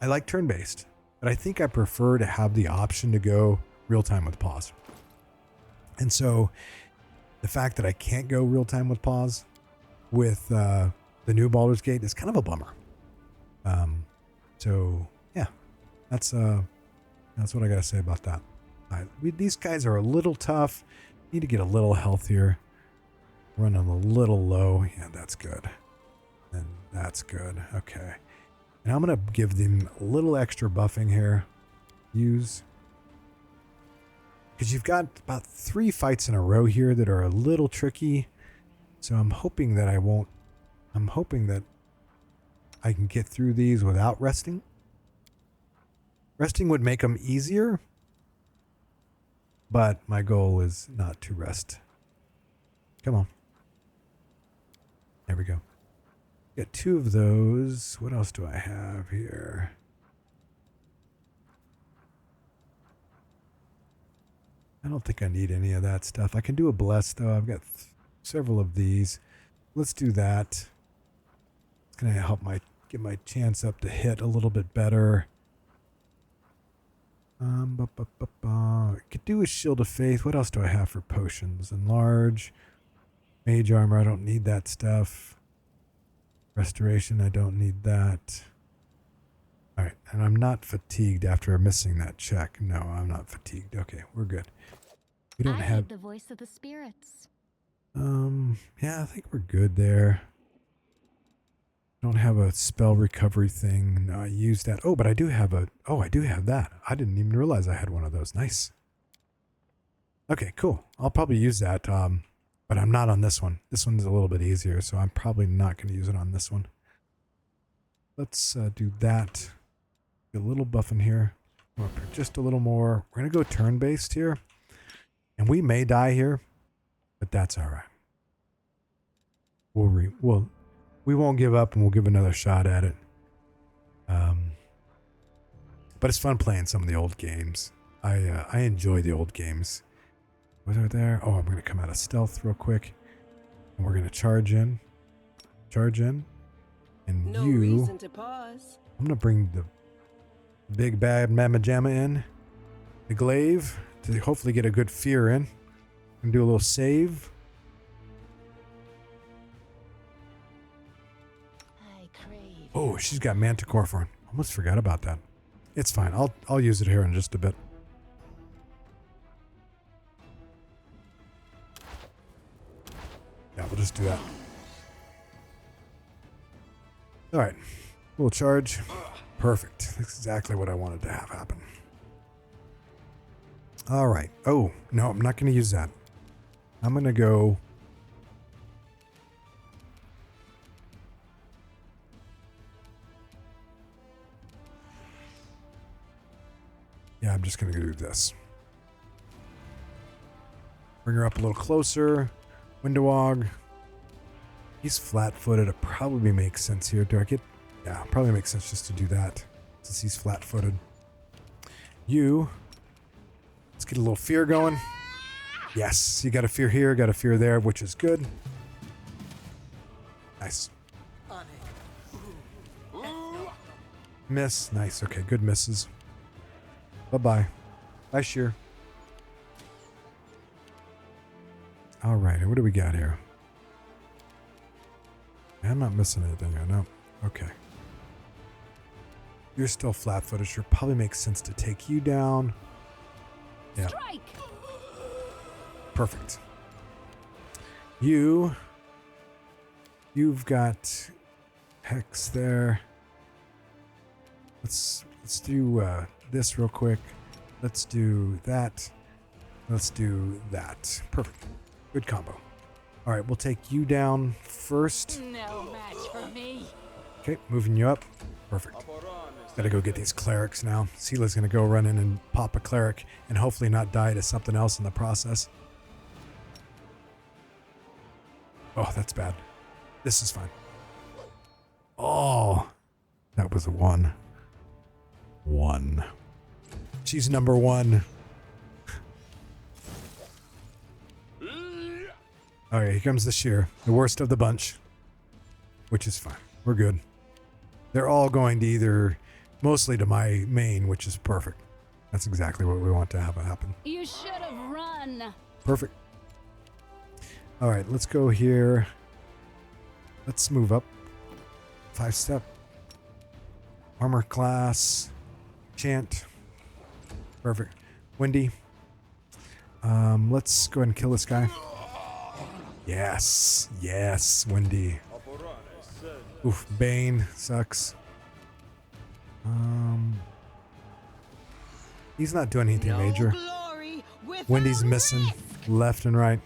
I like turn-based, but I think I prefer to have the option to go real-time with pause. And so the fact that I can't go real-time with pause with the new Baldur's Gate is kind of a bummer. So yeah, that's what I gotta say about that. These guys are a little tough. Need to get a little healthier. Running a little low. Yeah, that's good. And that's good. Okay. And I'm gonna give them a little extra buffing here. Use. Because you've got about 3 fights in a row here that are a little tricky. So I'm hoping that I can get through these without resting. Resting would make them easier, but my goal is not to rest. Come on. There we go. Got 2 of those. What else do I have here? I don't think I need any of that stuff. I can do a bless, though. I've got several of these. Let's do that. It's going to help get my chance up to hit a little bit better. Could do a Shield of Faith. What else do I have for potions? Enlarge. Mage Armor. I don't need that stuff. Restoration. I don't need that. All right. And I'm not fatigued after missing that check. No, I'm not fatigued. Okay, we're good. We don't have the voice of the spirits. Yeah, I think we're good there. Don't have a spell recovery thing. No, I used that. Oh, but I do have I do have that. I didn't even realize I had one of those. Nice. Okay, cool. I'll probably use that, but I'm not on this one. This one's a little bit easier, so I'm probably not going to use it on this one. Let's do that. Get a little buff in here. Come up here just a little more. We're going to go turn-based here. And we may die here, but that's all right. We won't give up, and we'll give another shot at it. But it's fun playing some of the old games. I enjoy the old games. What's right there? Oh, I'm going to come out of stealth real quick. And we're going to charge in. Charge in. And No reason to pause. I'm going to bring the big bad Mamma Jamma in. The glaive. To hopefully get a good fear in. And do a little save. I crave. Oh, she's got Manticore for him. Almost forgot about that. It's fine. I'll use it here in just a bit. Yeah, we'll just do that. All right. We'll charge. Perfect. That's exactly what I wanted to have happen. All right. Oh, no, I'm not going to use that. I'm going to go... Yeah, I'm just going to do this. Bring her up a little closer. Windowog. He's flat-footed. It probably makes sense here. Do I get... Yeah, probably makes sense just to do that. Since he's flat-footed. You... Let's get a little fear going. Yes, you got a fear here, got a fear there, which is good. Nice. Miss. Nice. Okay, good misses. Bye-bye. Bye, Sheer. All right, what do we got here? I'm not missing anything here, no. Okay. You're still flat-footed. Sure, probably makes sense to take you down. Yeah. Strike! Perfect. You've got Hex there. Let's do this real quick. Let's do that. Let's do that. Perfect. Good combo. All right, we'll take you down first. No match for me. Okay, moving you up. Perfect. Gotta go get these clerics now. Sela's gonna go run in and pop a cleric and hopefully not die to something else in the process. Oh, that's bad. This is fine. Oh, that was a 1. 1. She's number 1. All right, here comes the shear. The worst of the bunch. Which is fine. We're good. They're all going to either... Mostly to my main, which is perfect. That's exactly what we want to have happen. You should have run. Perfect. All right, let's go here. Let's move up. 5-step. Armor class. Chant. Perfect. Windy. Let's go ahead and kill this guy. Yes. Yes, Windy. Oof, Bane. Sucks. He's not doing anything major. Wendy's missing left and right.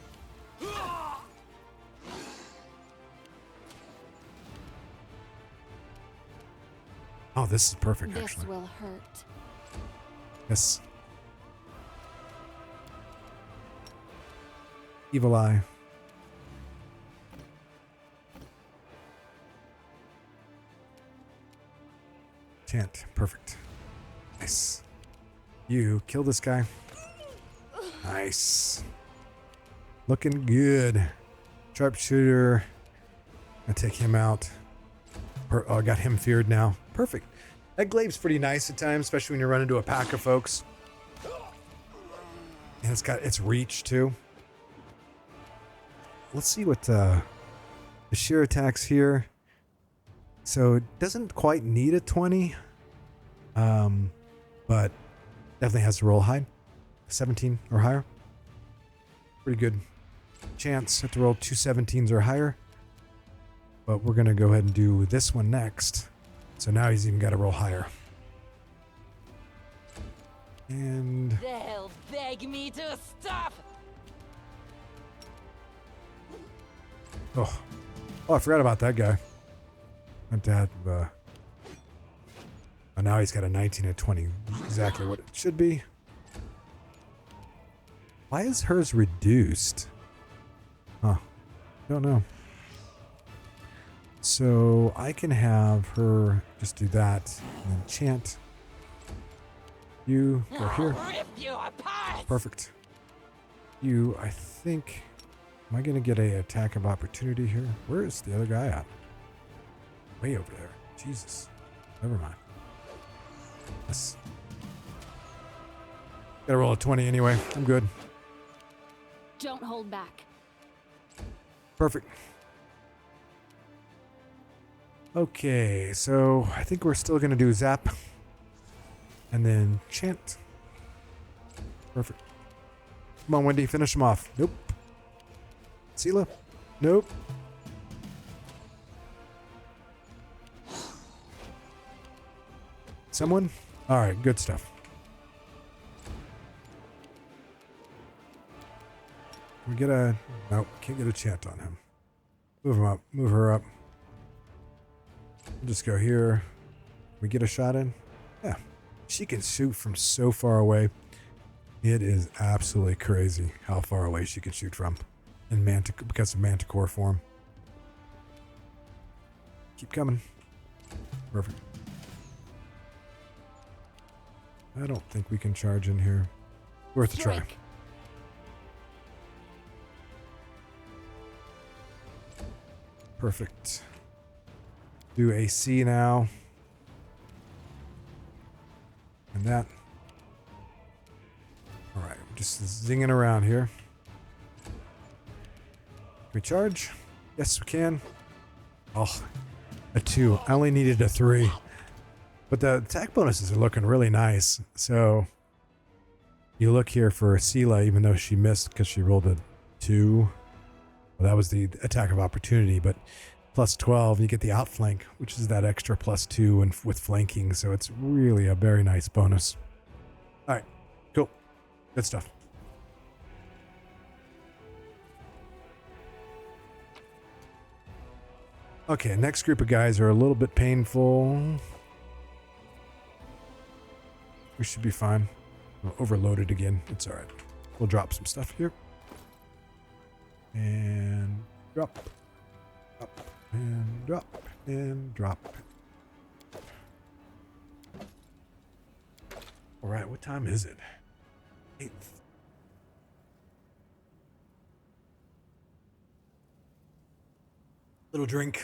Oh, this is perfect, This actually. will hurt. Yes. Evil Eye. Chant. Perfect. Nice. You kill this guy. Nice. Looking good. Sharpshooter. I take him out. Oh, I got him feared now. Perfect. That glaive's pretty nice at times, especially when you run into a pack of folks. And it's got its reach too. Let's see what the sheer attacks here. So it doesn't quite need a 20. But definitely has to roll high. 17 or higher. Pretty good chance. Have to roll 2 17s or higher. But we're going to go ahead and do this one next. So now he's even got to roll higher. And... They'll beg me to stop. Oh, I forgot about that guy. Meant to have... Oh, now he's got a 19 and 20. exactly what it should be. Why is hers reduced? Huh. Don't know. So I can have her just do that and then chant. You go here. I'll rip you apart. Perfect. You, I think... Am I going to get a attack of opportunity here? Where is the other guy at? Way over there. Jesus. Never mind. Yes. Gotta roll a 20 anyway. I'm good. Don't hold back. Perfect. Okay, so I think we're still going to do zap. And then chant. Perfect. Come on, Wendy, finish him off. Nope. Sela? Nope. Someone? Alright, good stuff. Can we get a... Nope, can't get a chant on him. Move him up. Move her up. We'll just go here. We get a shot in? Yeah. She can shoot from so far away. It is absolutely crazy how far away she can shoot from. In because of manticore form. Keep coming. Perfect. I don't think we can charge in here. Worth a try. Strike. Perfect. Do AC now. And that. Alright, we're just zinging around here. Can we charge? Yes, we can. Oh, a 2. I only needed a 3. But the attack bonuses are looking really nice. So, you look here for Sela, even though she missed because she rolled a 2. Well, that was the attack of opportunity, but plus 12, you get the outflank, which is that extra plus 2 and with flanking. So, it's really a very nice bonus. All right, cool. Good stuff. Okay, next group of guys are a little bit painful. We should be fine. We're overloaded again. It's all right. We'll drop some stuff here. And drop. Drop. And drop. And drop. All right, what time is it? 8th. Little drink.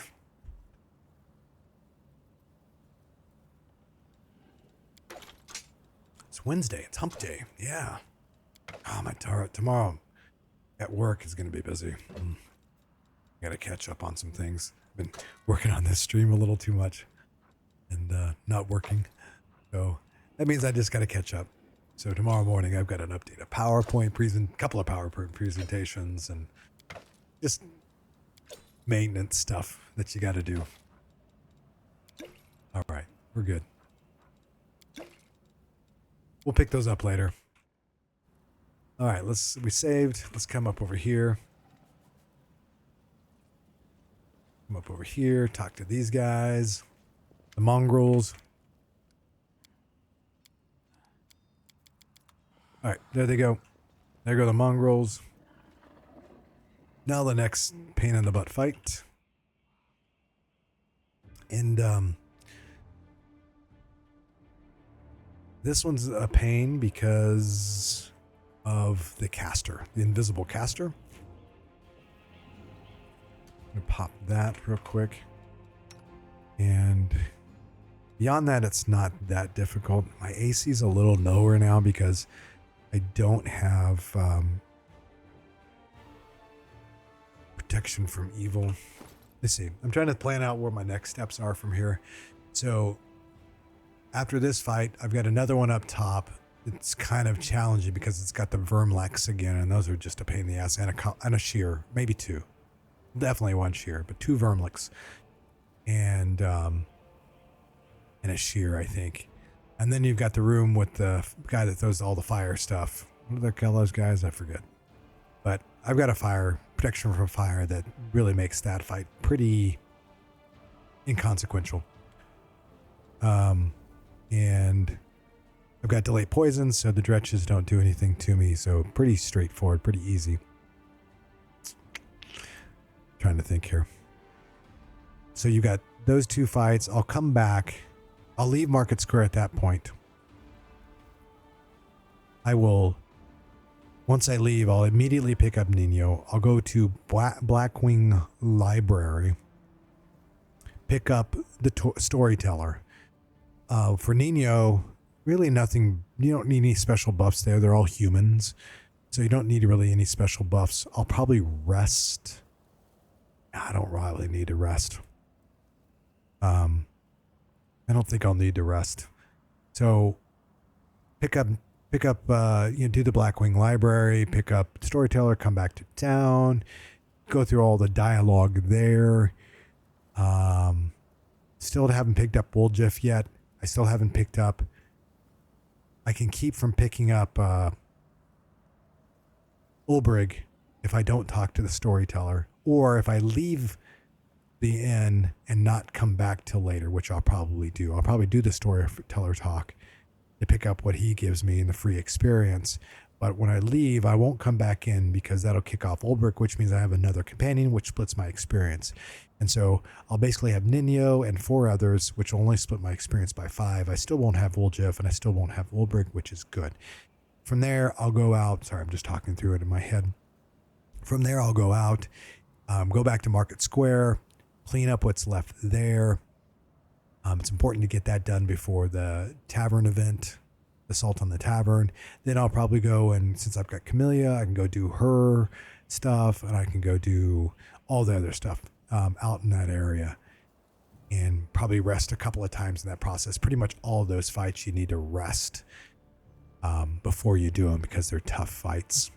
It's Wednesday. It's hump day. Yeah. Oh, my tomorrow at work is going to be busy. Got to catch up on some things. I've been working on this stream a little too much and not working. So that means I just got to catch up. So tomorrow morning I've got an update, couple of PowerPoint presentations and just maintenance stuff that you got to do. All right, we're good. We'll pick those up later. All right, we saved. Let's come up over here. Come up over here, talk to these guys. The mongrels. All right, there they go. There go the mongrels. Now the next pain in the butt fight. And this one's a pain because of the caster, the invisible caster. I'm gonna pop that real quick. And beyond that, it's not that difficult. My AC's a little lower now because I don't have protection from evil. Let's see. I'm trying to plan out where my next steps are from here. So after this fight, I've got another one up top. It's kind of challenging because it's got the Vermlex again, and those are just a pain in the ass, and a shear, maybe 2. Definitely 1 shear, but 2 Vermlex. And a shear, I think. And then you've got the room with the guy that throws all the fire stuff. What do they call those guys? I forget. But I've got a protection from fire that really makes that fight pretty inconsequential. And I've got delayed poison, so the dretches don't do anything to me. So pretty straightforward, pretty easy. Trying to think here. So you got those two fights. I'll come back. I'll leave Market Square at that point. I will, once I leave, I'll immediately pick up Nenio. I'll go to Blackwing Library, pick up the Storyteller. For Nenio, really nothing, you don't need any special buffs there. They're all humans, so you don't need really any special buffs. I'll probably rest. I don't really need to rest. I don't think I'll need to rest. So pick up, do the Blackwing Library, pick up Storyteller, come back to town, go through all the dialogue there. Still haven't picked up Woljif yet. I still haven't picked up. I can keep from picking up Ulbrig if I don't talk to the Storyteller, or if I leave the inn and not come back till later, which I'll probably do. I'll probably do the Storyteller talk to pick up what he gives me in the free experience. But when I leave, I won't come back in because that'll kick off Ulbrig, which means I have another companion, which splits my experience. And so I'll basically have Nenio and 4 others, which will only split my experience by 5. I still won't have Woljif, and I still won't have Ulbrig, which is good. From there, I'll go out. Sorry, I'm just talking through it in my head. From there, I'll go out, go back to Market Square, clean up what's left there. It's important to get that done before the tavern event, Assault on the Tavern. Then I'll probably go, and since I've got Camellia, I can go do her stuff, and I can go do all the other stuff out in that area, and probably rest a couple of times in that process. Pretty much all of those fights you need to rest before you do them because they're tough fights.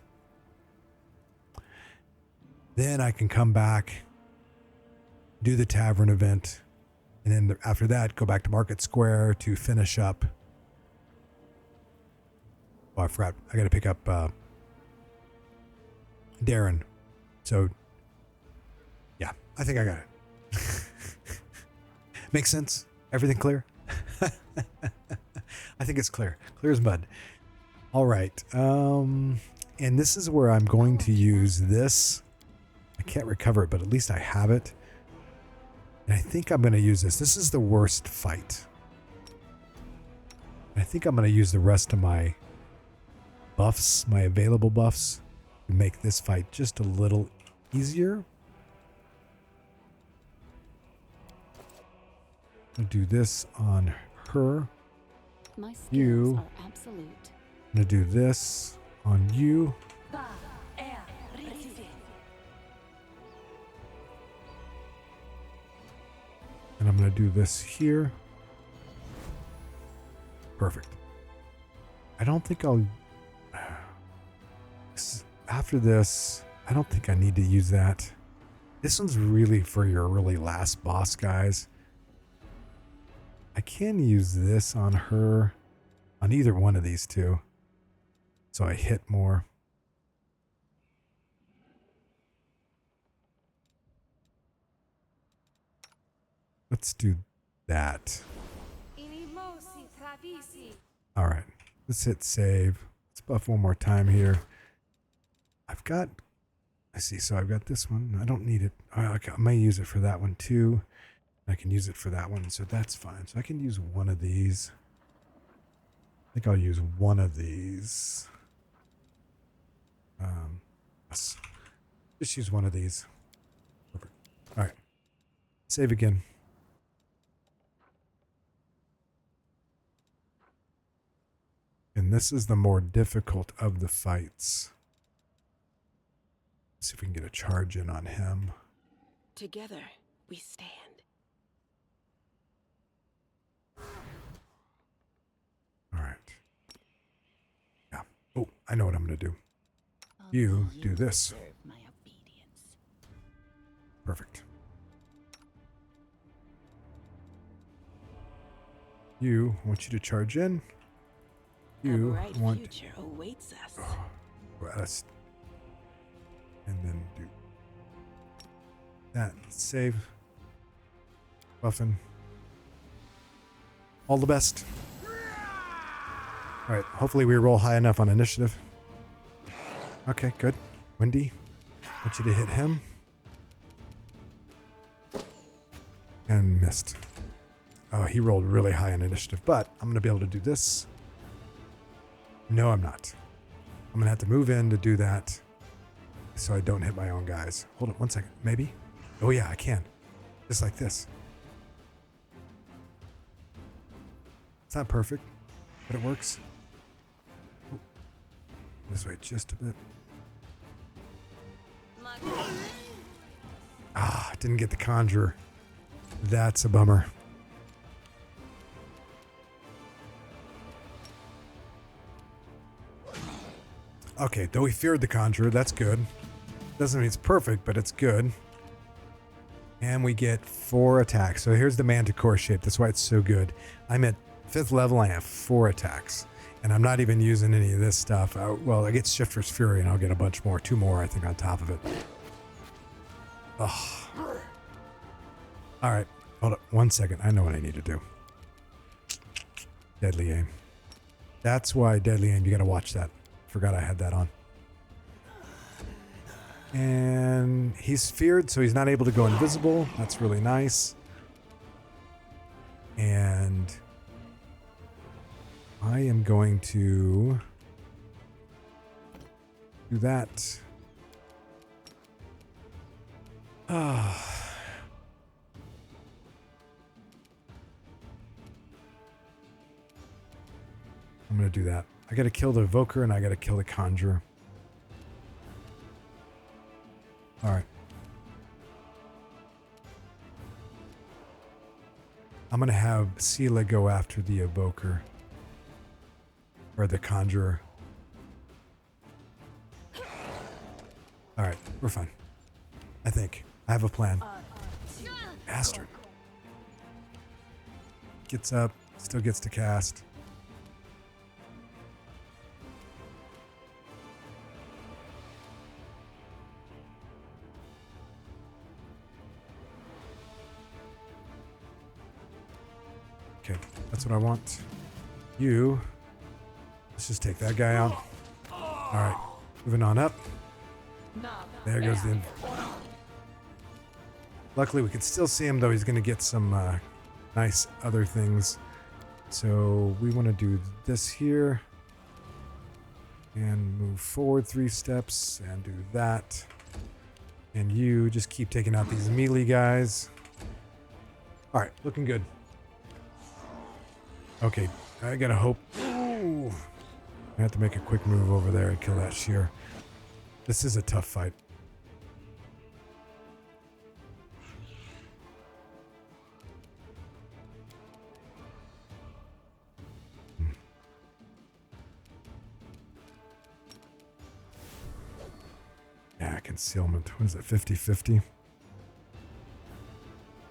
Then I can come back, do the tavern event, and then after that, go back to Market Square to finish up. Oh, I forgot. I got to pick up Darren. So, yeah, I think I got it. Makes sense? Everything clear? I think it's clear. Clear as mud. All right. And this is where I'm going to use this. I can't recover it, but at least I have it. And I think I'm going to use this. This is the worst fight. I think I'm going to use the rest of my buffs, my available buffs, to make this fight just a little easier. I'll do this on her. My skills You. are absolute. I'm going to do this on you. And I'm going to do this here. Perfect. I don't think I'll... After this, I don't think I need to use that. This one's really for your really last boss, guys. I can use this on her, on either one of these two. So I hit more. Let's do that. All right, let's hit save. Let's buff one more time here. I've got, I see, so I've got this one. I don't need it. Okay, I may use it for that one too. I can use it for that one, so that's fine. So I can use one of these. I think I'll use one of these. Yes. Just use one of these. Perfect. All right. Save again. And this is the more difficult of the fights. Let's see if we can get a charge in on him. Together, we stand. All right. Yeah. Oh, I know what I'm going to do. You do this. Deserve my obedience. Perfect. You, I want you to charge in. A You bright want future awaits us. rest. And then do that. Save. Buffin. All the best. All right, hopefully we roll high enough on initiative. Okay, good. Wendy, I want you to hit him. And missed. Oh, he rolled really high on initiative, but I'm going to be able to do this. No, I'm not. I'm going to have to move in to do that so I don't hit my own guys. Hold on 1 second. Maybe? Oh, yeah, I can. Just like this. It's not perfect, but it works. Oh, this way just a bit. Ah, didn't get the conjurer. That's a bummer. Okay, though we feared the conjurer, that's good. Doesn't mean it's perfect, but it's good. And we get 4 attacks. So here's the manticore shape. That's why it's so good. I'm at 5th level. I have 4 attacks. And I'm not even using any of this stuff. Well, I get Shifter's Fury, and I'll get a bunch more. 2 more, I think, on top of it. Oh. All right. Hold up 1 second. I know what I need to do. Deadly aim. That's why deadly aim. You got to watch that. Forgot I had that on. And he's feared, so he's not able to go invisible. That's really nice. And I am going to do that. Ah. I'm going to do that. I got to kill the Evoker and I got to kill the Conjurer. All right. I'm going to have Sela go after the Evoker. Or the Conjurer. All right. We're fine. I think. I have a plan. Bastard. Gets up. Still gets to cast. Okay, that's what I want. You, let's just take that guy out. All right, moving on up. There goes the... Luckily, we can still see him, though he's going to get some nice other things. So we want to do this here. And move forward 3 steps and do that. And you just keep taking out these melee guys. All right, looking good. Okay, I gotta hope. Ooh. I have to make a quick move over there and kill that shear. This is a tough fight. Yeah, concealment. What is it, 50-50?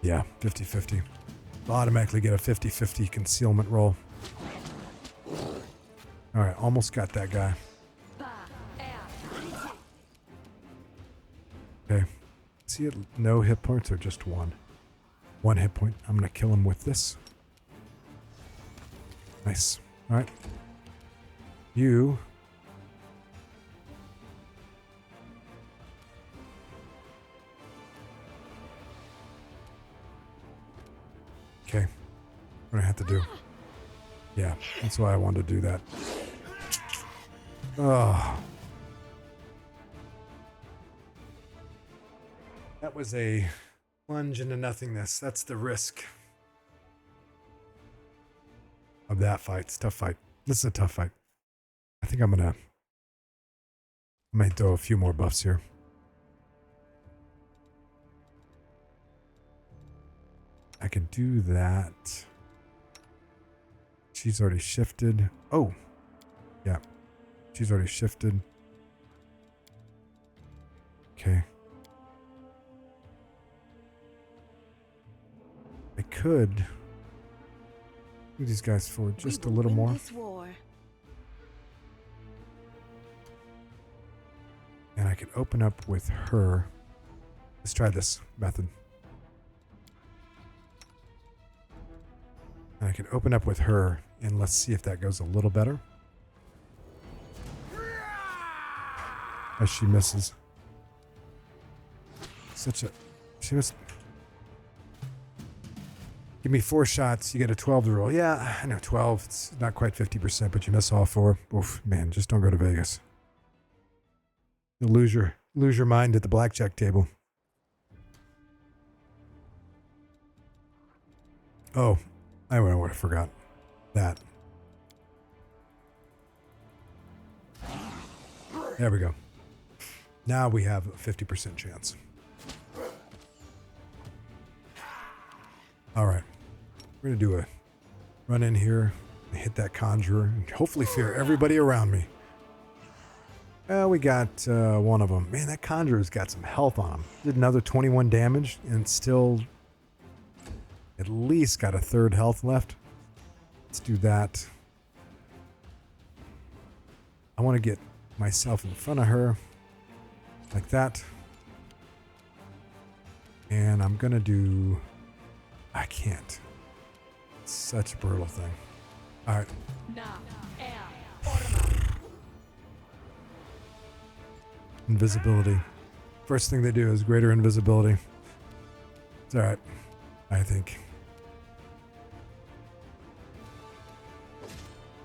Yeah, 50-50. Automatically get a 50-50 concealment roll. Alright, almost got that guy. Okay. See it? No hit points or just 1? 1 hit point. I'm going to kill him with this. Nice. Alright. You... Okay. What do I have to do? Yeah, that's why I wanted to do that. Oh. That was a plunge into nothingness. That's the risk of that fight. It's a tough fight. This is a tough fight. I think I might throw a few more buffs here. I could do that. She's already shifted. Oh, yeah. She's already shifted. Okay. I could move these guys forward just a little more. And I could open up with her. Let's try this method. And I can open up with her, and let's see if that goes a little better. as she misses. She missed. Give me 4 shots, you get a 12 to roll. Yeah, I know 12. It's not quite 50%, but you miss all 4. Oof, man, just don't go to Vegas. You'll lose your mind at the blackjack table. Oh, I would have forgot that. There we go. Now we have a 50% chance. All right. We're going to do a run in here and hit that conjurer and hopefully fear everybody around me. Well, we got one of them. Man, that conjurer's got some health on him. Did another 21 damage and still at least got a third health left. Let's do that. I want to get myself in front of her like that. And I'm going to do... I can't. It's such a brutal thing. All right. Invisibility. First thing they do is greater invisibility. It's all right, I think.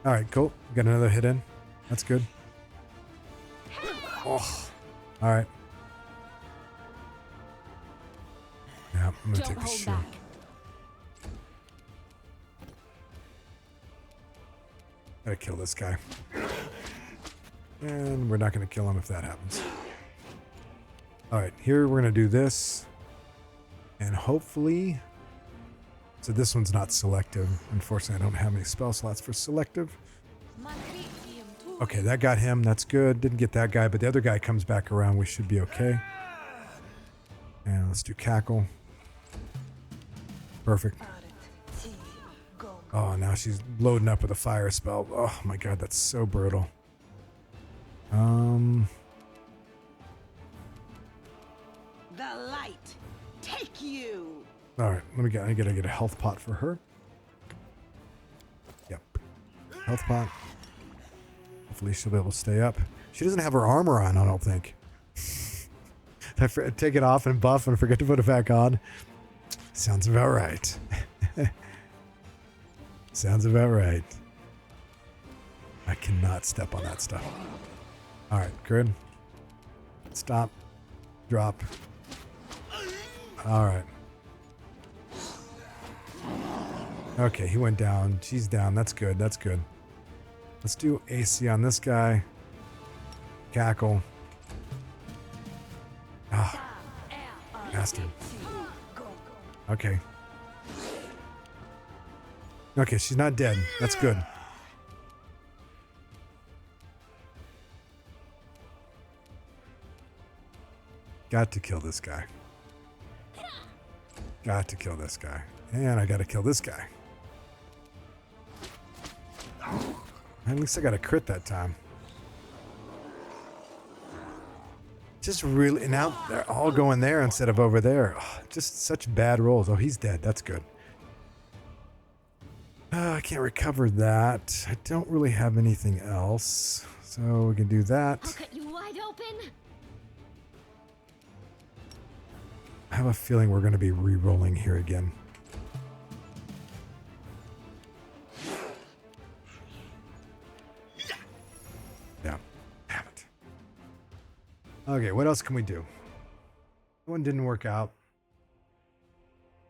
All right, cool. Got another hit in. That's good. Oh, all right. Yeah, I'm gonna take the shield. Gotta kill this guy. And we're not gonna kill him if that happens. Alright, here we're gonna do this. And hopefully... So this one's not selective. Unfortunately, I don't have any spell slots for selective. Okay, that got him. That's good. Didn't get that guy, but the other guy comes back around. We should be okay. And let's do cackle. Perfect. Oh, now she's loading up with a fire spell. Oh my god, that's so brutal. The light take you. All right, I gotta get a health pot for her. Yep, health pot. Hopefully she'll be able to stay up. She doesn't have her armor on, I don't think. I take it off and buff and forget to put it back on. Sounds about right. Sounds about right. I cannot step on that stuff. All right, good. Stop. Drop. All right. Okay, he went down. She's down. That's good. That's good. Let's do AC on this guy. Cackle. Ah. Bastard. Okay. Okay, she's not dead. That's good. Got to kill this guy. Got to kill this guy. And I got to kill this guy. At least I got a crit that time. Just really... Now they're all going there instead of over there. Oh, just such bad rolls. Oh, he's dead. That's good. I can't recover that. I don't really have anything else. So we can do that. I'll cut you wide open. I have a feeling we're going to be re-rolling here again. Yeah. Damn it. Okay, what else can we do? That one didn't work out.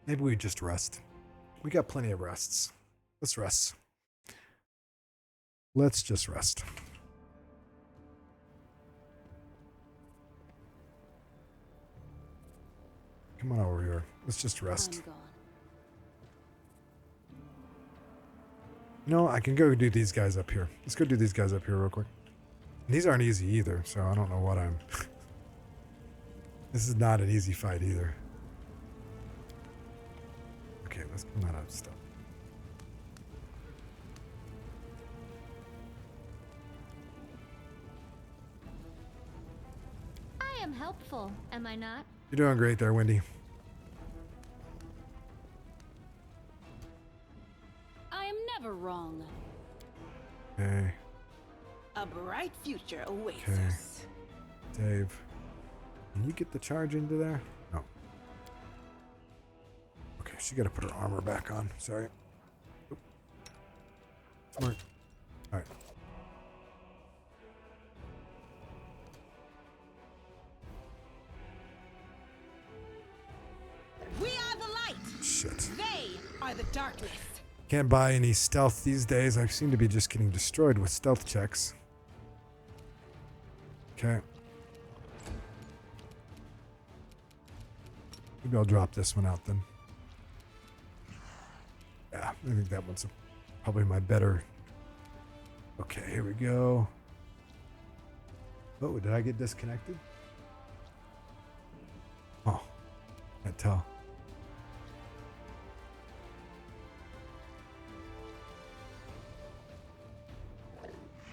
Maybe we just rest. We got plenty of rests. Let's rest. Let's just rest. Come on over here. Let's just rest. I'm gone. No, I can go do these guys up here. Let's go do these guys up here real quick. And these aren't easy either, so I don't know what I'm... This is not an easy fight either. Okay, let's come out of stuff. I am helpful, am I not? You're doing great there, Wendy. I am never wrong. Okay. A bright future awaits Okay. us. Dave. Can you get the charge into there? No. Okay, she got to put her armor back on. Sorry. Oop. Smart. All right. We are the light. Shit. They are the darkness. Can't buy any stealth these days. I seem to be just getting destroyed with stealth checks. Okay. Maybe I'll drop this one out then. Yeah, I think that one's probably my better. Okay, here we go. Oh, did I get disconnected? Oh, can't tell.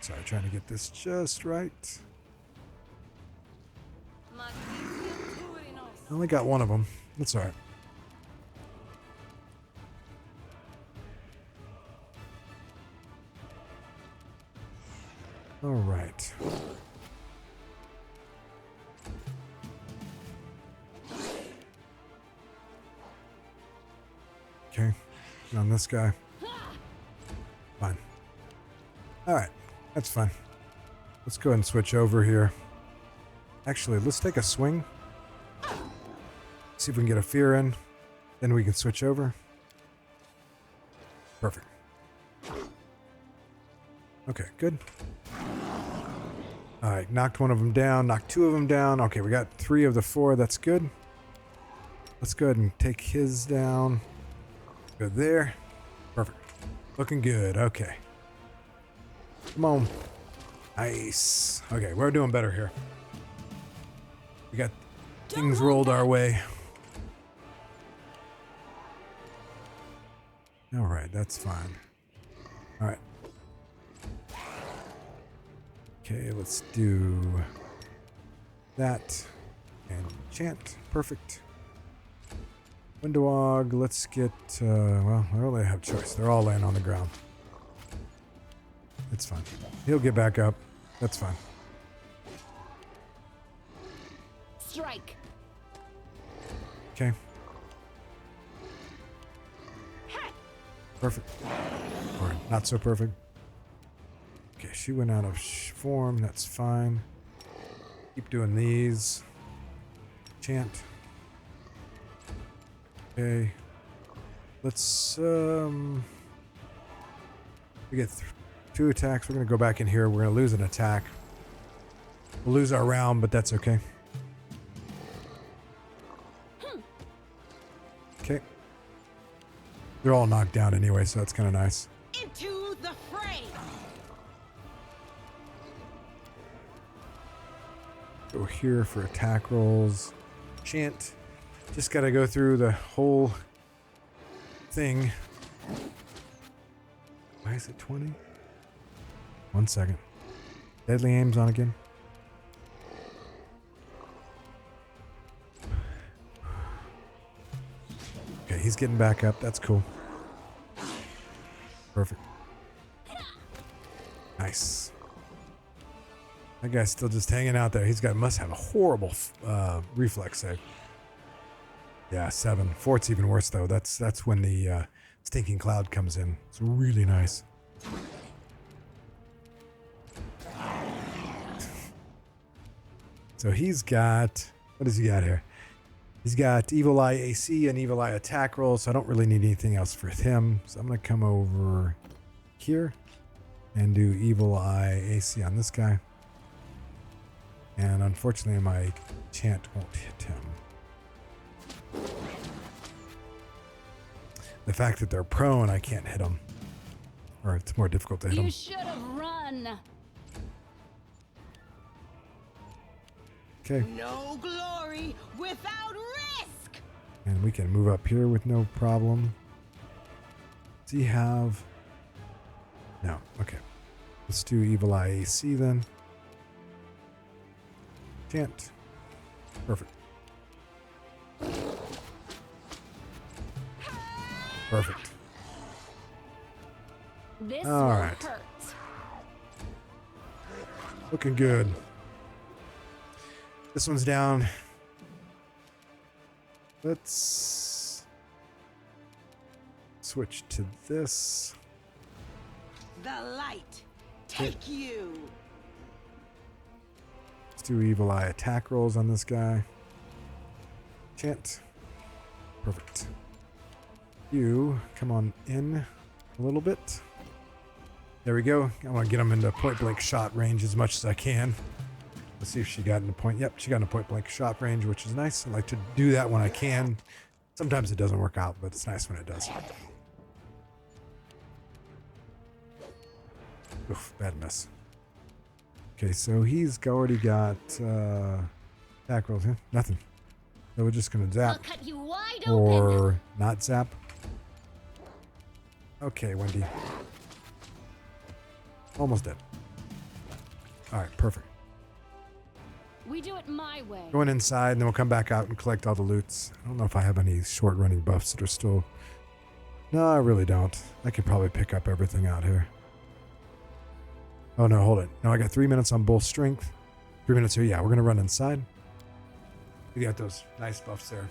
Sorry, trying to get this just right. I only got one of them. That's all right. All right. Okay. On this guy. Fine. All right. That's fine. Let's go ahead and switch over here. Actually, let's take a swing. See if we can get a fear in. Then we can switch over. Perfect. Okay, good. All right, knocked one of them down. Knocked two of them down. Okay, we got 3 of the 4. That's good. Let's go ahead and take his down. Go there. Perfect. Looking good. Okay. Come on. Nice. Okay, we're doing better here. We got things rolled our way. All right, that's fine. All right. Okay, let's do that and chant. Perfect. Windowog, let's get, well, I don't really have a choice. They're all laying on the ground. It's fine. He'll get back up. That's fine. Strike. Okay. Perfect. Or not so perfect. Okay, she went out of form. That's fine. Keep doing these. Chant. Okay. Let's, we get 2 attacks. We're going to go back in here. We're going to lose an attack. We'll lose our round, but that's okay. Okay. They're all knocked down anyway, so that's kind of nice. Into the fray. Go here for attack rolls. Chant. Just got to go through the whole thing. Why is it 20? 1 second. Deadly aim's on again. Okay, he's getting back up. That's cool. Perfect. Nice. That guy's still just hanging out there. Must have a horrible reflex save. Yeah, 7. 4's even worse though. That's when the stinking cloud comes in. It's really nice. So he's got, what does he got here? He's got Evil Eye AC and Evil Eye attack roll, so I don't really need anything else for him. So I'm going to come over here and do Evil Eye AC on this guy. And unfortunately my chant won't hit him. The fact that they're prone, I can't hit them. Or it's more difficult to hit them. You should have run. Okay. No glory without risk. And we can move up here with no problem. Does he have... No. Okay. Let's do Evil Eye AC then. Chant. Perfect. Perfect. This All will right. hurt. Looking good. This one's down. Let's switch to this. The light. Take you. Let's do evil eye attack rolls on this guy. Chant. Perfect. You come on in a little bit. There we go. I want to get him into point blank shot range as much as I can. Let's see if she got into point. Yep, she got into point blank shot range, which is nice. I like to do that when I can. Sometimes it doesn't work out, but it's nice when it does. Oof, bad miss. Okay, so he's already got attack rolls. Huh? Nothing. So we're just gonna I'll zap cut you wide open. or not zap. Okay, Wendy. Almost dead. All right, perfect. We do it my way. Going inside, and then we'll come back out and collect all the loots. I don't know if I have any short running buffs that are still... No, I really don't. I could probably pick up everything out here. Oh, no, hold it. No, I got 3 minutes on bull strength. 3 minutes here. Yeah, we're going to run inside. We got those nice buffs there.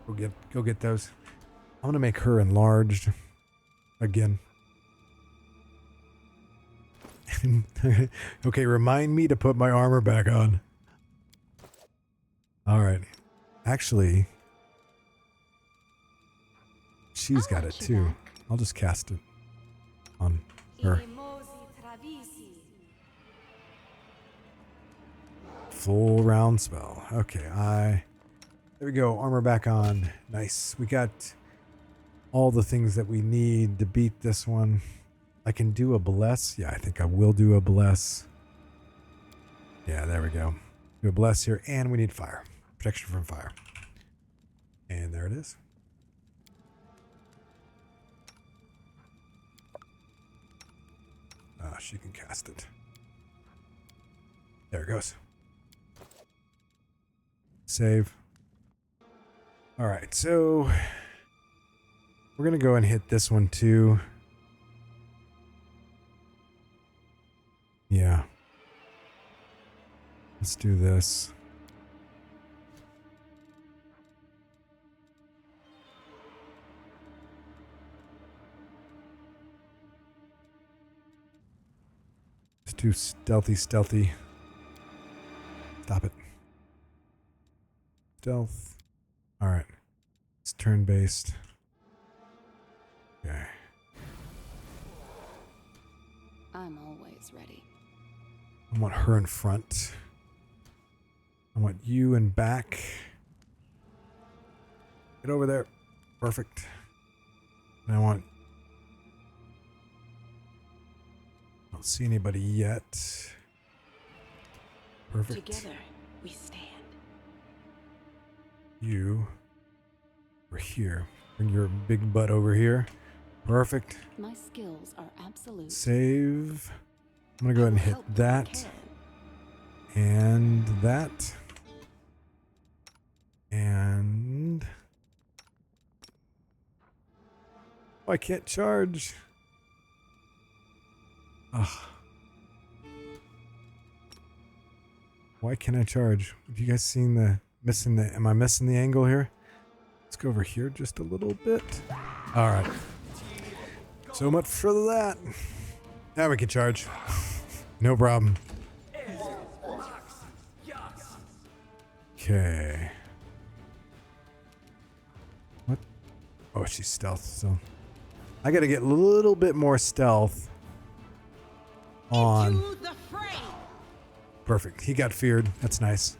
Go get those. I'm going to make her enlarged again. Okay, remind me to put my armor back on. All right. Actually, she's got it too. I'll just cast it on her. Full round spell. Okay, there we go. Armor back on. Nice. We got all the things that we need to beat this one. I can do a bless. Yeah, I think I will do a bless. Yeah, there we go. Do a bless here, and we need fire. Protection from fire. And there it is. She can cast it. There it goes. Save. All right, so we're going to go and hit this one too. Yeah. Let's do this. Let's do stealthy. Stop it. Stealth. All right. It's turn-based. Okay. I'm always ready. I want her in front. I want you in back. Get over there. Perfect. And I don't see anybody yet. Perfect. Together we stand. You over here. Bring your big butt over here. Perfect. My skills are absolute. Save. I'm gonna go ahead and hit that. And that. And... Oh, I can't charge. Ugh. Why can't I charge? Have you guys seen am I missing the angle here? Let's go over here just a little bit. All right. So much for that. Now we can charge. No problem. Okay. What? Oh, she's stealth, so I gotta get a little bit more stealth on. Into the fray. Perfect. He got feared. That's nice.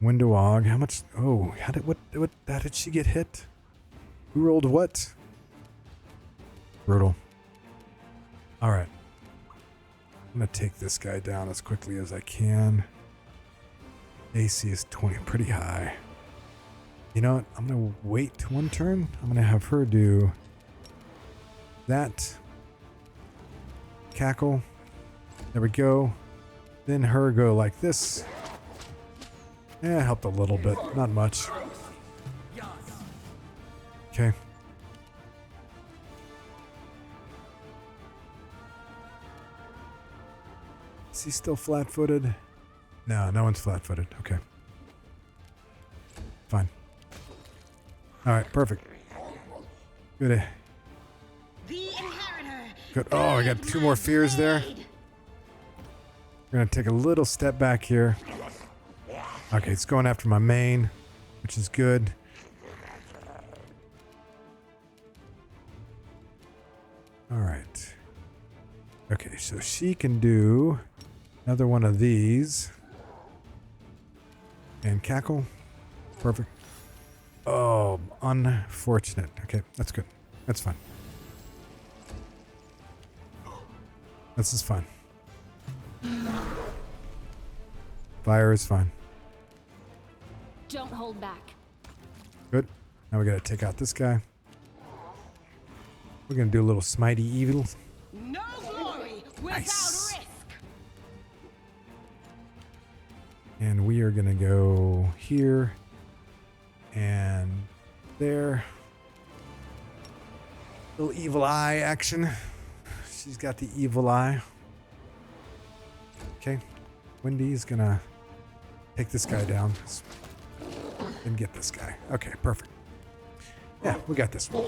Windowog. How much? Oh, how did she get hit? Who rolled what? Brutal. All right. I'm going to take this guy down as quickly as I can. AC is 20, pretty high. You know what? I'm going to wait one turn. I'm going to have her do that. Cackle. There we go. Then her go like this. Yeah, it helped a little bit. Not much. Okay. Is he still flat-footed? No, no one's flat-footed. Okay. Fine. All right, perfect. Good. The inheritor. Good. Oh, I got 2 more fears there. We're going to take a little step back here. Okay, it's going after my main, which is good. All right. Okay, so she can do another one of these. And cackle. Perfect. Oh, unfortunate. Okay, that's good. That's fine. This is fine. Fire is fine. Don't hold back. Good. Now we gotta take out this guy. We're gonna do a little smitey evil. No glory without Nice. risk. And we are gonna go here and there. Little evil eye action. She's got the evil eye. Okay. Wendy's gonna take this guy down and get this guy. Okay, perfect. Yeah, we got this one.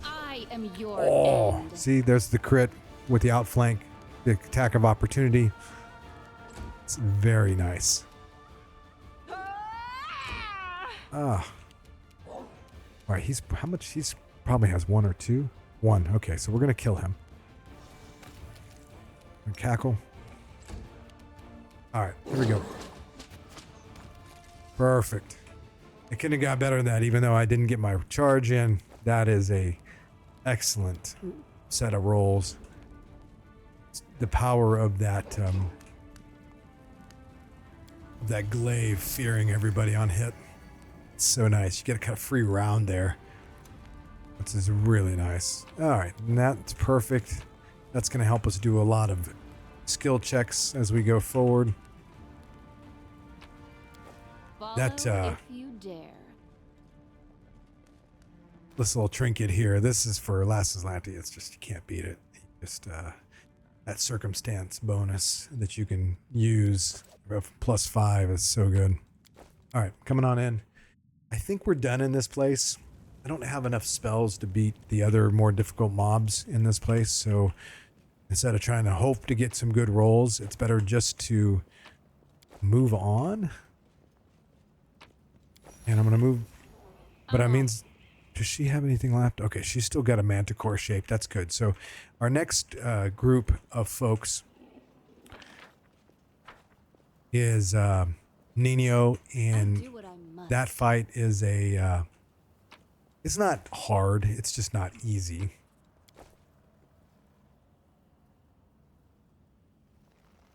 I am your Oh, end. see, there's the crit with the outflank, the attack of opportunity. It's very nice. Ah. All right, he's how much? He's probably has 1 or 2. 1. Okay, so we're gonna kill him. And cackle. All right, here we go. Perfect. It couldn't have got better than that, even though I didn't get my charge in. That is a excellent set of rolls. The power of that that glaive fearing everybody on hit. It's so nice. You get a kind of free round there. Which is really nice. All right, and that's perfect. That's going to help us do a lot of skill checks as we go forward. Follow That, if you dare. This little trinket here, this is for Lasses Lanty. It's just, you can't beat it. Just that circumstance bonus that you can use. +5 is so good. All right, coming on in. I think we're done in this place. I don't have enough spells to beat the other more difficult mobs in this place, so instead of trying to hope to get some good rolls, it's better just to move on. And I'm going to move. But I mean, does she have anything left? Okay, she's still got a manticore shape. That's good. So our next group of folks is Nenio, and Do what I must. that fight is a... it's not hard. It's just not easy.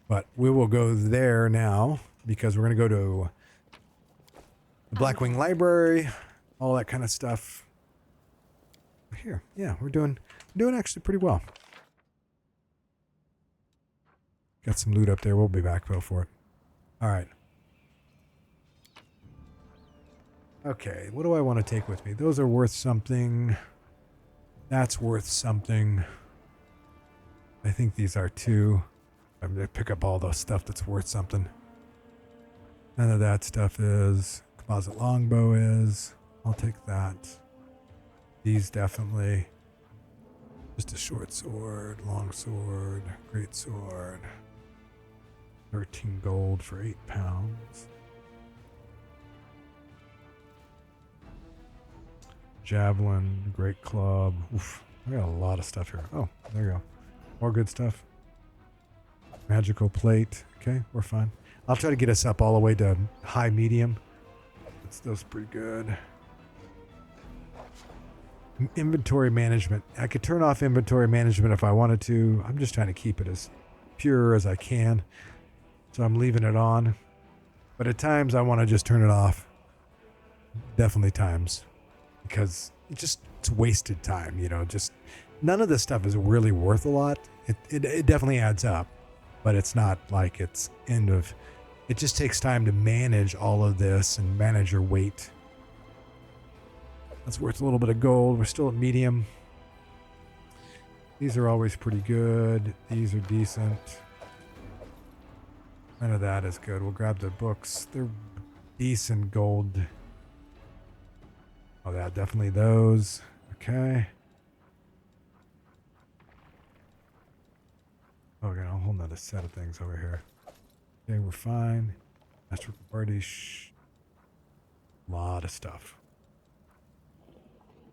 But we will go there now because we're going to go to the Blackwing Library, all that kind of stuff. Here, yeah, we're doing actually pretty well. Got some loot up there. We'll be back though for it. All right. Okay, what do I want to take with me? Those are worth something. That's worth something. I think these are too. I'm going to pick up all the stuff that's worth something. None of that stuff is. Composite longbow is. I'll take that. These definitely. Just a short sword, long sword, great sword. 13 gold for 8 pounds. Javelin, great club. Oof, I got a lot of stuff here. Oh, there you go. More good stuff. Magical plate. Okay, we're fine. I'll try to get us up all the way to high medium. Those pretty good. Inventory management. I could turn off inventory management if I wanted to. I'm just trying to keep it as pure as I can. So I'm leaving it on. But at times I want to just turn it off. Definitely times. Because it's wasted time, you know. Just none of this stuff is really worth a lot. It definitely adds up. But it's not like it's end of... It just takes time to manage all of this and manage your weight. That's worth a little bit of gold. We're still at medium. These are always pretty good. These are decent. None of that is good. We'll grab the books. They're decent gold. Oh, yeah, definitely those. Okay. Oh, we got a whole nother set of things over here. Okay, we're fine. Master party. Lot of stuff.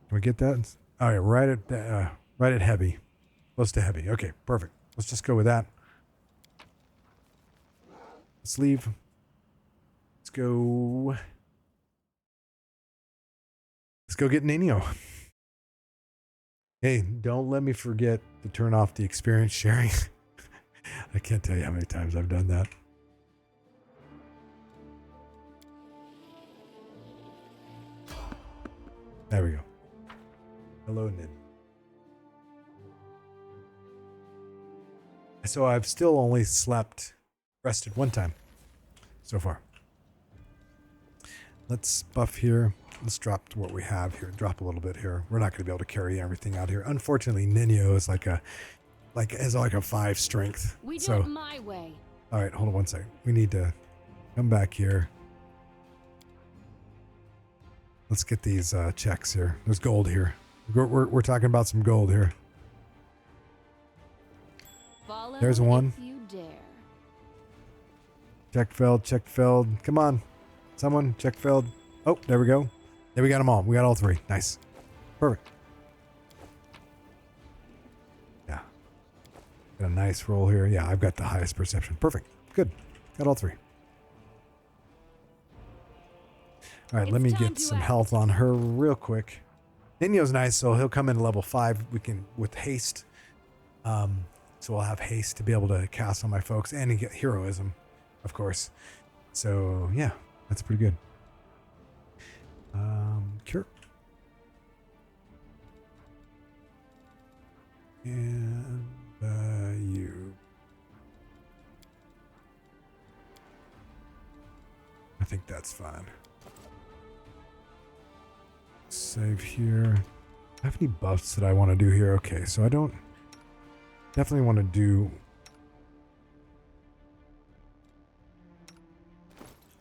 Can we get that? Oh, yeah, right at heavy. Close to heavy. Okay, perfect. Let's just go with that. Let's leave. Let's go. Let's go get Nenio. Hey, don't let me forget to turn off the experience sharing. I can't tell you how many times I've done that. There we go. Hello, Nin. So I've still only rested one time so far. Let's buff here. Let's drop what we have here. Drop a little bit here. We're not going to be able to carry everything out here. Unfortunately, Nenio is has a 5 strength. We do So, it my way. all right, hold on one second. We need to come back here. Let's get these checks here. There's gold here. We're talking about some gold here. Follow There's one. if you dare. Check failed. Come on. Someone, check failed. Oh, there we go. There we got them all. We got all 3. Nice. Perfect. Yeah. Got a nice roll here. Yeah, I've got the highest perception. Perfect. Good. Got all 3. All right, let me It's time get to some act. health on her real quick. Nenio's nice, so he'll come in level 5. We can with haste. So I'll have haste to be able to cast on my folks and get heroism, of course. So yeah, that's pretty good. Cure. And you. I think that's fine. Save here. Do I have any buffs that I want to do here? Okay, so I don't definitely want to do.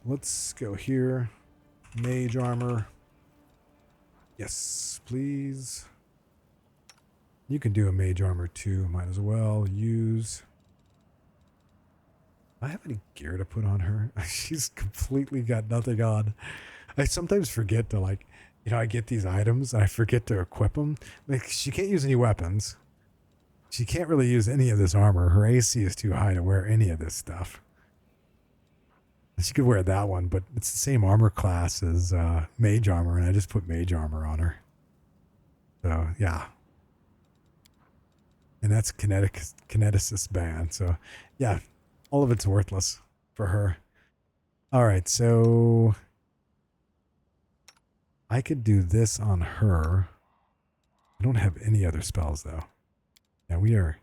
Let's go here. Mage armor. Yes, please. You can do a mage armor too. Might as well use. Do I have any gear to put on her? She's completely got nothing on. I sometimes forget to I get these items and I forget to equip them. Like, she can't use any weapons. She can't really use any of this armor. Her AC is too high to wear any of this stuff. She could wear that one, but it's the same armor class as mage armor, and I just put mage armor on her. So, yeah. And that's kineticist ban. So, yeah, all of it's worthless for her. All right, so I could do this on her. I don't have any other spells, though. Yeah, we are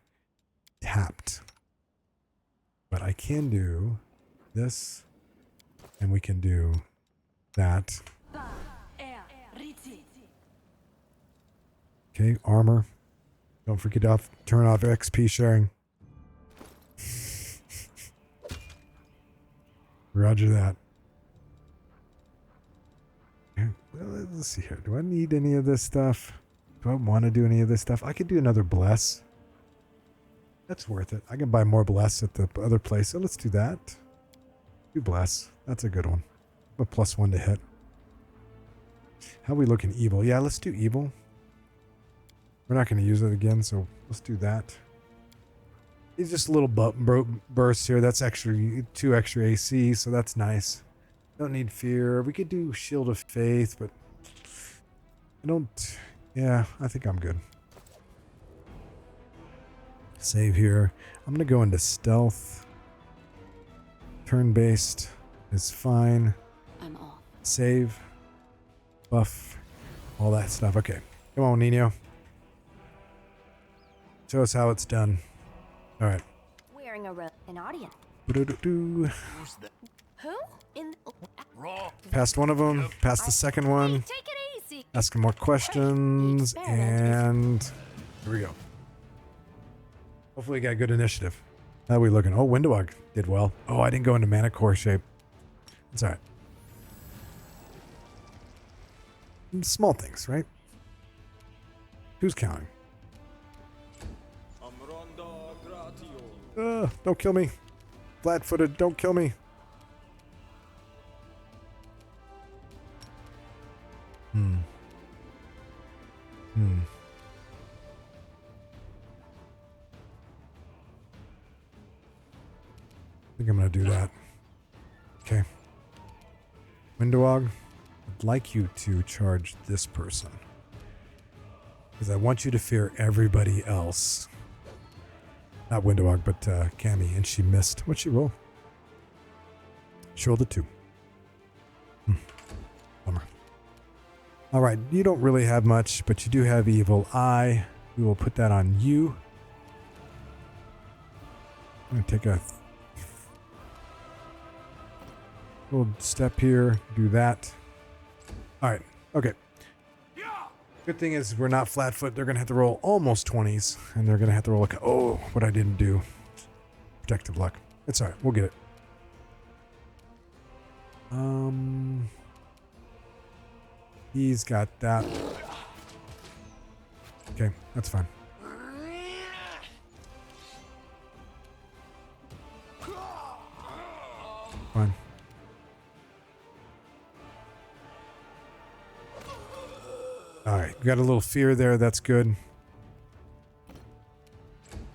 tapped. But I can do this, and we can do that. Okay, armor. Don't forget to turn off XP sharing. Roger that. Okay, well, let's see here. Do I need any of this stuff? Do I want to do any of this stuff? I could do another bless. That's worth it. I can buy more bless at the other place. So let's do that. Do bless. That's a good one. A +1 to hit. How are we looking evil? Yeah, let's do evil. We're not going to use it again, so let's do that. It's just a little burst here. That's actually 2 extra AC, so that's nice. Don't need fear. We could do Shield of Faith, but I don't. Yeah, I think I'm good. Save here. I'm going to go into stealth. Turn-based is fine. I'm off. Save. Buff. All that stuff. Okay. Come on, Nenio. Show us how it's done. All right. Wearing an audience. Do-do-do-do. Who? Passed one of them. Passed the second one. Take it easy. Asking more questions. And here we go. Hopefully we got good initiative. How are we looking? Oh, Windowog did well. Oh, I didn't go into mana core shape. It's all right. Small things, right? Who's counting? Don't kill me. Flat-footed, don't kill me. I think I'm going to do that. Okay. Windowog, I'd like you to charge this person. Because I want you to fear everybody else. Not Windowog, but Cammy. And she missed. What'd she roll? She rolled a 2. Bummer. Alright, you don't really have much, but you do have Evil Eye. We will put that on you. I'm going to take a little step here. Do that. Alright, okay. Good thing is we're not flat foot. They're going to have to roll almost 20s. And they're going to have to roll a... Oh, what I didn't do. Protective luck. It's alright. We'll get it. He's got that. Okay, that's fine. Fine. Alright, got a little fear there. That's good.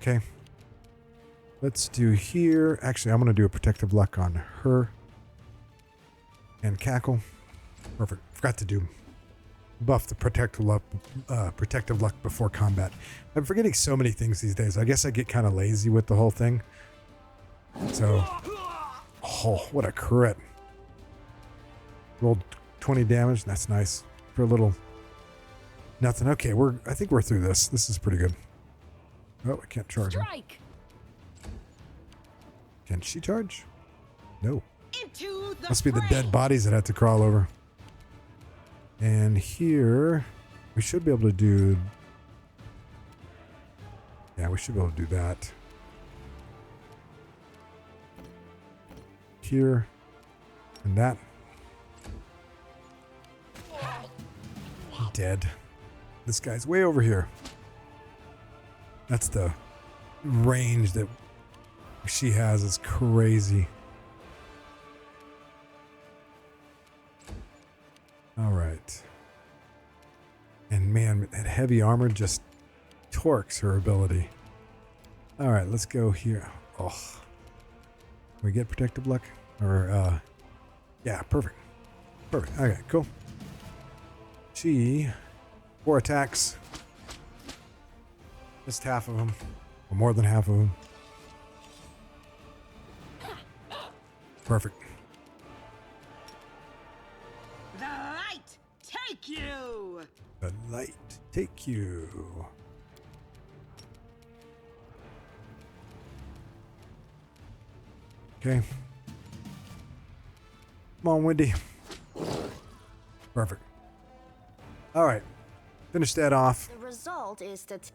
Okay. Let's do here. Actually, I'm going to do a protective luck on her. And Cackle. Perfect. Forgot to do buff the protective luck before combat. I'm forgetting so many things these days. I guess I get kind of lazy with the whole thing. So, oh, what a crit. Rolled 20 damage. That's nice. For a little nothing. Okay, I think we're through this. This is pretty good. Oh, I can't charge her. Strike. Can she charge? No. Into the Must be the fray. dead bodies that have to crawl over. And here, we should be able to do... Yeah, we should be able to do that. Here. And that. Dead. This guy's way over here. That's the range that she has is crazy. All right. And man, that heavy armor just torques her ability. All right, let's go here. Oh. Can we get protective luck? Or, yeah, perfect. Perfect. Okay, cool. She, 4 attacks. Just half of them. Or more than half of them. Perfect. The light take you. The light take you. Okay. Come on, Wendy. Perfect. All right. Finish that off. The result is that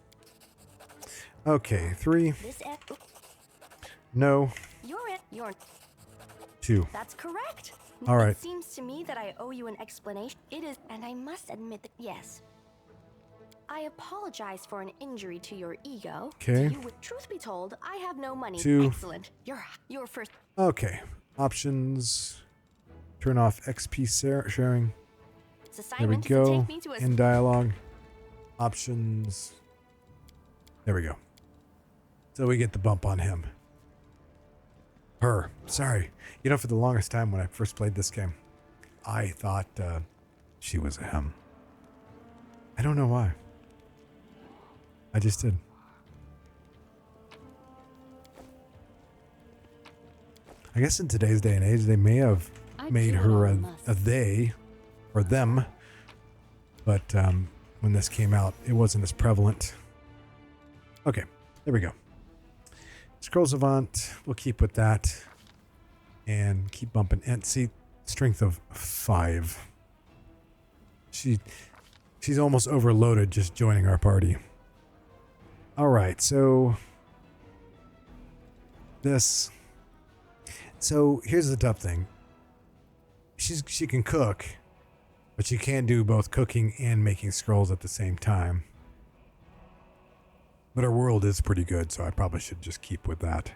Okay, 3. this No. you're 2. that's correct. All right. It seems to me that I owe you an explanation. It is, and I must admit that yes. I apologize for an injury to your ego. Okay. Truth be told, I have no money. 2. Excellent. Your first. Okay. Options. Turn off XP sharing. There we Assignment is to go. take me to a In dialogue. Options. There we go. So we get the bump on him. Her. Sorry. You know, for the longest time when I first played this game, I thought she was a him. I don't know why. I just did. I guess in today's day and age, they may have I made do her all I a must. they or them. But when this came out, it wasn't as prevalent. Okay, there we go. Scrolls Avant, we'll keep with that. And keep bumping. And see, strength of 5. She's almost overloaded just joining our party. All right, so this. So here's the tough thing. She can cook, but she can't do both cooking and making scrolls at the same time. But her world is pretty good, so I probably should just keep with that.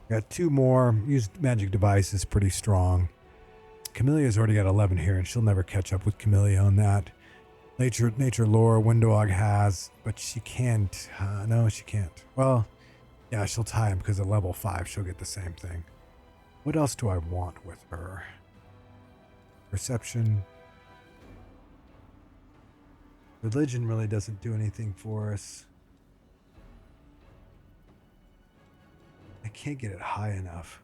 Got 2 more. Used magic device is pretty strong. Camelia's already got 11 here, and she'll never catch up with Camellia on that. Nature lore, Windog has, but she can't. No, she can't. Well, yeah, she'll tie him because at level 5 she'll get the same thing. What else do I want with her? Perception. Religion really doesn't do anything for us. I can't get it high enough.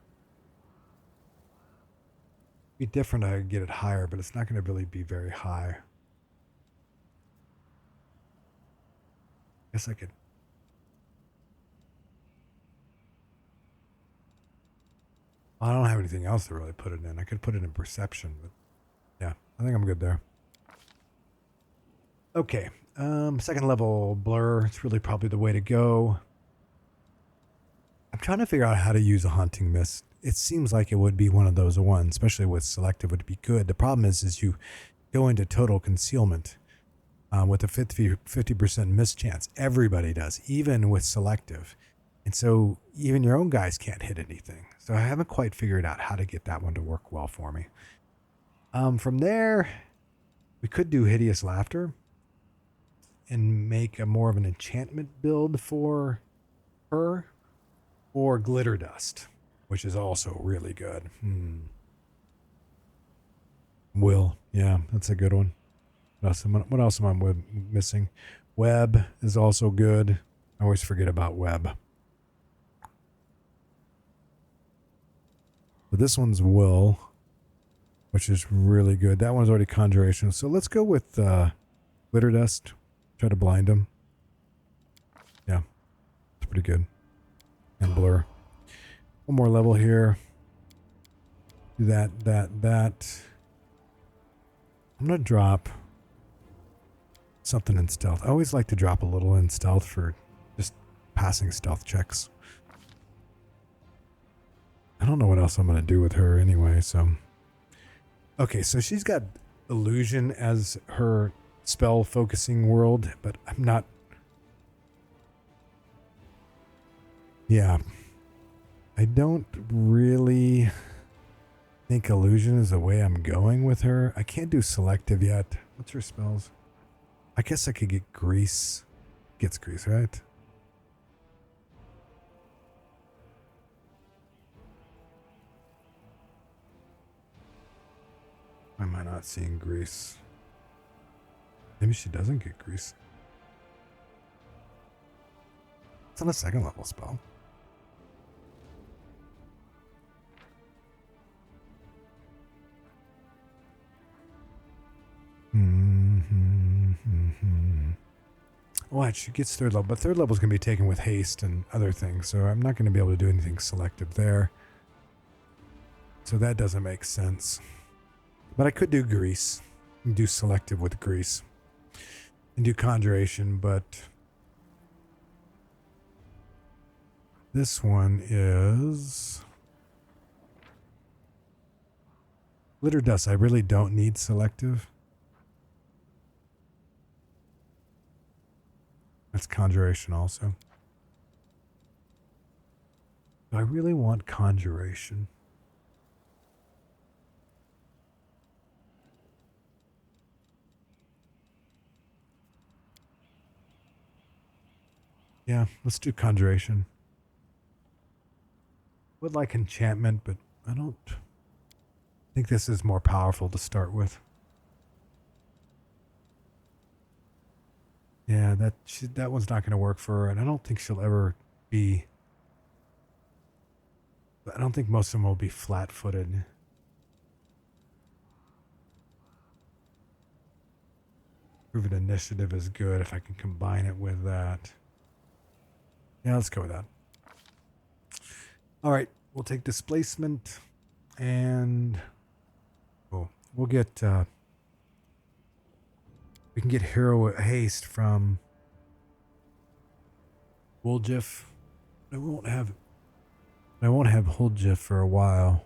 It'd be different, I could get it higher, but it's not going to really be very high. Guess I could. I don't have anything else to really put it in. I could put it in perception, but yeah, I think I'm good there. Okay, second level blur. It's really probably the way to go. I'm trying to figure out how to use a hunting mist. It seems like it would be one of those ones, especially with selective would be good. The problem is you go into total concealment with a 50% miss chance. Everybody does, even with selective. And so even your own guys can't hit anything. So I haven't quite figured out how to get that one to work well for me. From there, we could do Hideous Laughter and make a more of an enchantment build for her, or Glitter Dust, which is also really good. Will, yeah, that's a good one. What else am I missing? Web is also good. I always forget about Web. But this one's Will, which is really good. That one's already Conjuration. So let's go with Glitter Dust. Try to blind him. Yeah, it's pretty good. And Blur. One more level here. Do that. I'm going to drop something in stealth. I always like to drop a little in stealth for just passing stealth checks. I don't know what else I'm going to do with her anyway, so. Okay, so she's got Illusion as her spell focusing world, but I'm not. Yeah. I don't really think Illusion is the way I'm going with her. I can't do selective yet. What's her spells? I guess I could get Grease. Gets Grease, right? Why am I not seeing Grease? Maybe she doesn't get Grease. It's on a second level spell. What? She gets third level, but third level is going to be taken with haste and other things, so I'm not going to be able to do anything selective there. So that doesn't make sense. But I could do Grease. And do selective with Grease. And do Conjuration, but this one is Glitter Dust. I really don't need selective. That's Conjuration also. Do I really want Conjuration? Yeah, let's do Conjuration. Would like Enchantment, but I don't think this is more powerful to start with. Yeah, that one's not going to work for her, and I don't think she'll ever be. I don't think most of them will be flat-footed. Proven Initiative is good if I can combine it with that. Yeah, let's go with that. All right, we'll take Displacement, and we'll get. We can get Hero Haste from Woljif. I I won't have Woljif for a while.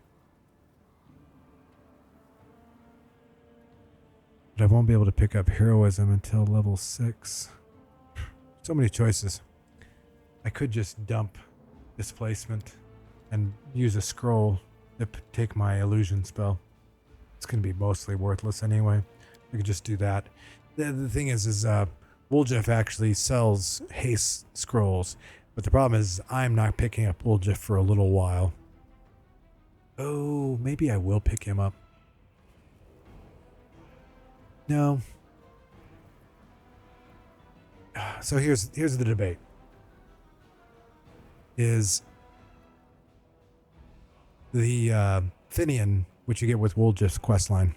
But I won't be able to pick up heroism until level 6. So many choices. I could just dump displacement and use a scroll to take my illusion spell. It's going to be mostly worthless anyway. I could just do that. The thing is Woljif actually sells haste scrolls, but the problem is I'm not picking up Woljif for a little while. Oh, maybe I will pick him up. No. So here's the debate. Is the Finnian, which you get with Woljif's questline,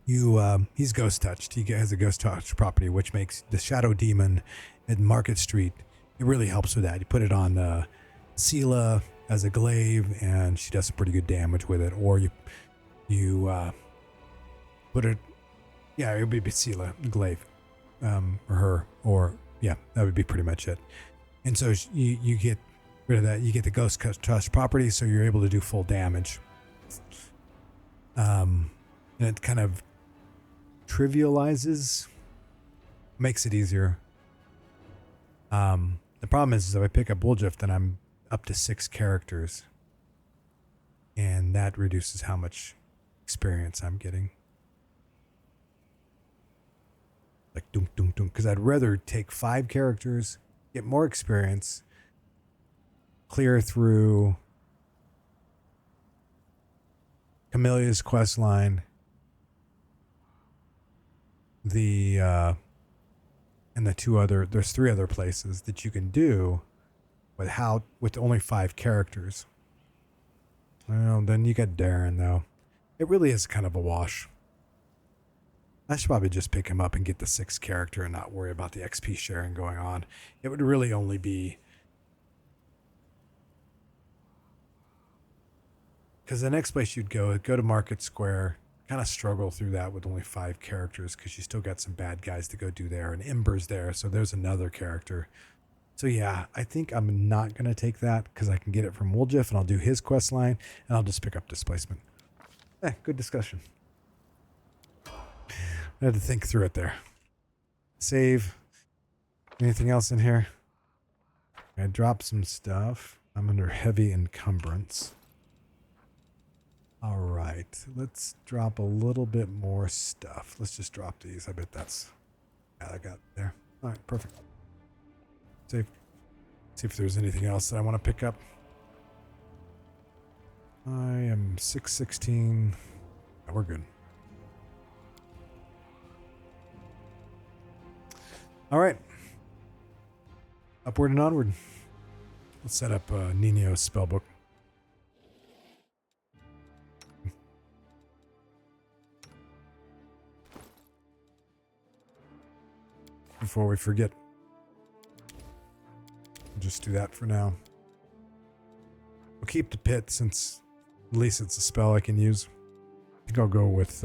he's ghost touched. He has a ghost touch property, which makes the Shadow Demon at Market Street. It really helps with that. You put it on Sela as a glaive, and she does some pretty good damage with it. Or you put it, yeah, it would be Sela glaive, or her, or yeah, that would be pretty much it. And so you get rid of that. You get the ghost touch property, so you're able to do full damage. And it kind of trivializes, makes it easier. The problem is if I pick up Woljif, then I'm up to 6 characters, and that reduces how much experience I'm getting. Like doom doom doom, because I'd rather take 5 characters, get more experience, clear through Camelia's quest line, and there's 3 other places that you can do with only 5 characters. Well, then you got Darren though. It really is kind of a wash. I should probably just pick him up and get the 6th character and not worry about the XP sharing going on. It would really only be, because the next place you'd go to Market Square, kind of struggle through that with only 5 characters, because you still got some bad guys to go do there, and Ember's there, so there's another character. So yeah, I think I'm not going to take that, because I can get it from Woljif, and I'll do his quest line, and I'll just pick up displacement. Good discussion. I had to think through it there. Save. Anything else in here? I dropped some stuff. I'm under heavy encumbrance. All right, let's drop a little bit more stuff. Let's just drop these. I bet that's, yeah, I got there. All right, perfect. Save. See if there's anything else that I want to pick up. I am 616. Oh, we're good. All right. Upward and onward. Let's set up Nenio's spellbook. Before we forget. We'll just do that for now. We'll keep the pit since at least it's a spell I can use. I think I'll go with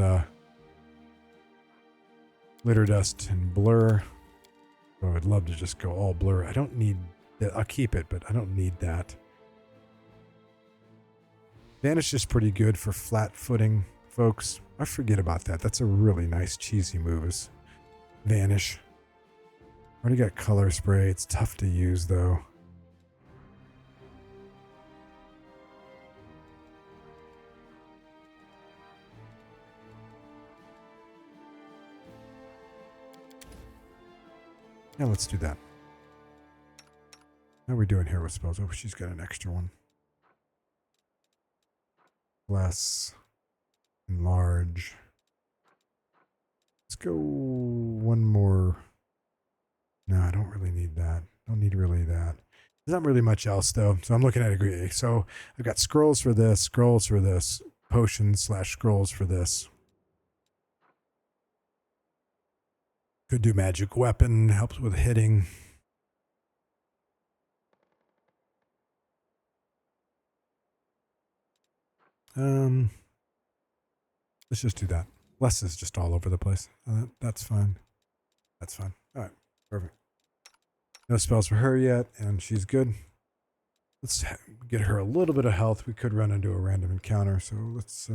Litter Dust and Blur. Oh, I'd love to just go all Blur. I don't need that. I'll keep it, but I don't need that. Vanish is pretty good for flat footing folks. I forget about that. That's a really nice cheesy move, is Vanish. Already got Color Spray. It's tough to use though. Yeah, let's do that. How are we doing here with spells? Oh, she's got an extra one. Bless. Enlarge. Let's go one more. No, I don't really need that. Don't need really that. There's not really much else though. So I'm looking at it. So I've got scrolls for this, potions / scrolls for this. Could do magic weapon, helps with hitting. Let's just do that. Bless is just all over the place. That's fine. That's fine. All right, perfect. No spells for her yet, and she's good. Let's get her a little bit of health. We could run into a random encounter, so let's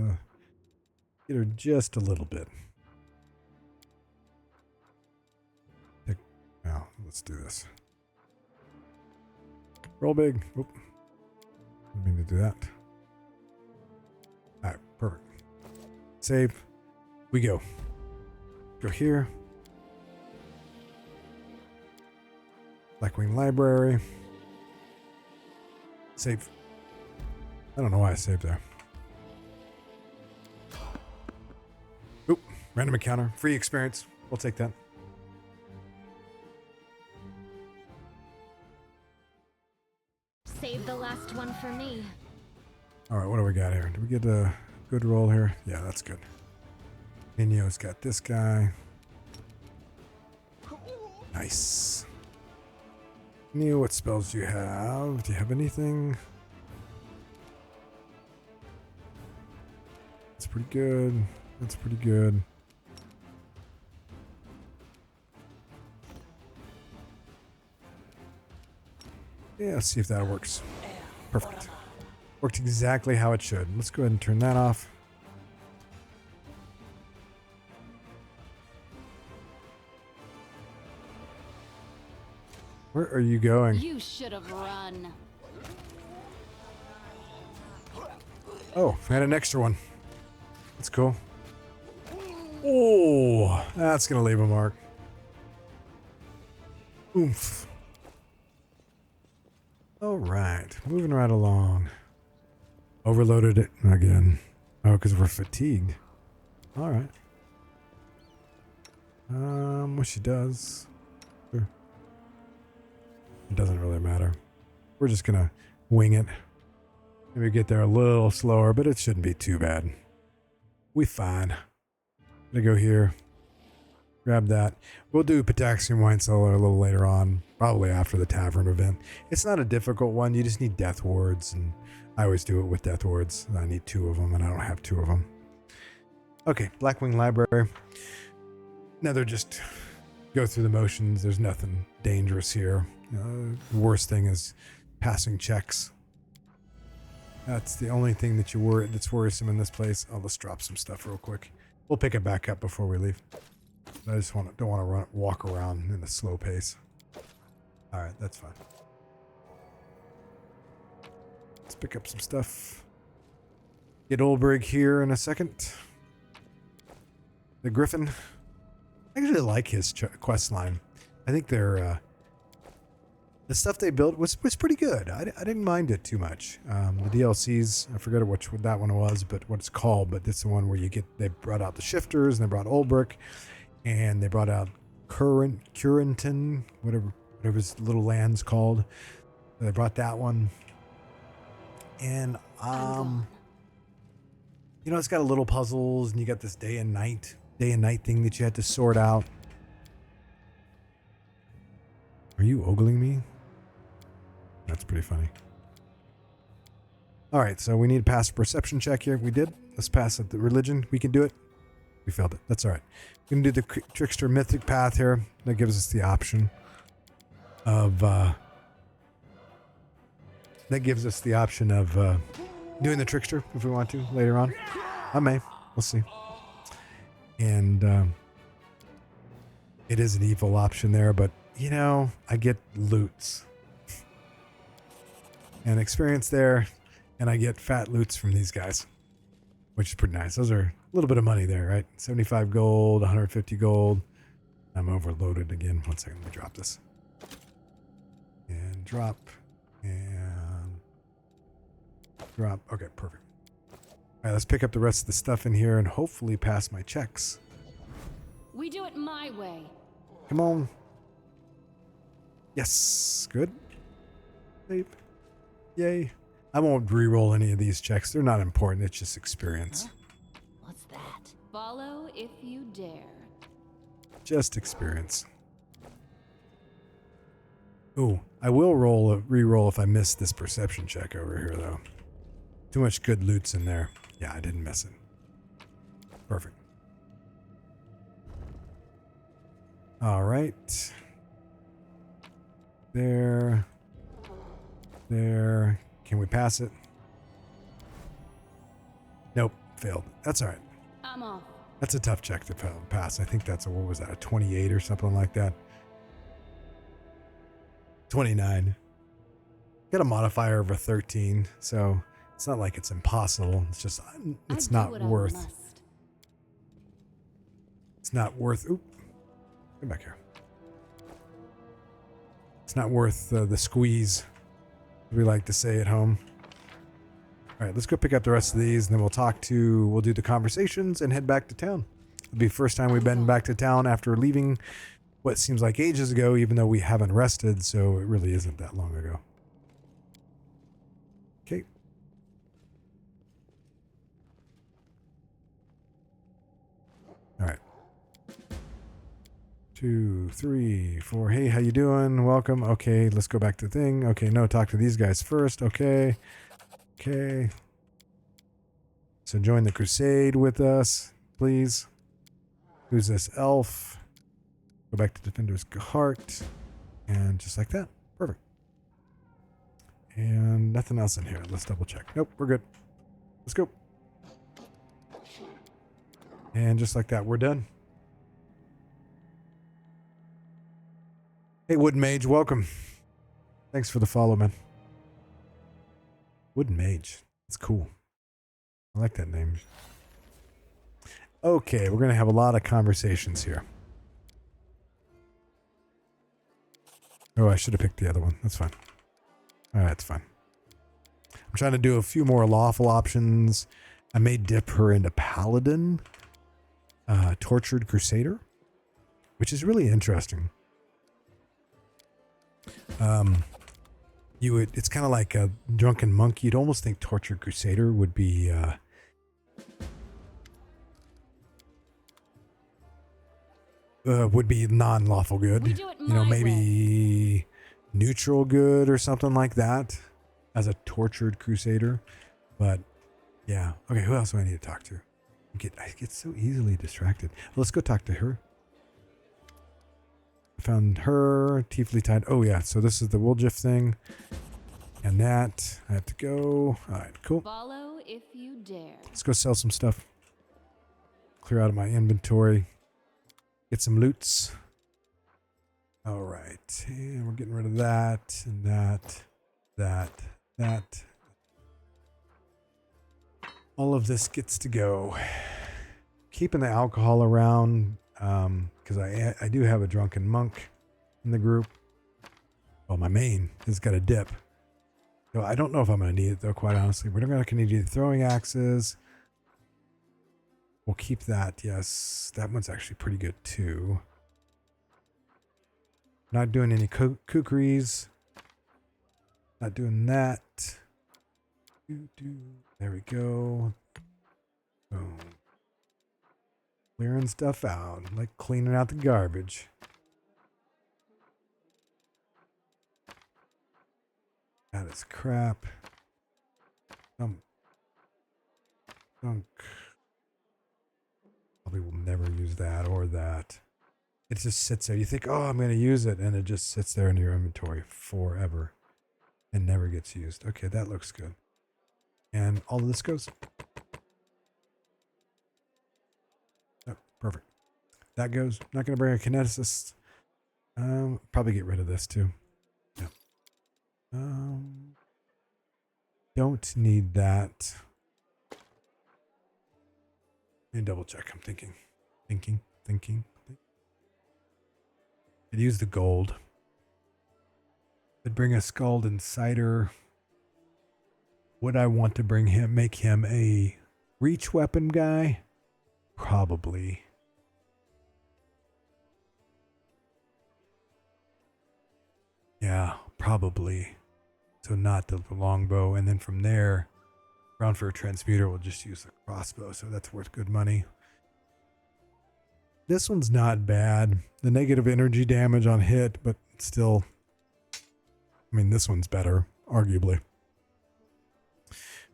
get her just a little bit. Now, let's do this. Roll big. Oop. Didn't mean to do that. Alright, perfect. Save. We go. Go here. Blackwing Library. Save. I don't know why I saved there. Oop. Random encounter. Free experience. We'll take that. Save the last one for me. Alright, what do we got here? Do we get a good roll here? Yeah, that's good. Nenio's got this guy. Nice. Nenio, what spells do you have? Do you have anything? That's pretty good. That's pretty good. Yeah, let's see if that works. Perfect. Worked exactly how it should. Let's go ahead and turn that off. Where are you going? You should have run. Oh, I had an extra one. That's cool. Oh, that's going to leave a mark. Oomph. All right, moving right along. Overloaded it again. Oh, because we're fatigued. All right. What she does. Sure. It doesn't really matter. We're just gonna wing it. Maybe get there a little slower, but it shouldn't be too bad. We fine. Gonna go here. Grab that. We'll do Potassium Wine Cellar a little later on, probably after the tavern event. It's not a difficult one. You just need death wards, and I always do it with death wards. I need 2 of them, and I don't have 2 of them. Okay, Blackwing Library. Another just go through the motions. There's nothing dangerous here. The worst thing is passing checks. That's the only thing that that's worrisome in this place. Oh, let's drop some stuff real quick. We'll pick it back up before we leave. I just don't want to walk around in a slow pace. All right, that's fine. Let's pick up some stuff. Get Ulbrig here in a second. The Griffin. I actually like his quest line. I think they're the stuff they built was pretty good. I didn't mind it too much. The DLCs, I forget what that one was, but what it's called. But it's the one where they brought out the shifters and they brought Ulbrig, and they brought out Curenton, whatever his little land's called. They brought that one, and it's got a little puzzles, and you got this day and night thing that you had to sort out. Are you ogling me? That's pretty funny. All right, so we need to pass a perception check here. We did. Let's pass it. The religion, we can do it. We failed it. That's all right. We can do the trickster mythic path here. That gives us the option of doing the trickster if we want to later on. I may. We'll see. And it is an evil option there, but I get loots and experience there, and I get fat loots from these guys, which is pretty nice. Those are a little bit of money there, right? 75 gold, 150 gold. I'm overloaded again. 1 second, let me drop this. And drop, and drop. Okay, perfect. All right, let's pick up the rest of the stuff in here and hopefully pass my checks. We do it my way. Come on. Yes, good. Save. Yay. I won't re-roll any of these checks. They're not important. It's just experience. Huh? What's that? Follow if you dare. Just experience. Ooh, I will re-roll if I miss this perception check over here, though. Too much good loot's in there. Yeah, I didn't miss it. Perfect. All right. There. there. Can we pass it? Nope, failed. That's all right. I'm off. That's a tough check to pass. I think that's what was that, a 28 or something like that? 29. Got a modifier of a 13, so it's not like it's impossible. It's just, it's not worth. It's not worth. Oop. Come back here. It's not worth the squeeze, as we like to say at home. All right, let's go pick up the rest of these, and then we'll do the conversations and head back to town. It'll be the first time we've been back to town after leaving what seems like ages ago, even though we haven't rested, so it really isn't that long ago. Okay. All right. 2, 3, 4. Hey, how you doing? Welcome. Okay, let's go back to the thing. Okay, no, talk to these guys first. Okay. Okay. So join the crusade with us, please. Who's this elf? Go back to Defender's Heart. And just like that. Perfect. And nothing else in here. Let's double check. Nope, we're good. Let's go. And just like that, we're done. Hey, Wooden Mage, welcome. Thanks for the follow, man. Wooden Mage. That's cool. I like that name. Okay, we're going to have a lot of conversations here. Oh, I should have picked the other one. That's fine. All right, that's fine. I'm trying to do a few more lawful options. I may dip her into Paladin, Tortured Crusader, which is really interesting. It's kind of like a drunken monk. You'd almost think Tortured Crusader would be non-lawful good. We do it You know, my maybe neutral good or something like that as a Tortured Crusader. But yeah. Okay, who else do I need to talk to? I get so easily distracted. Let's go talk to her. Found her. Tiefly tied. Oh yeah, so this is the Woljif thing. And that. I have to go. Alright, cool. Follow if you dare. Let's go sell some stuff. Clear out of my inventory. Get some loots. Alright. And we're getting rid of that and that. All of this gets to go. Keeping the alcohol around, because I do have a drunken monk in the group. Well, my main has got a dip. So I don't know if I'm going to need it, though, quite honestly. We're not going to need the throwing axes. We'll keep that, yes. That one's actually pretty good, too. Not doing any kukris. Not doing that. There we go. Boom. Clearing stuff out, like cleaning out the garbage. That is crap. Gunk. Probably will never use that or that. It just sits there. You think, oh, I'm going to use it, and it just sits there in your inventory forever and never gets used. Okay, that looks good. And all of this goes. Oh, perfect. That goes. Not going to bring a kineticist. Probably get rid of this too. Yeah. Don't need that. Let me double check. I'm thinking. I'd use the gold. I'd bring a Scald and Cider. Would I want to make him a reach weapon guy? Probably. Yeah, probably. So not the longbow. And then from there, round for a transmuter, we'll just use the crossbow. So that's worth good money. This one's not bad. The negative energy damage on hit, but still, I mean, this one's better, arguably.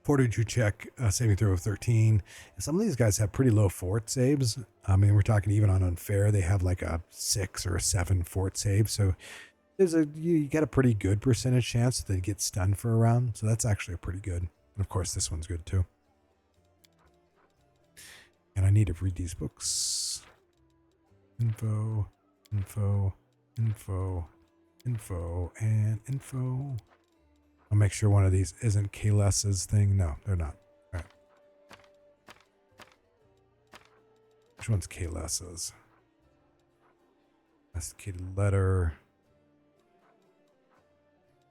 Fortitude check, saving throw of 13. And some of these guys have pretty low fort saves. I mean, we're talking even on Unfair, they have like a 6 or a 7 fort save. So you get a pretty good percentage chance that they get stunned for a round, so that's actually pretty good. And of course, this one's good too. And I need to read these books. Info, info, info, info, and info. I'll make sure one of these isn't Kales's thing. No, they're not. All right. Which one's Kales's? Masticated letter.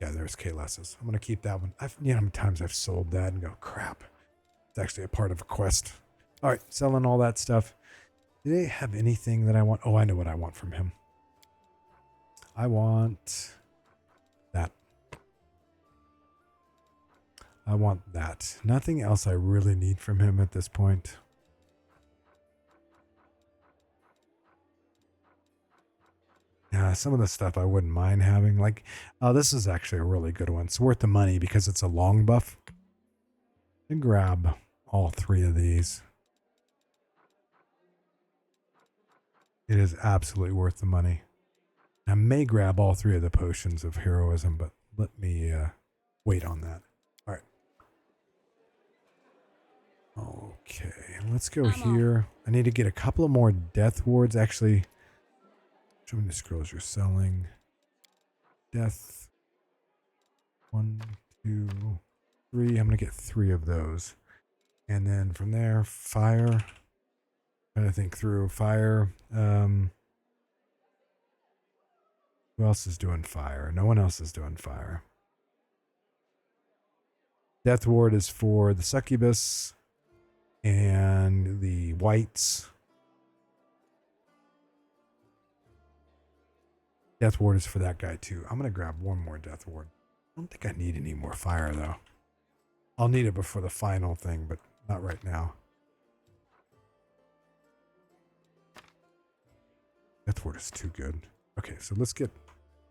Yeah, there's Kales's. I'm going to keep that one. You know how many times I've sold that and go, crap. It's actually a part of a quest. All right, selling all that stuff. Do they have anything that I want? Oh, I know what I want from him. I want that. I want that. Nothing else I really need from him at this point. Yeah, some of the stuff I wouldn't mind having. Like, oh, this is actually a really good one. It's worth the money because it's a long buff. And grab all 3 of these. It is absolutely worth the money. I may grab all 3 of the potions of heroism, but let me wait on that. All right. Okay, let's go here. I need to get a couple of more death wards. Actually, show me the scrolls you're selling. Death. 1, 2, 3. I'm going to get 3 of those. And then from there, fire. Trying to think through fire. Who else is doing fire? No one else is doing fire. Death ward is for the succubus and the whites. Death ward is for that guy too. I'm going to grab one more death ward. I don't think I need any more fire though. I'll need it before the final thing, but not right now. Death ward is too good. Okay, so let's get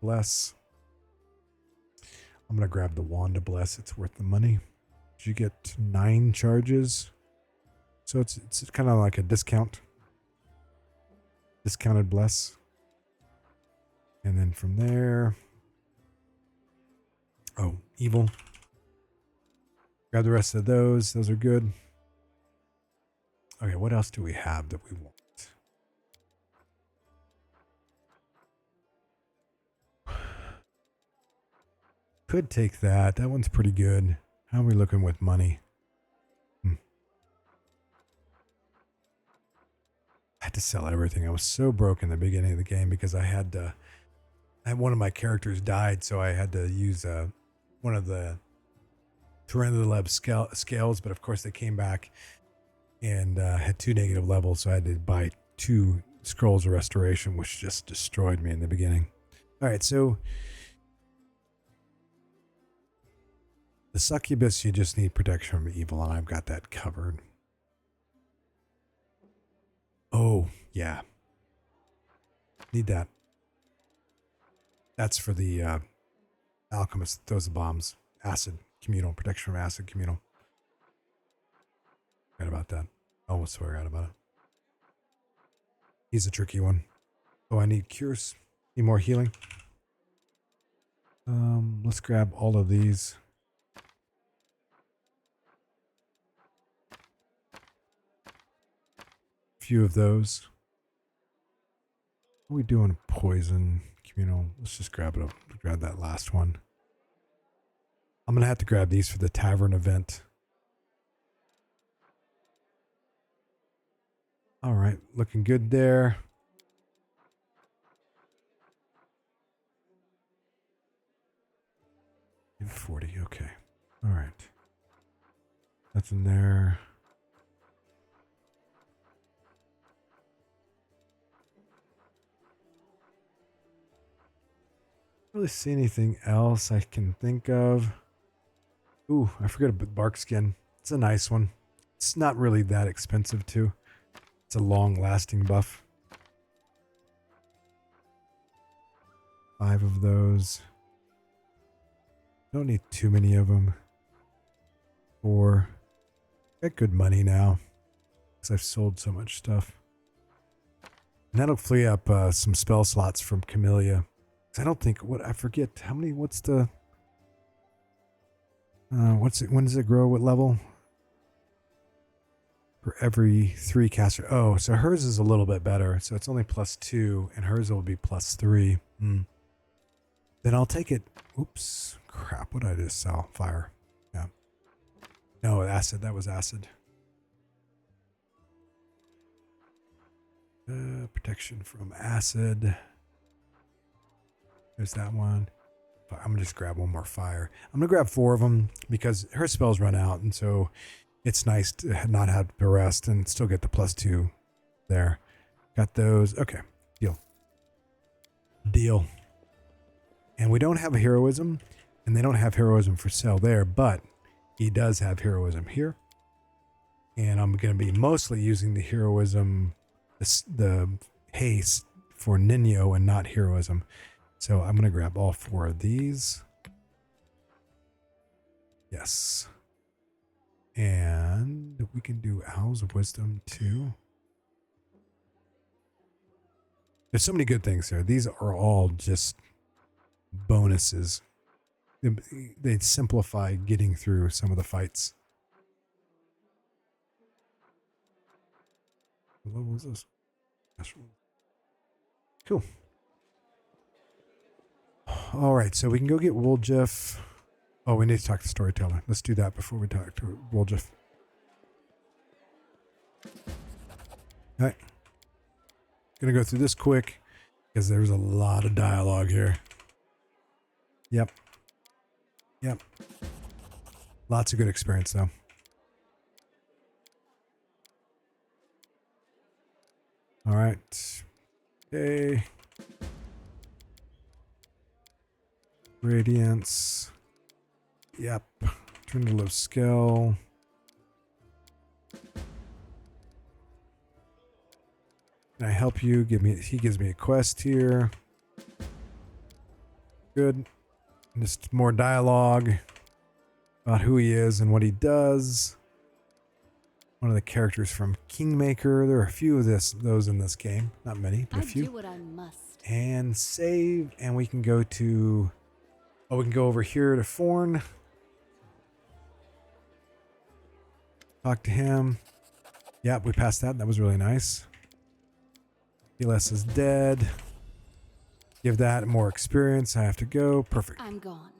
bless. I'm going to grab the wand to bless. It's worth the money. You get 9 charges. So it's kind of like a discount. Discounted bless. And then from there. Oh, evil. Grab the rest of those. Those are good. Okay, what else do we have that we want? Could take that. That one's pretty good. How are we looking with money? I had to sell everything. I was so broke in the beginning of the game because I had one of my characters died, so I had to use one of the Tyrannolob scales, but of course they came back and had 2 negative levels, so I had to buy 2 scrolls of restoration, which just destroyed me in the beginning. All right, so the succubus, you just need protection from evil, and I've got that covered. Oh, yeah. Need that. That's for the alchemist that throws the bombs. Acid communal. Protection from acid communal. Forgot about that. I almost forgot about it. He's a tricky one. Oh, I need cures. Need more healing. Let's grab all of these. Few of those. What are we doing? Poison, communal. Let's just grab it up. Grab that last one. I'm gonna have to grab these for the tavern event. All right, looking good there. In 40, okay. All right. That's in there. Really see anything else I can think of. Ooh, I forgot about bark skin. It's a nice one. It's not really that expensive too. It's a long lasting buff. 5 of those. Don't need too many of them. 4. Got good money now because I've sold so much stuff. And that'll free up some spell slots from Camellia. I don't think I forget how many. What's the? What's it? When does it grow? What level? For every 3 caster. Oh, so hers is a little bit better. So it's only +2, and hers will be +3. Then I'll take it. Oops, crap! What did I just sell? Fire. Yeah. No, acid. That was acid. Protection from acid. There's that one. I'm gonna just grab one more fire. I'm gonna grab 4 of them because her spells run out, and so it's nice to not have to rest and still get the +2 there. Got those. Okay, deal. And we don't have a heroism, and they don't have heroism for sale there, but he does have heroism here. And I'm gonna be mostly using the heroism, the haste for Nenio and not heroism. So I'm going to grab all 4 of these. Yes. And we can do Owls of Wisdom too. There's so many good things here. These are all just bonuses. They simplify getting through some of the fights. What level is this? Cool. All right, so we can go get Woljif. Oh, we need to talk to Storyteller. Let's do that before we talk to Woljif. All right. Gonna go through this quick because there's a lot of dialogue here. Yep. Lots of good experience though. All right. Okay. Radiance. Yep. Trindle of skill. Can I help you? He gives me a quest here. Good. Just more dialogue about who he is and what he does. One of the characters from Kingmaker. There are a few of those in this game. Not many, but a few. I do what I must. And save, and we can go to... Oh, we can go over here to Forn. Talk to him. Yep, we passed that. That was really nice. Heles is dead. Give that more experience. I have to go. Perfect. I'm gone.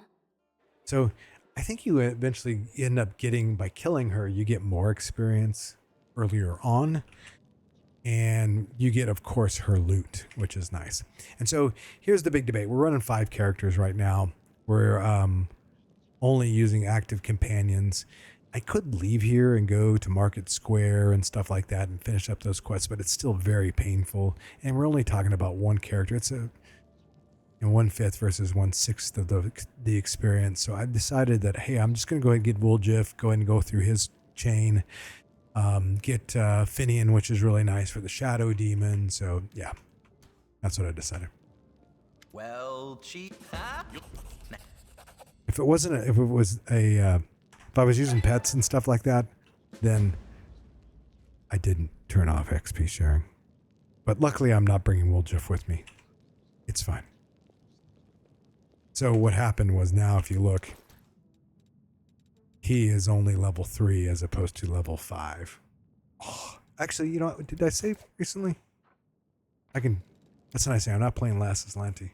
So I think you eventually end up getting, by killing her, you get more experience earlier on. And you get, of course, her loot, which is nice. And so here's the big debate. We're running 5 characters right now. We're only using active companions. I could leave here and go to Market Square and stuff like that and finish up those quests, but it's still very painful. And we're only talking about one character. It's a 1/5 versus 1/6 of the experience. So I decided that, hey, I'm just going to go ahead and get Woljif, go ahead and go through his chain, get Finnian, which is really nice for the Shadow Demon. So yeah, that's what I decided. Well, cheap, huh? If I was using pets and stuff like that, then I didn't turn off XP sharing. But luckily, I'm not bringing Woljif with me. It's fine. So what happened was, now if you look, he is only level 3 as opposed to level 5. Oh, actually, you know what? Did I save recently? That's nice. I'm not playing Last Aslanti.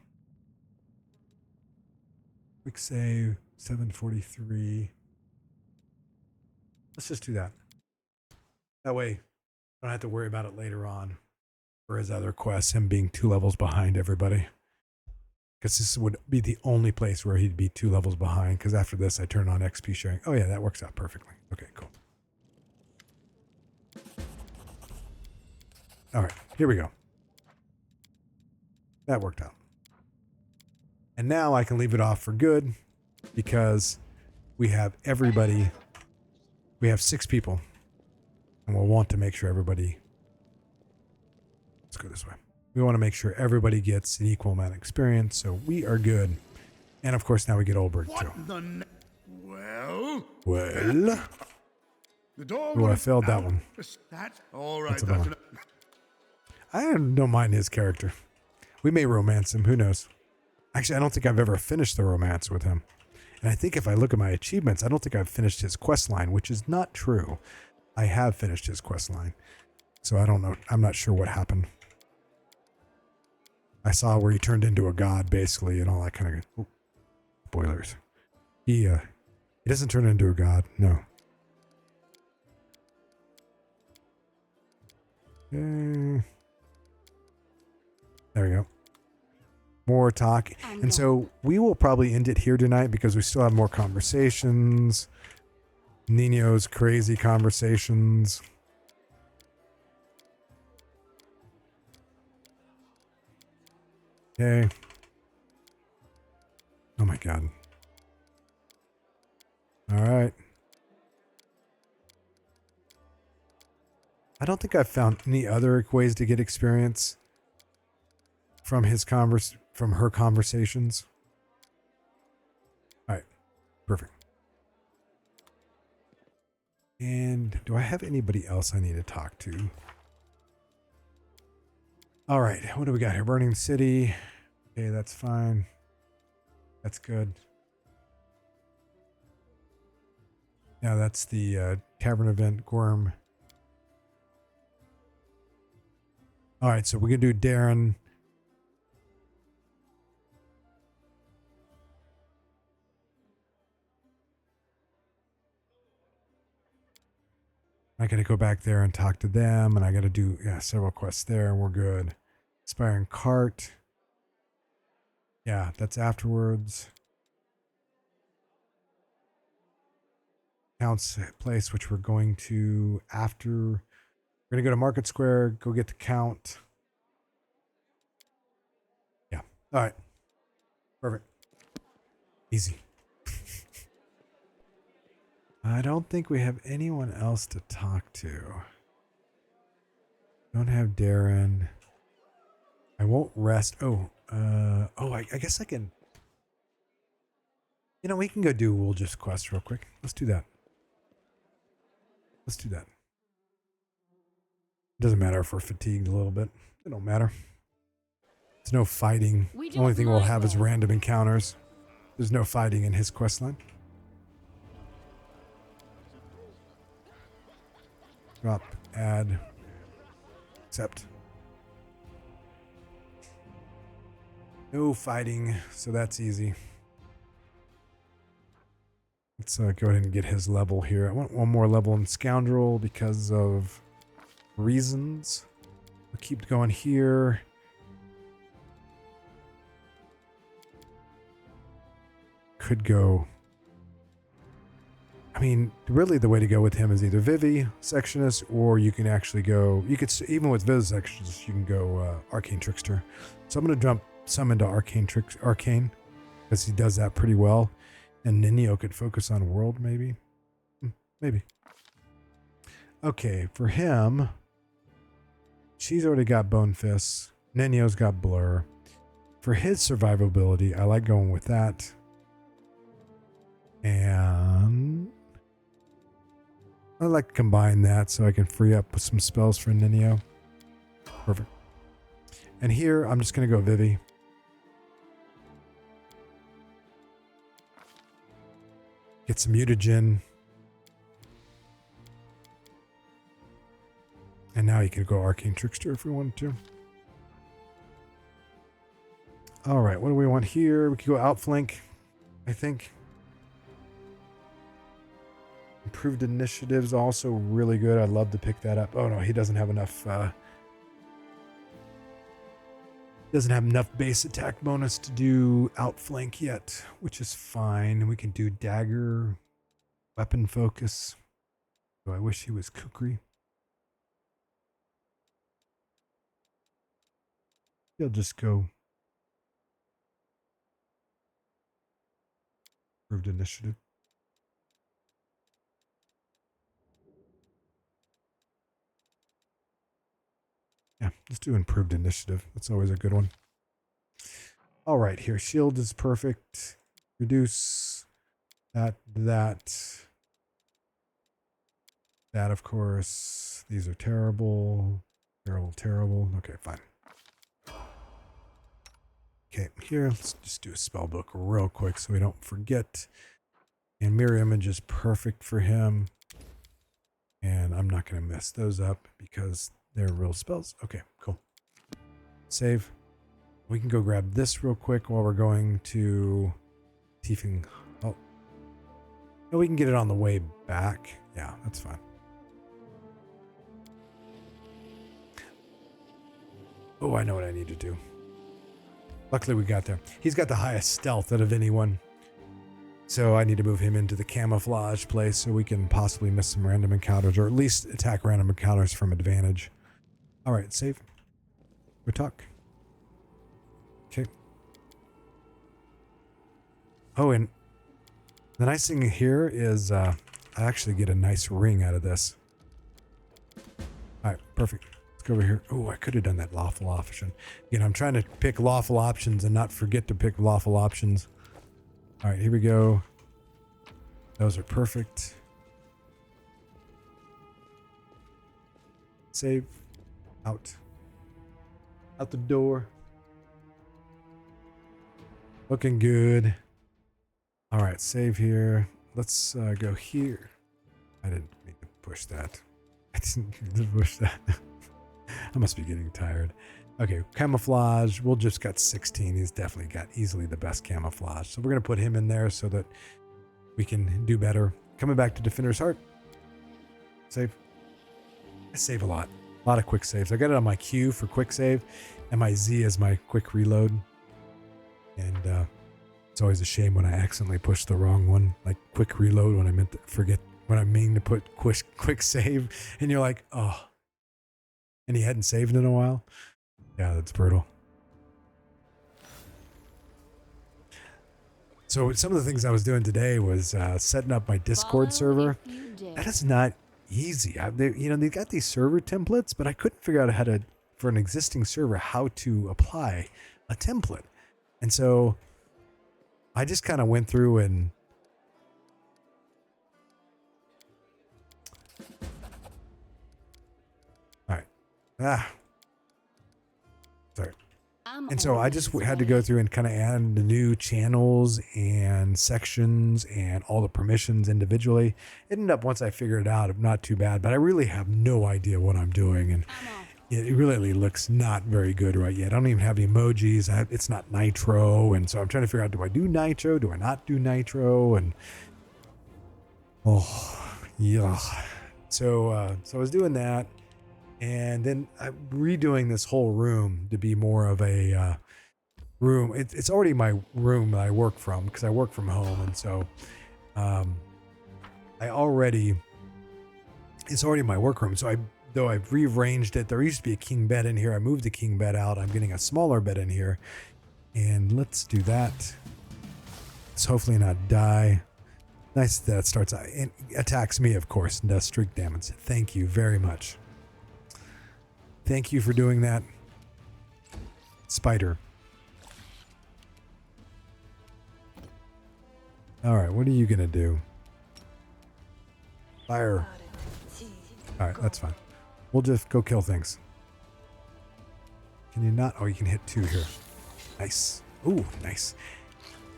Quick save, 743. Let's just do that. That way, I don't have to worry about it later on for his other quests, him being 2 levels behind everybody. Because this would be the only place where he'd be 2 levels behind, because after this, I turn on XP sharing. Oh yeah, that works out perfectly. Okay, cool. All right, here we go. That worked out. And now I can leave it off for good, because we have everybody. We have 6 people, and we'll want to make sure everybody... Let's go this way. We want to make sure everybody gets an equal amount of experience, so we are good. And of course, now we get Ulbrig too. Well... The dog. Oh, I failed that one. That's all right. That's a I don't mind his character. We may romance him. Who knows? Actually, I don't think I've ever finished the romance with him. And I think if I look at my achievements, I don't think I've finished his quest line, which is not true. I have finished his quest line. So I don't know. I'm not sure what happened. I saw where he turned into a god, basically, and all that kind of... Oh, spoilers. He doesn't turn into a god, no. Okay. There we go. More talk. And so we will probably end it here tonight because we still have more conversations. Nenio's crazy conversations. Okay. Oh my god. All right. I don't think I've found any other ways to get experience from her conversations. All right. Perfect. And do I have anybody else I need to talk to? All right. What do we got here? Burning City. Okay, that's fine. That's good. Yeah, that's the tavern event, Gorm. All right, so we're going to do Darren. I got to go back there and talk to them, and I got to do several quests there, and we're good. Inspiring Cart. Yeah, that's afterwards. Count's place, which we're going to after. We're going to go to Market Square, go get the Count. Yeah. All right. Perfect. Easy. I don't think we have anyone else to talk to. Don't have Darren. I won't rest. I guess I can. You know, we can go do Woljif's quest real quick. Let's do that. Let's do that. Doesn't matter if we're fatigued a little bit. It don't matter. There's no fighting. The only thing we'll have is random encounters. There's no fighting in his quest line. Drop, add, accept. No fighting, so that's easy. Let's go ahead and get his level here. I want one more level in Scoundrel because of reasons. We'll keep going here. Could go... I mean, really the way to go with him is either Vivi, Sectionist, or you can actually go... You could, even with Vivi Sectionist, you can go Arcane Trickster. So I'm going to jump some into Arcane, because he does that pretty well. And Nenio could focus on World, maybe? Maybe. Okay, for him, she's already got Bone Fists. Nenio's got Blur. For his survivability, I like going with that. And I like to combine that so I can free up with some spells for Nenio. Perfect. And here, I'm just going to go Vivi. Get some mutagen. And now you could go Arcane Trickster if we wanted to. All right, what do we want here? We could go Outflank, I think. Improved Initiative's also really good. I'd love to pick that up. Oh no, he doesn't have enough base attack bonus to do Outflank yet, which is fine. We can do Dagger, Weapon Focus. So I wish he was Kukri. He'll just go Improved Initiative. Yeah, let's do Improved Initiative. That's always a good one. All right, here. Shield is perfect. Reduce that. That, of course. These are terrible. Terrible. Okay, fine. Okay, here, let's just do a spell book real quick so we don't forget. And mirror image is perfect for him. And I'm not going to mess those up because they're real spells. Okay, cool. Save. We can go grab this real quick while we're going to Tiefing. Oh. No, we can get it on the way back. Yeah, that's fine. Oh, I know what I need to do. Luckily we got there. He's got the highest stealth out of anyone. So I need to move him into the camouflage place so we can possibly miss some random encounters, or at least attack random encounters from advantage. All right, save. Go talk. Okay. Oh, and the nice thing here is I actually get a nice ring out of this. All right, perfect. Let's go over here. Oh, I could have done that lawful option. Again, I'm trying to pick lawful options and not forget to pick lawful options. All right, here we go. Those are perfect. Save. Out. Out the door. Looking good. All right, save here. Let's go here. I didn't mean to push that. I didn't mean to push that. I must be getting tired. Okay, camouflage. We'll just got 16. He's definitely got easily the best camouflage. So we're going to put him in there so that we can do better. Coming back to Defender's Heart. Save. I save a lot. A lot of quick saves. I got it on my Q for quick save, and my Z is my quick reload. And it's always a shame when I accidentally push the wrong one, like quick reload when I meant to forget, when I mean to put quick save, and you're like, oh. And he hadn't saved in a while. Yeah, that's brutal. So some of the things I was doing today was setting up my Discord server. That is not easy. They got these server templates, but I couldn't figure out how to, for an existing server, how to apply a template. And so I just kind of went through and sorry. And so I just had to go through and kind of add the new channels and sections and all the permissions individually. It ended up, once I figured it out, not too bad, but I really have no idea what I'm doing. And it really looks not very good right yet. I don't even have the emojis. It's not nitro. And so I'm trying to figure out, do I do nitro? Do I not do nitro? And oh, yeah. So I was doing that. And then I'm redoing this whole room to be more of a room. It's already my room that I work from because I work from home. And so it's already my workroom. So though I've rearranged it, there used to be a king bed in here. I moved the king bed out. I'm getting a smaller bed in here. And let's do that. Let's hopefully not die. Nice that it starts out. And attacks me, of course, and does streak damage. Thank you very much. Thank you for doing that, spider. All right, what are you gonna do? Fire. All right, that's fine. We'll just go kill things. Can you not? Oh, you can hit 2 here. Nice. Ooh, nice.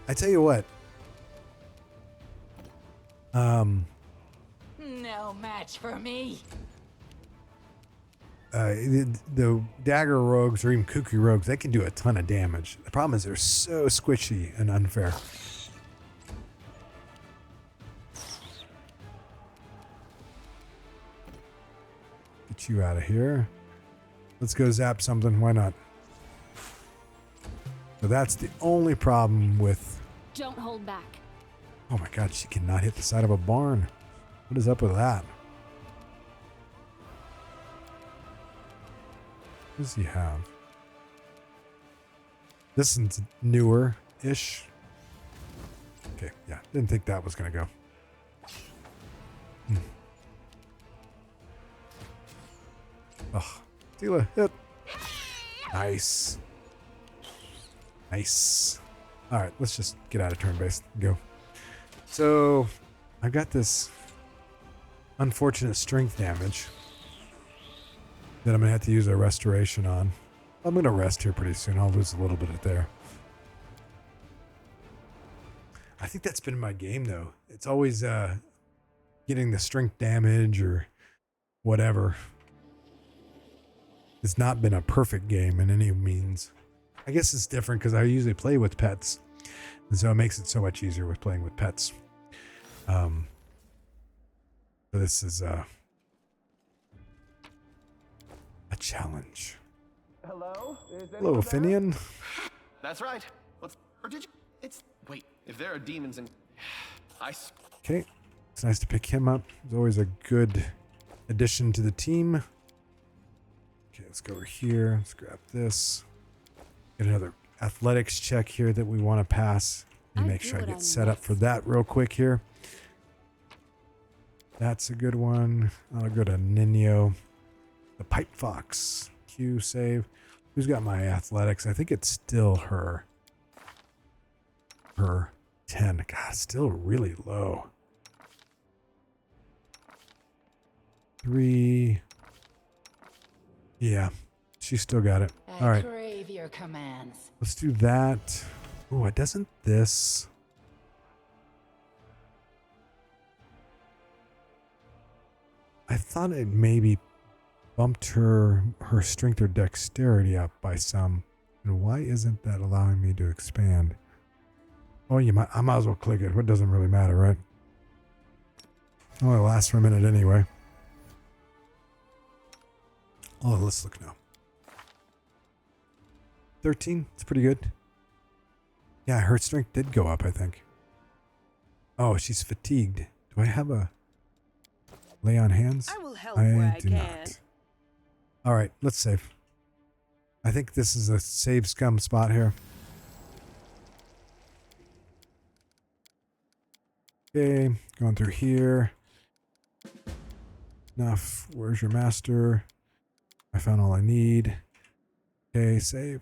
I tell you what. No match for me. The dagger rogues or even kooky rogues, they can do a ton of damage. The problem is they're so squishy and unfair. Get you out of here. Let's go zap something. Why not? So that's the only problem with... Don't hold back. Oh my god, she cannot hit the side of a barn. What is up with that? What does he have? This is newer-ish. Okay, yeah. Didn't think that was going to go. Ugh. Tila, hit. Nice. Nice. All right, let's just get out of turn-based and go. So, I got this unfortunate strength damage that I'm going to have to use a restoration on. I'm going to rest here pretty soon. I'll lose a little bit of there. I think that's been my game though. It's always getting the strength damage or whatever. It's not been a perfect game in any means. I guess it's different because I usually play with pets, and so it makes it so much easier with playing with pets. So this is a challenge. Hello? Is Hello, anyone there? Finnian. That's right. Or did you? It's wait. If there are demons in, Okay, it's nice to pick him up. He's always a good addition to the team. Okay, let's go over here. Let's grab this. Get another athletics check here that we want to pass. Let me make sure I get set up for that real quick here. That's a good one. I'll go to Nenio. The Pipe Fox. Q save. Who's got my athletics? I think it's still her. Her 10. God, still really low. 3. Yeah, she's still got it. All right. Crave your commands. Let's do that. Oh, it doesn't this. I thought it maybe bumped her strength or dexterity up by some. And why isn't that allowing me to expand? Oh, I might as well click it. It doesn't really matter, right? It only lasts for a minute anyway. Oh, let's look now. 13. It's pretty good. Yeah, her strength did go up, I think. Oh, she's fatigued. Do I have a lay on hands? I will help where I do can. not. All right, let's save. I think this is a save scum spot here. Okay, going through here. Enough. Where's your master? I found all I need. Okay, save.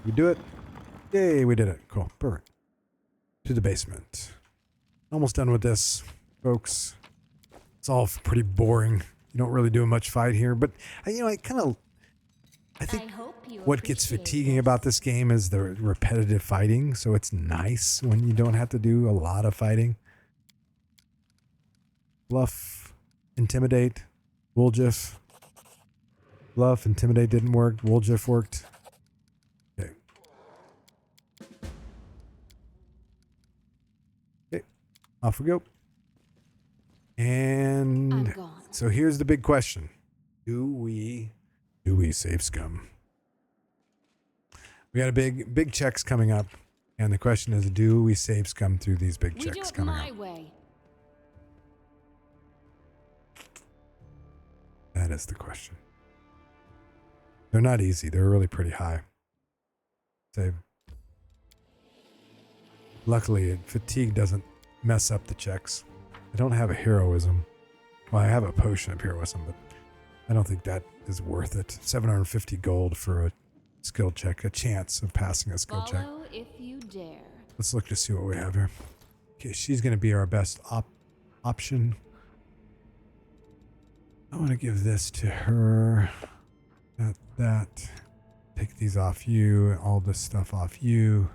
We do it. Yay, we did it. Cool. Perfect. To the basement. Almost done with this, folks. It's all pretty boring. You don't really do much fight here, but I think what gets fatiguing about this game is the repetitive fighting. So it's nice when you don't have to do a lot of fighting. Bluff, intimidate, Woljif. Bluff, intimidate didn't work. Woljif worked. Okay. Okay, off we go. And so here's the big question. Do we save scum? We got a big checks coming up. And the question is, do we save scum through these big checks coming up? That is the question. They're not easy. They're really pretty high. Save. Luckily, fatigue doesn't mess up the checks. I don't have a heroism. Well, I have a potion of heroism, but I don't think that is worth it. 750 gold for a skill check, a chance of passing a skill check. If you dare. Let's look to see what we have here. Okay, she's going to be our best option. I want to give this to her. That. Take these off you. All this stuff off you.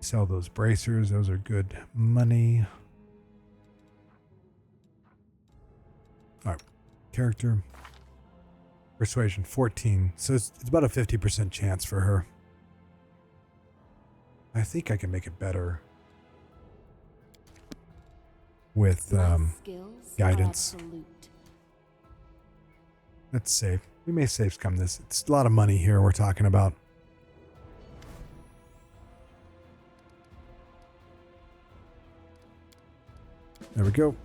Sell those bracers. Those are good money. All right. Character. Persuasion 14. So it's about a 50% chance for her. I think I can make it better with guidance. Let's save. We may save scum this. It's a lot of money here we're talking about. There we go.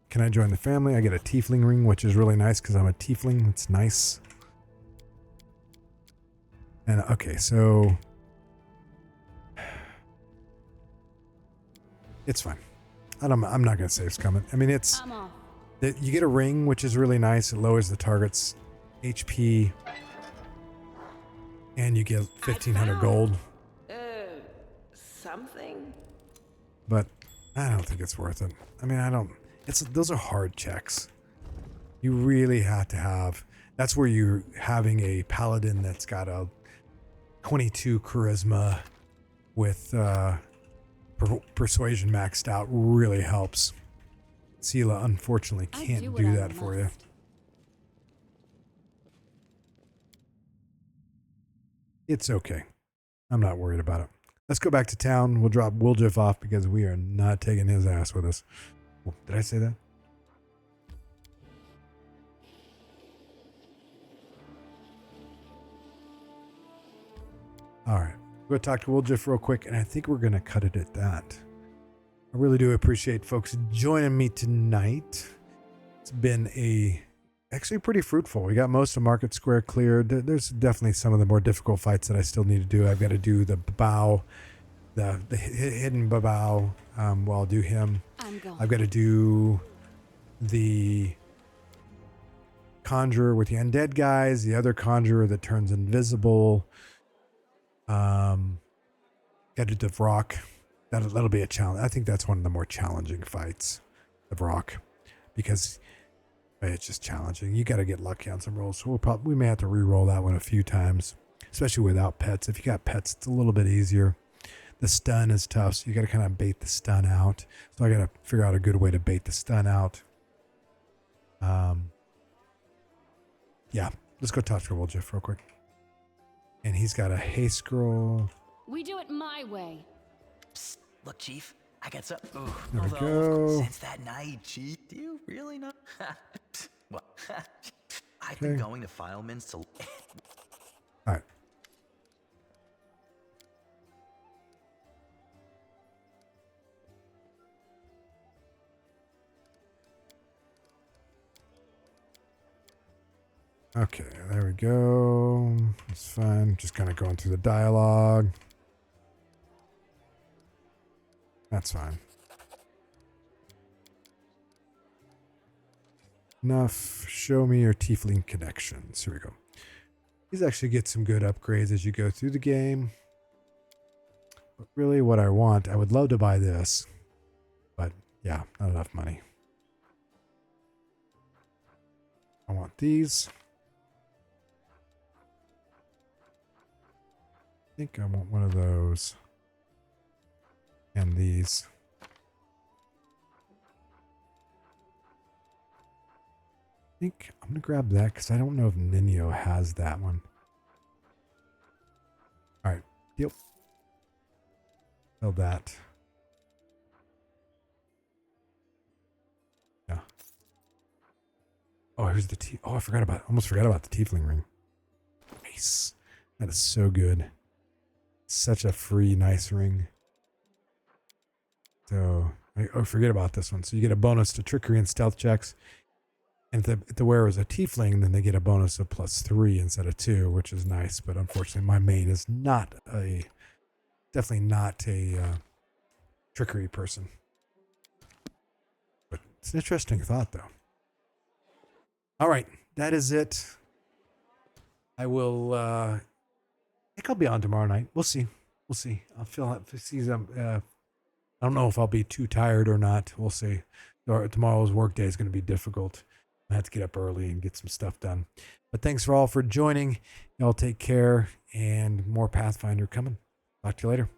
Can I join the family? I get a tiefling ring, which is really nice because I'm a tiefling. It's nice. And okay, so it's fine. I'm not going to save scum. I mean, it's you get a ring, which is really nice. It lowers the target's HP, and you get 1,500 gold. Something. But I don't think it's worth it. I mean, those are hard checks. You really have to have That's where you're having a paladin that's got a 22 charisma with persuasion maxed out really helps. Sela unfortunately can't do that for you. It's okay. I'm not worried about it. Let's go back to town. We'll drop Woljif off because we are not taking his ass with us. Oh, did I say that? All right. We're going to talk to Woljif real quick, and I think we're going to cut it at that. I really do appreciate folks joining me tonight. It's been actually pretty fruitful. We got most of Market Square cleared. There's definitely some of the more difficult fights that I still need to do. I've got to do the bow, the hidden bow. Well, I'll do him. I've got to do the conjurer with the undead guys, the other conjurer that turns invisible. Got to do the rock. That'll be a challenge. I think that's one of the more challenging fights, the rock, because it's just challenging. You got to get lucky on some rolls. So we may have to re-roll that one a few times, especially without pets. If you got pets, it's a little bit easier. The stun is tough, so you got to kind of bait the stun out. So I got to figure out a good way to bait the stun out. Yeah, let's go talk to Woljif real quick. And he's got a haste scroll. We do it my way. Psst, look, Chief. I got some. Ooh, There we although, go. since that night, Chief, do you really know? Well, I've been going to Fileman's to. All right. Okay, there we go. It's fine. Just kind of going through the dialogue. That's fine. Enough. Show me your tiefling connections. Here we go. These actually get some good upgrades as you go through the game. But really what I want, I would love to buy this. But yeah, not enough money. I want these. I think I want one of those. And these. I think I'm going to grab that because I don't know if Nenio has that one. All right. Deal. Sell that. Yeah. Oh, here's the I almost forgot about the tiefling ring. Nice. That is so good. Such a free, nice ring. So, forget about this one. So you get a bonus to trickery and stealth checks. And if the wearer is a tiefling, then they get a bonus of +3 instead of 2, which is nice. But unfortunately, my main is definitely not a trickery person. But it's an interesting thought, though. All right, that is it. I will. I think I'll be on tomorrow night. We'll see. We'll see. I don't know if I'll be too tired or not. We'll see. Tomorrow's work day is going to be difficult. I have to get up early and get some stuff done. But thanks for all for joining. Y'all take care, and more Pathfinder coming. Talk to you later.